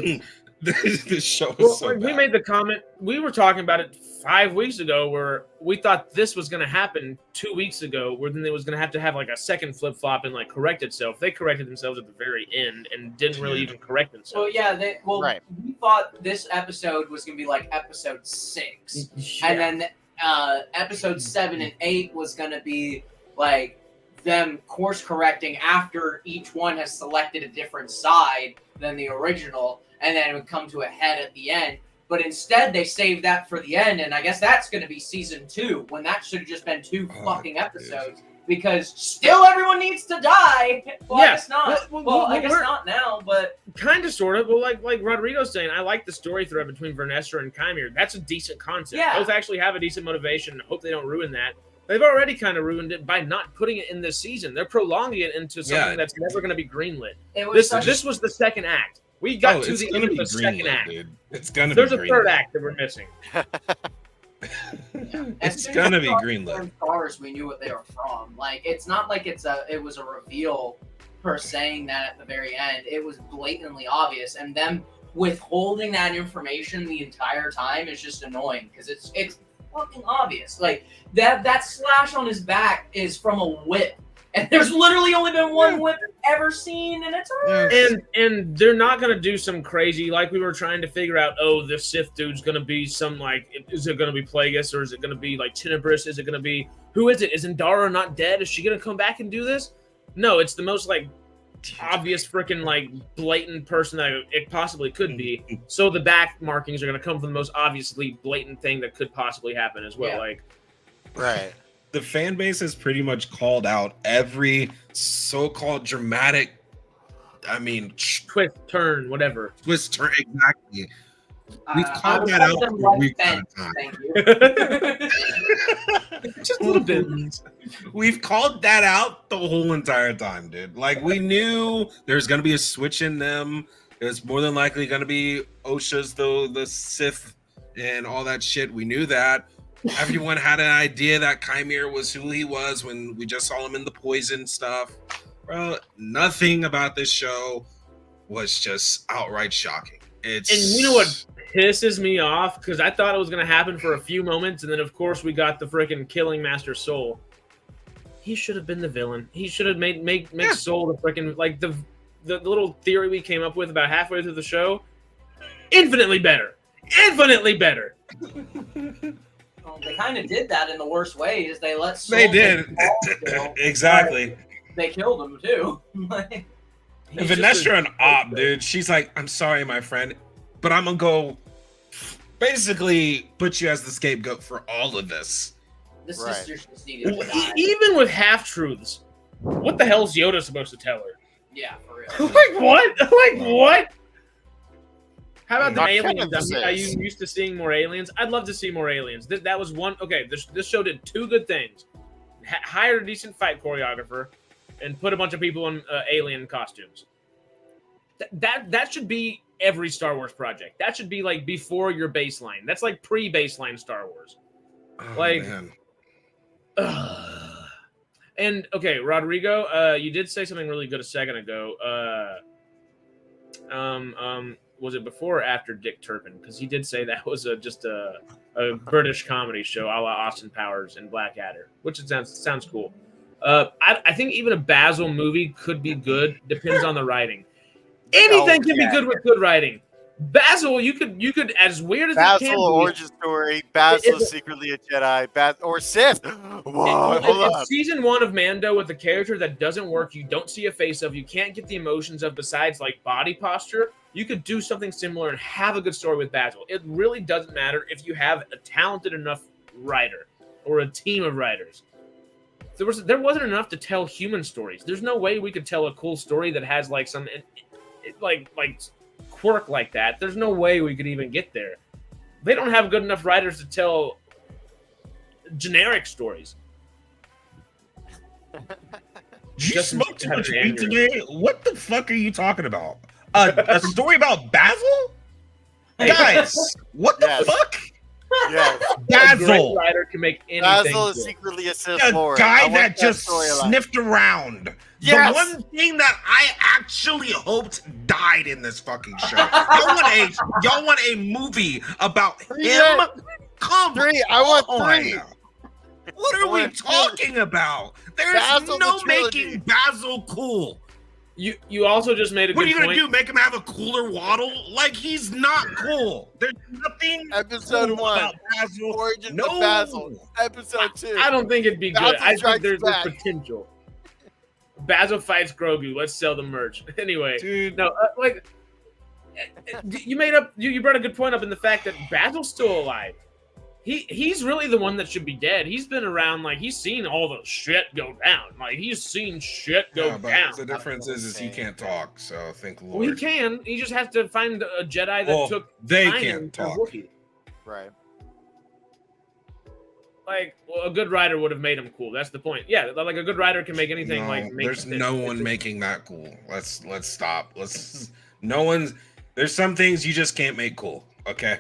this show is so we bad. made the comment. We were talking about it 5 weeks ago, where we thought this was going to happen 2 weeks ago, where then they was going to have like a second flip flop and like correct itself. They corrected themselves at the very end and didn't really even correct themselves. Well, yeah, we thought this episode was going to be like episode 6, and then episode 7 and 8 was going to be like them course correcting after each one has selected a different side than the original, and then it would come to a head at the end. But instead, they saved that for the end, and I guess that's going to be season 2, when that should have just been 2 fucking episodes, because still everyone needs to die. Well, I guess not. I guess not now, but kind of, sort of. Well, like Rodrigo's saying, I like the story thread between Vernestra and Chimere. That's a decent concept. Yeah. Both actually have a decent motivation. I hope they don't ruin that. They've already kind of ruined it by not putting it in this season. They're prolonging it into something that's never going to be greenlit. This was the second act. We got to the end of the second act. Dude. It's gonna. There's be a third act that we're missing. It's gonna be greenlit. Stars, we knew what they were from. Like, it's not like it was a reveal her saying that at the very end. It was blatantly obvious, and them withholding that information the entire time is just annoying, because it's fucking obvious. Like, that slash on his back is from a whip. And there's literally only been one whip ever seen, and it's hers. And they're not gonna do some crazy, like we were trying to figure out. Oh, the Sith dude's gonna be some, like, is it gonna be Plagueis, or is it gonna be like Tenebris? Is it gonna be, who is it? Is Indara not dead? Is she gonna come back and do this? No, it's the most like obvious freaking like blatant person that it possibly could be. So the back markings are gonna come from the most obviously blatant thing that could possibly happen as well. Yeah. Like, right. The fan base has pretty much called out every so-called dramatic, twist, turn, whatever. Twist, turn, exactly. We've called that out for weeks at a time. Thank you. Just a little bit. We've called that out the whole entire time, dude. Like, we knew there's going to be a switch in them. It's more than likely going to be Osha's, the Sith, and all that shit. We knew that. Everyone had an idea that Chimere was who he was when we just saw him in the poison stuff. Bro, nothing about this show was just outright shocking. And you know what pisses me off because I thought it was going to happen for a few moments, and then of course we got the freaking killing Master Soul. He should have been the villain. He should have make Soul the freaking like the little theory we came up with about halfway through the show. Infinitely better. Infinitely better. Well, they kind of did that in the worst ways. They let Soul They did. kill, Exactly. they killed him too. Like, Vanessa an op, dude. She's like, I'm sorry, my friend, but I'm gonna go basically put you as the scapegoat for all of this. this Right. sister just needed to die. Even with half truths, what the hell's Yoda supposed to tell her? Yeah, for real. Like what? Like what? How about the Not aliens? Kevin Are you used to seeing more aliens? I'd love to see more aliens. That was one. Okay, this show did two good things: hired a decent fight choreographer, and put a bunch of people in alien costumes. That should be every Star Wars project. That should be like before your baseline. That's like pre-baseline Star Wars. Oh, Like, man. And okay, Rodrigo, you did say something really good a second ago. Was it before or after Dick Turpin? Because he did say that was just a British comedy show, a la Austin Powers and Blackadder, which it sounds cool. I think even a Basil movie could be good. Depends on the writing. Anything can be good with good writing. Basil, you could as weird as it can Basil be. origin story. Basil is secretly a Jedi. Or Sith. Whoa, hold It's up. season 1 of Mando with a character that doesn't work. You don't see a face of. You can't get the emotions of besides like body posture. You could do something similar and have a good story with Basil. It really doesn't matter if you have a talented enough writer or a team of writers. There wasn't enough to tell human stories. There's no way we could tell a cool story that has like some like quirk like that. There's no way we could even get there. They don't have good enough writers to tell generic stories. You Justin smoked too had much an weed aneurysm. today? What the fuck are you talking about? A story about Basil? Guys, what the Yes. fuck? Yes. A great Basil. writer can make anything Basil is good. secretly a Sith A Lord. I guy want that just storyline. sniffed around. Yes! The one thing that I actually hoped died in this fucking show. Y'all want a movie about him? Yeah. Come Three. I want on. three. What are I we want two. talking about? There's Basil no the trilogy. making Basil cool. You also just made a What are good you gonna point. do? Make him have a cooler waddle? Like he's not cool. There's nothing Episode cool 1. about Basil. Origin No. of Basil. Episode 2. I don't think it'd be good. Basil I think Strikes there's Back. potential. Basil fights Grogu. Let's sell the merch. Anyway, Dude. no, you brought a good point up in the fact that Basil's still alive. He's really the one that should be dead. He's been around, like he's seen all the shit go down. Like he's seen shit go Yeah, but down. the difference is he can't talk. So thank Lord. Well, he can. He just has to find a Jedi that Well, took they time can't and talk. Wookiee. Right. Like a good writer would have made him cool. That's the point. Yeah, like a good writer can make anything No, like. Make there's sense. no one making that cool. Let's stop. No one's. There's some things you just can't make cool. Okay,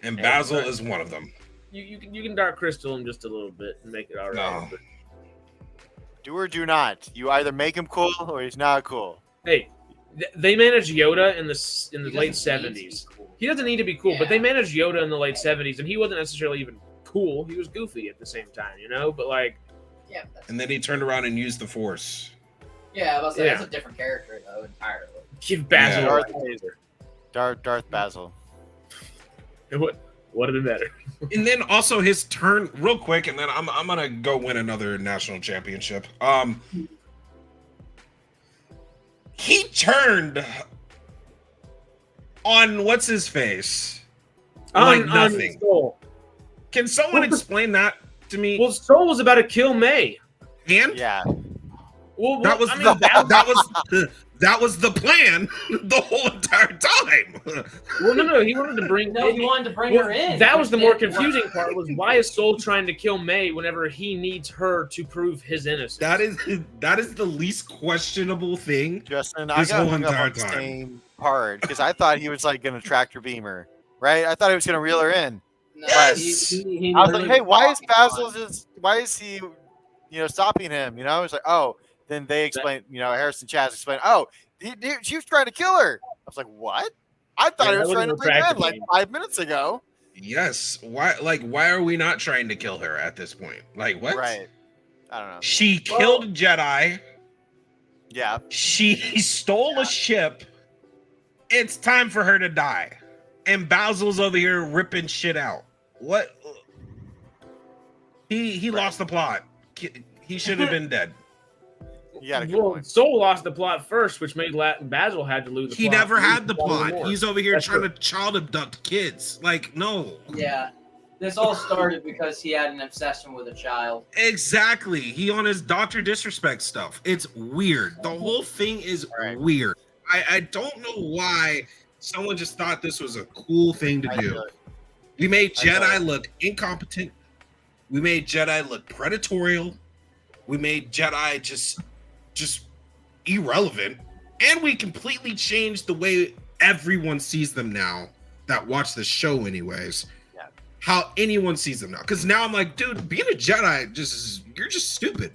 and Basil is one of them. You can Dark Crystal him just a little bit and make it all right. No. But, Do or do not. You either make him cool or he's not cool. hey, they managed Yoda in the late doesn't need to be '70s. cool. He doesn't need to be cool, but Yeah. they managed Yoda in the late '70s, and he wasn't necessarily even cool. He was goofy at the same time, you know. But like, Yeah, that's, And then he turned around and used the Force. yeah, I was saying, Yeah. that's a different character though entirely. give Basil Yeah. a lightsaber. Darth Basil. And what did it matter? And then also his turn, real quick, and then I'm gonna go win another national championship. He turned on what's his face like On nothing. Soul. Can someone explain that to me? Well, Soul was about to kill May. And Yeah. Well, that was I mean, that was the plan the whole entire time. well, no. He wanted to bring. No, he wanted to bring Well, her in. that was the but more then- confusing part. Was why is Soul trying to kill May whenever he needs her to prove his innocence? that is the least questionable thing. Justin, I This got whole hung up entire on the time. same part because I thought he was like going to tractor beam her, right? I thought he was going to reel her in. No, Yes! he I was like, literally hey, why is walked Basil on. just, why is he, stopping him? I was like, oh, then they explained, Harrison Chaz explained, oh, she was trying to kill her. I was like, what? I thought Yeah, he that was trying to wasn't bring her in attractive like to me. 5 minutes ago. Yes. Why are we not trying to kill her at this point? Like, what? Right. I don't know. She killed a Jedi. Yeah. She stole a ship. It's time for her to die. And Basil's over here ripping shit out. What? He lost the plot. He should have been dead. You got a good Well, point. Soul lost the plot first, which made Basil had to lose the He plot. never had the Probably plot. more. He's over here That's trying true. to child abduct kids. Like, no. Yeah. This all started because he had an obsession with a child. Exactly. He on his Dr. Disrespect stuff. It's weird. The whole thing is Right. weird. I don't know why someone just thought this was a cool thing to I do. feel it. We made I feel Jedi it. look incompetent. We made Jedi look predatorial. We made Jedi just irrelevant. And we completely changed the way everyone sees them now that watch the show anyways. Yeah. How anyone sees them now. Because now I'm like, dude, being a Jedi you're just stupid.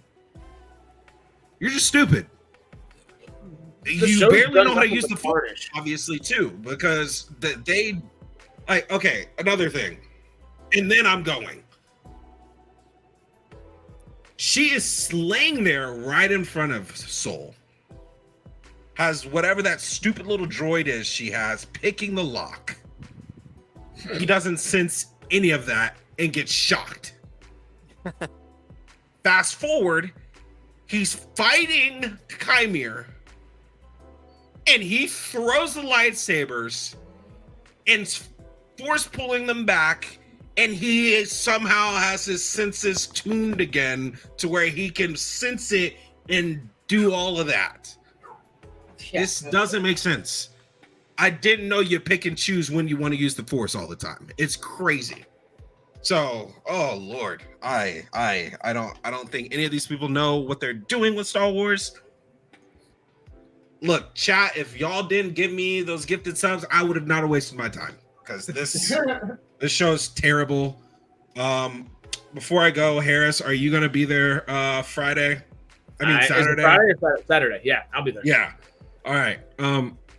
You're just stupid. You show's barely done know how to nothing use but the Force, tarnish. obviously, too, because they like, okay, another thing. And then I'm going. She is laying there right in front of Soul. Has whatever that stupid little droid is she has picking the lock. He doesn't sense any of that and gets shocked. Fast forward, he's fighting Chimere and he throws the lightsabers and force pulling them back, and he somehow has his senses tuned again to where he can sense it and do all of that. This doesn't make sense. I didn't know you pick and choose when you want to use the Force all the time. It's crazy. So, oh Lord, I don't think any of these people know what they're doing with Star Wars. Look, chat, if y'all didn't give me those gifted subs, I would have not wasted my time because this show's terrible. Before I go, Harris, are you gonna be there Friday? I mean Is it Saturday. Friday or Saturday? Yeah, I'll be there. Yeah. All right.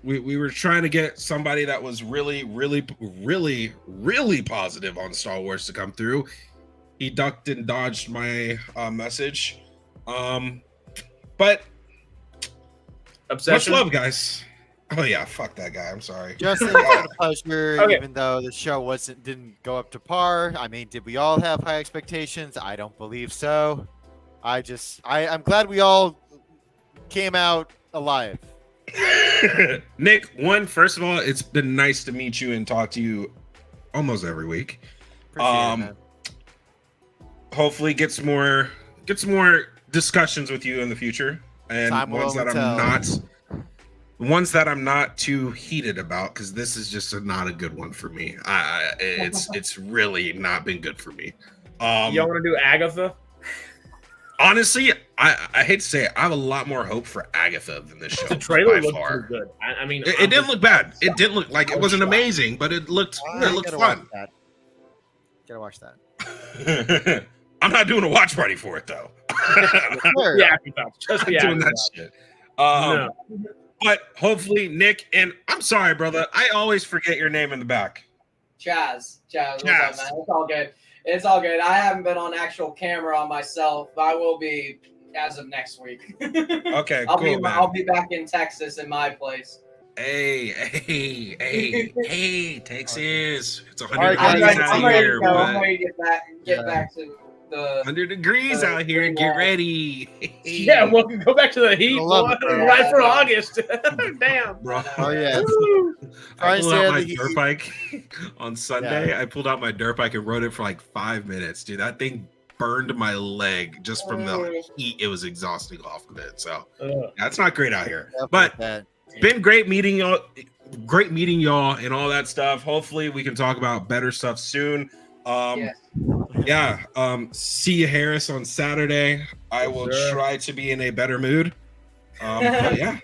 We were trying to get somebody that was really positive on Star Wars to come through. He ducked and dodged my message. But Obsession. much love, guys. Oh yeah, fuck that guy. I'm sorry. Justin, it's been a pleasure. Okay. Even though the show didn't go up to par. I mean, did we all have high expectations? I don't believe so. I'm glad we all came out alive. Nick, first of all, it's been nice to meet you and talk to you almost every week. Appreciate it, man. Hopefully get some more discussions with you in the future, and Time will ones that tell. ones that I'm not too heated about, because this is just not a good one for me. It's really not been good for me. Y'all want to do Agatha? Honestly, I hate to say it, I have a lot more hope for Agatha than this show. The trailer by looked far. pretty good. I mean, It didn't look bad. It didn't look like it wasn't amazing, but it looked Gotta fun. watch that. Gotta watch that. I'm not doing a watch party for it though. Sure. Yeah, Afterthoughts. Just the I'm doing that Afterthoughts. shit. No. But hopefully, Nick, and I'm sorry, brother, I always forget your name in the back. Chaz, what's up, man? It's all good. It's all good. I haven't been on actual camera on myself. I will be as of next week. Okay, I'll cool, man. I'll be back in Texas in my place. Hey, Texas. It's 100 All right, degrees guys, out I'm ready here. to go. I'm But ready to get back to the 100 degrees out here. green Get wall. ready. Yeah, well, go back to the heat. I love it, boy. bro. Right for August. Damn. Bro. Oh yeah. Woo. I pulled out my the dirt bike on Sunday. I pulled out my dirt bike and rode it for like 5 minutes. Dude, that thing burned my leg just from the heat it was exhausting off of it. So that's not great out here. But it's been great meeting y'all. Great meeting y'all and all that stuff. Hopefully we can talk about better stuff soon. Yes. Yeah. See you, Harris, on Saturday. I will try to be in a better mood. But yeah.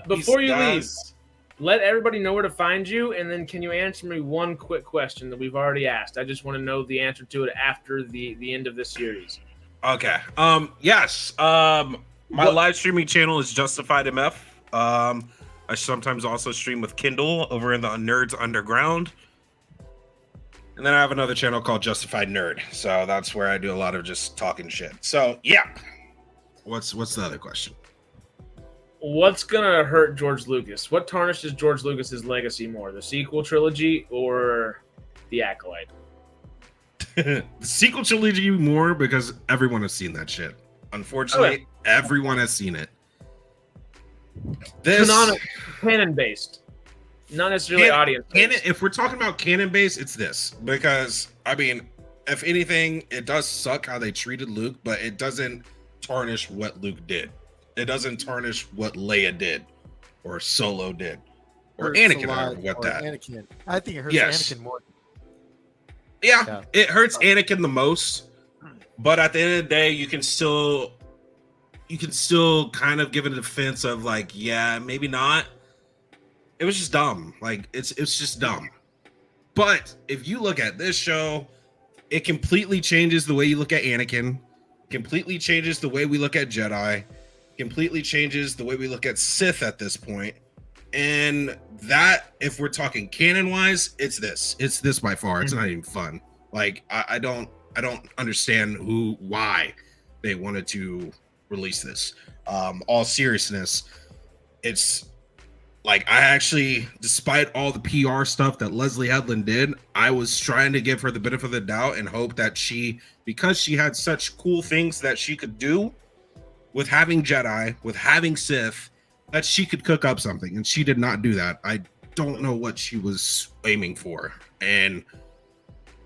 Before you leave, guys. let everybody know where to find you, and then can you answer me one quick question that we've already asked? I just want to know the answer to it after the end of this series. Okay. Yes. My live streaming channel is Justified MF. I I sometimes also stream with Kindle over in the Nerds Underground. And then I have another channel called Justified Nerd. So that's where I do a lot of just talking shit. So yeah. What's the other question? What's gonna hurt George Lucas? What tarnishes George Lucas's legacy more, the sequel trilogy or the Acolyte? The sequel trilogy more because everyone has seen that shit. Unfortunately, everyone has seen it. This Canon based, not necessarily audience. Canon. If we're talking about canon based, it's this because I mean, if anything, it does suck how they treated Luke, but it doesn't tarnish what Luke did. It doesn't tarnish what Leia did, or Solo did, or Anakin. Anakin. I think it hurts Anakin more. Yeah, it hurts Anakin the most. But at the end of the day, you can still kind of give it a defense of like, yeah, maybe not. It was just dumb. Like it's just dumb. But if you look at this show, it completely changes the way you look at Anakin. Completely changes the way we look at Jedi. Completely changes the way we look at Sith at this point. And that, if we're talking canon wise, it's this by far. It's not even fun. Like I don't understand why they wanted to release this. All seriousness, it's like I actually, despite all the PR stuff that Leslie Headland did, I was trying to give her the benefit of the doubt and hope that because she had such cool things that she could do with having Jedi, with having Sith, that she could cook up something, and she did not do that. I don't know what she was aiming for, and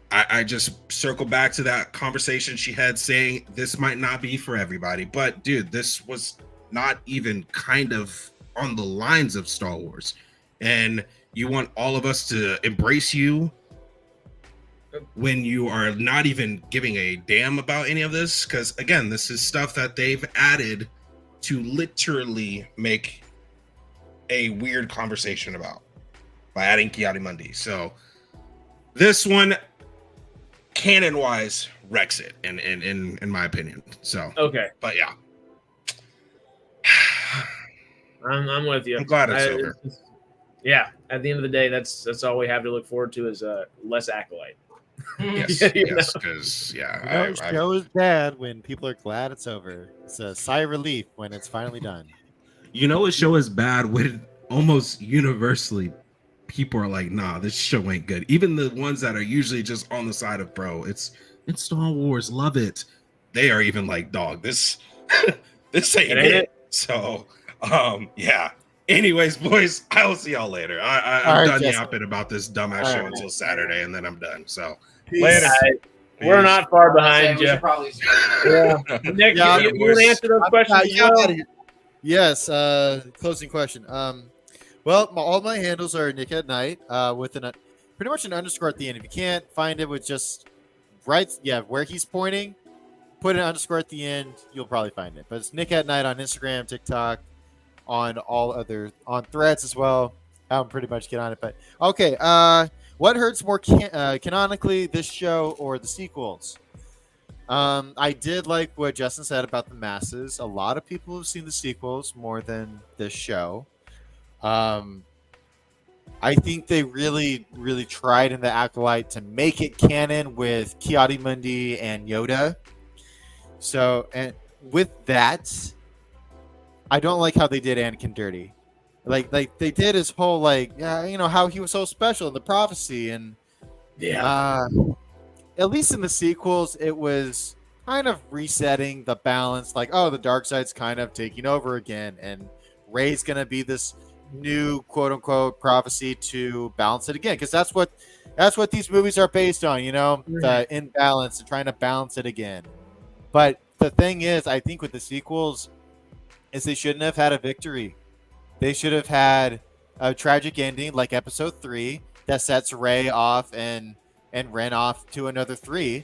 I just circle back to that conversation she had saying this might not be for everybody, but dude, this was not even kind of on the lines of Star Wars, and you want all of us to embrace you when you are not even giving a damn about any of this, because again, this is stuff that they've added to literally make a weird conversation about by adding Ki-Adi-Mundi. So this one, canon wise, wrecks it in my opinion. So okay, but yeah, I'm with you. I'm glad it's over. Yeah, at the end of the day, that's all we have to look forward to is less Acolyte. Yes, yes, because show is bad when people are glad it's over. It's a sigh of relief when it's finally done. You know, a show is bad when almost universally people are like, nah, this show ain't good. Even the ones that are usually just on the side of, bro, it's Star Wars, love it. They are even like, dog, this ain't it. So, yeah. Anyways, boys, I will see y'all later. I'm done yapping about this dumbass show until Saturday, and then I'm done. So, later. We're not far behind you. Yeah. Nick, you want to answer those questions? Yes. Closing question. Well, all my handles are Nick at Night with pretty much an underscore at the end. If you can't find it with just where he's pointing, put an underscore at the end. You'll probably find it. But it's Nick at Night on Instagram, TikTok, on on Threads as well. I don't pretty much get on it. But okay, what hurts more canonically, this show or the sequels? I did like what Justin said about the masses. A lot of people have seen the sequels more than this show. I think they really, really tried in the Acolyte to make it canon with Ki-Adi-Mundi and Yoda. So, and with that, I don't like how they did Anakin dirty. Like they did his whole how he was so special in the prophecy, and at least in the sequels, it was kind of resetting the balance. Like, oh, the dark side's kind of taking over again, and Rey's gonna be this new quote unquote prophecy to balance it again, because that's what these movies are based on, the imbalance and trying to balance it again. But the thing is, I think with the sequels, is they shouldn't have had a victory. They should have had a tragic ending like Episode 3 that sets Rey off and Ren off to another 3.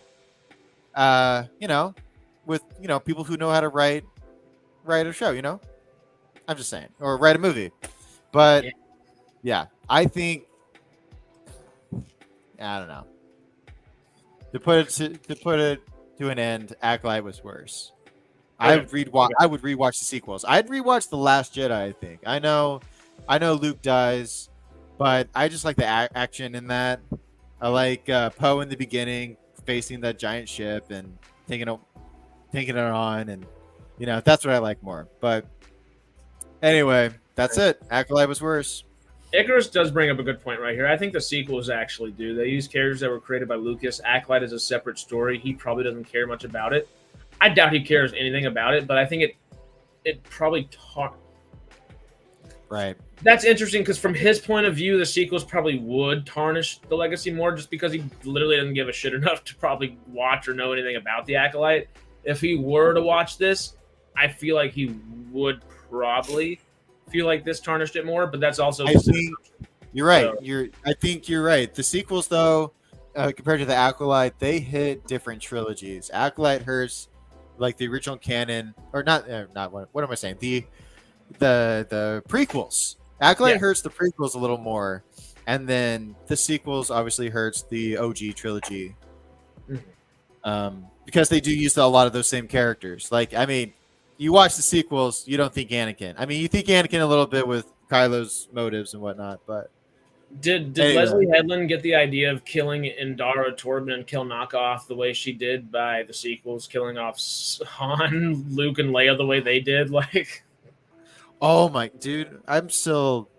With people who know how to write a show. I'm just saying, or write a movie. But yeah, I think I don't know. To put it to an end, Acolyte was worse. I would rewatch the sequels. I'd rewatch The Last Jedi, I think. I know I know Luke dies, but I just like the action in that. I like Poe in the beginning facing that giant ship and taking it on, and that's what I like more. But anyway, that's it. Acolyte was worse. Icarus does bring up a good point right here. I think the sequels actually do. They use characters that were created by Lucas. Acolyte is a separate story. He probably doesn't care much about it. I doubt he cares anything about it, but I think it probably taught. Right. That's interesting because from his point of view, the sequels probably would tarnish the legacy more just because he literally doesn't give a shit enough to probably watch or know anything about the Acolyte. If he were to watch this, I feel like he would probably feel like this tarnished it more, but that's also I think you're right. So, I think you're right. The sequels, though, compared to the Acolyte, they hit different trilogies. Acolyte hurts like the original canon, or not what am I saying? The prequels. Acolyte hurts the prequels a little more, and then the sequels obviously hurts the OG trilogy. Because they do use a lot of those same characters. Like, I mean, you watch the sequels, you don't think Anakin. I mean, you think Anakin a little bit with Kylo's motives and whatnot, but did Leslie Headland get the idea of killing Indara Torben and kill knockoff the way she did by the sequels, killing off Han, Luke, and Leia the way they did? Like, oh my dude, I'm still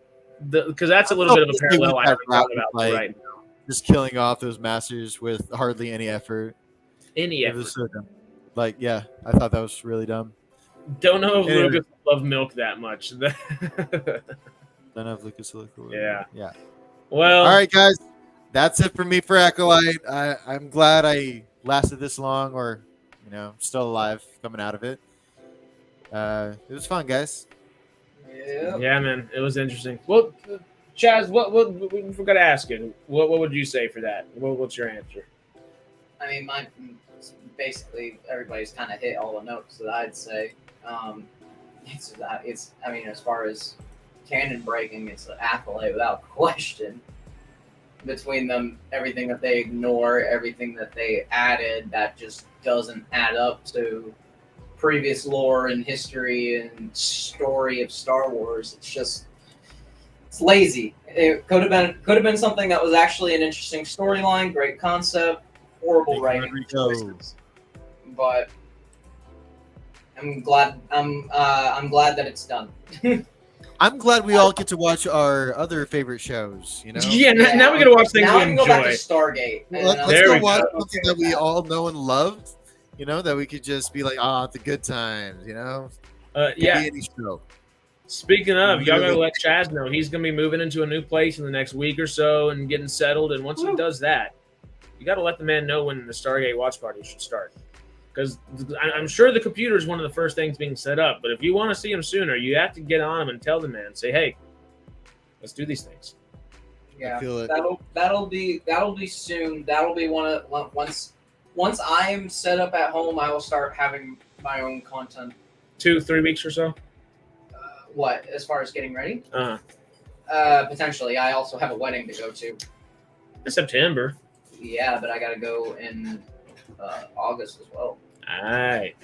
because that's a little bit of a parallel I haven't thought about right now. Just killing off those masters with hardly any effort. It was so dumb. Like, yeah, I thought that was really dumb. Don't know if Lucas loved milk that much. Don't know if Lucas loved milk. Yeah. Well, all right, guys, that's it for me for Acolyte. I'm glad I lasted this long, or still alive coming out of it. It was fun, guys. Yeah, man, it was interesting. Well, Chaz, what we forgot to ask you. What would you say for that? What's your answer? I mean, basically everybody's kind of hit all the notes that I'd say. I mean, as far as canon breaking, it's an Acolyte without question. Between them, everything that they ignore, everything that they added that just doesn't add up to previous lore and history and story of Star Wars. It's lazy. It could have been something that was actually an interesting storyline, great concept, horrible writing choices. But I'm glad that it's done. I'm glad we all get to watch our other favorite shows. Yeah. Now we get to watch things we enjoy. Go back to Stargate. Let's go watch something that we all know and loved. That we could just be like, the good times. Yeah. Any show. Speaking of, y'all gotta let Chaz know he's gonna be moving into a new place in the next week or so and getting settled. And once he does that, you gotta let the man know when the Stargate watch party should start. Because I'm sure the computer is one of the first things being set up. But if you want to see him sooner, you have to get on him and tell the man, say, "Hey, let's do these things." Yeah, that'll be soon. That'll be once I'm set up at home, I will start having my own content. 2-3 weeks or so. What, as far as getting ready? Potentially. I also have a wedding to go to. In September. Yeah, but I gotta go in August as well. All right.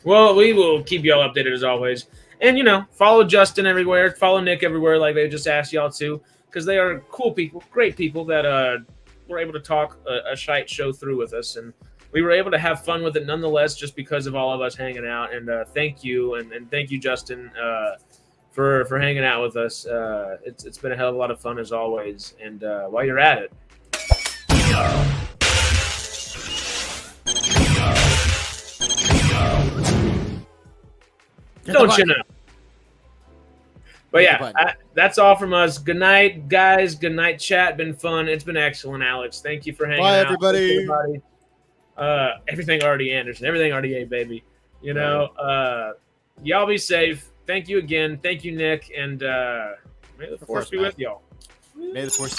Well, we will keep y'all updated as always. And, follow Justin everywhere. Follow Nick everywhere like they just asked y'all to. Because they are cool people, great people that were able to talk a shite show through with us. And we were able to have fun with it nonetheless just because of all of us hanging out. And thank you. And thank you, Justin, for hanging out with us. It's been a hell of a lot of fun as always. And while you're at it, don't you know? But yeah, that's all from us. Good night, guys. Good night, chat. Been fun. It's been excellent, Alex. Thank you for hanging out. Bye, everybody. Everything already Anderson. Everything already A, baby. Y'all be safe. Thank you again. Thank you, Nick. And may the force be with y'all. May the force.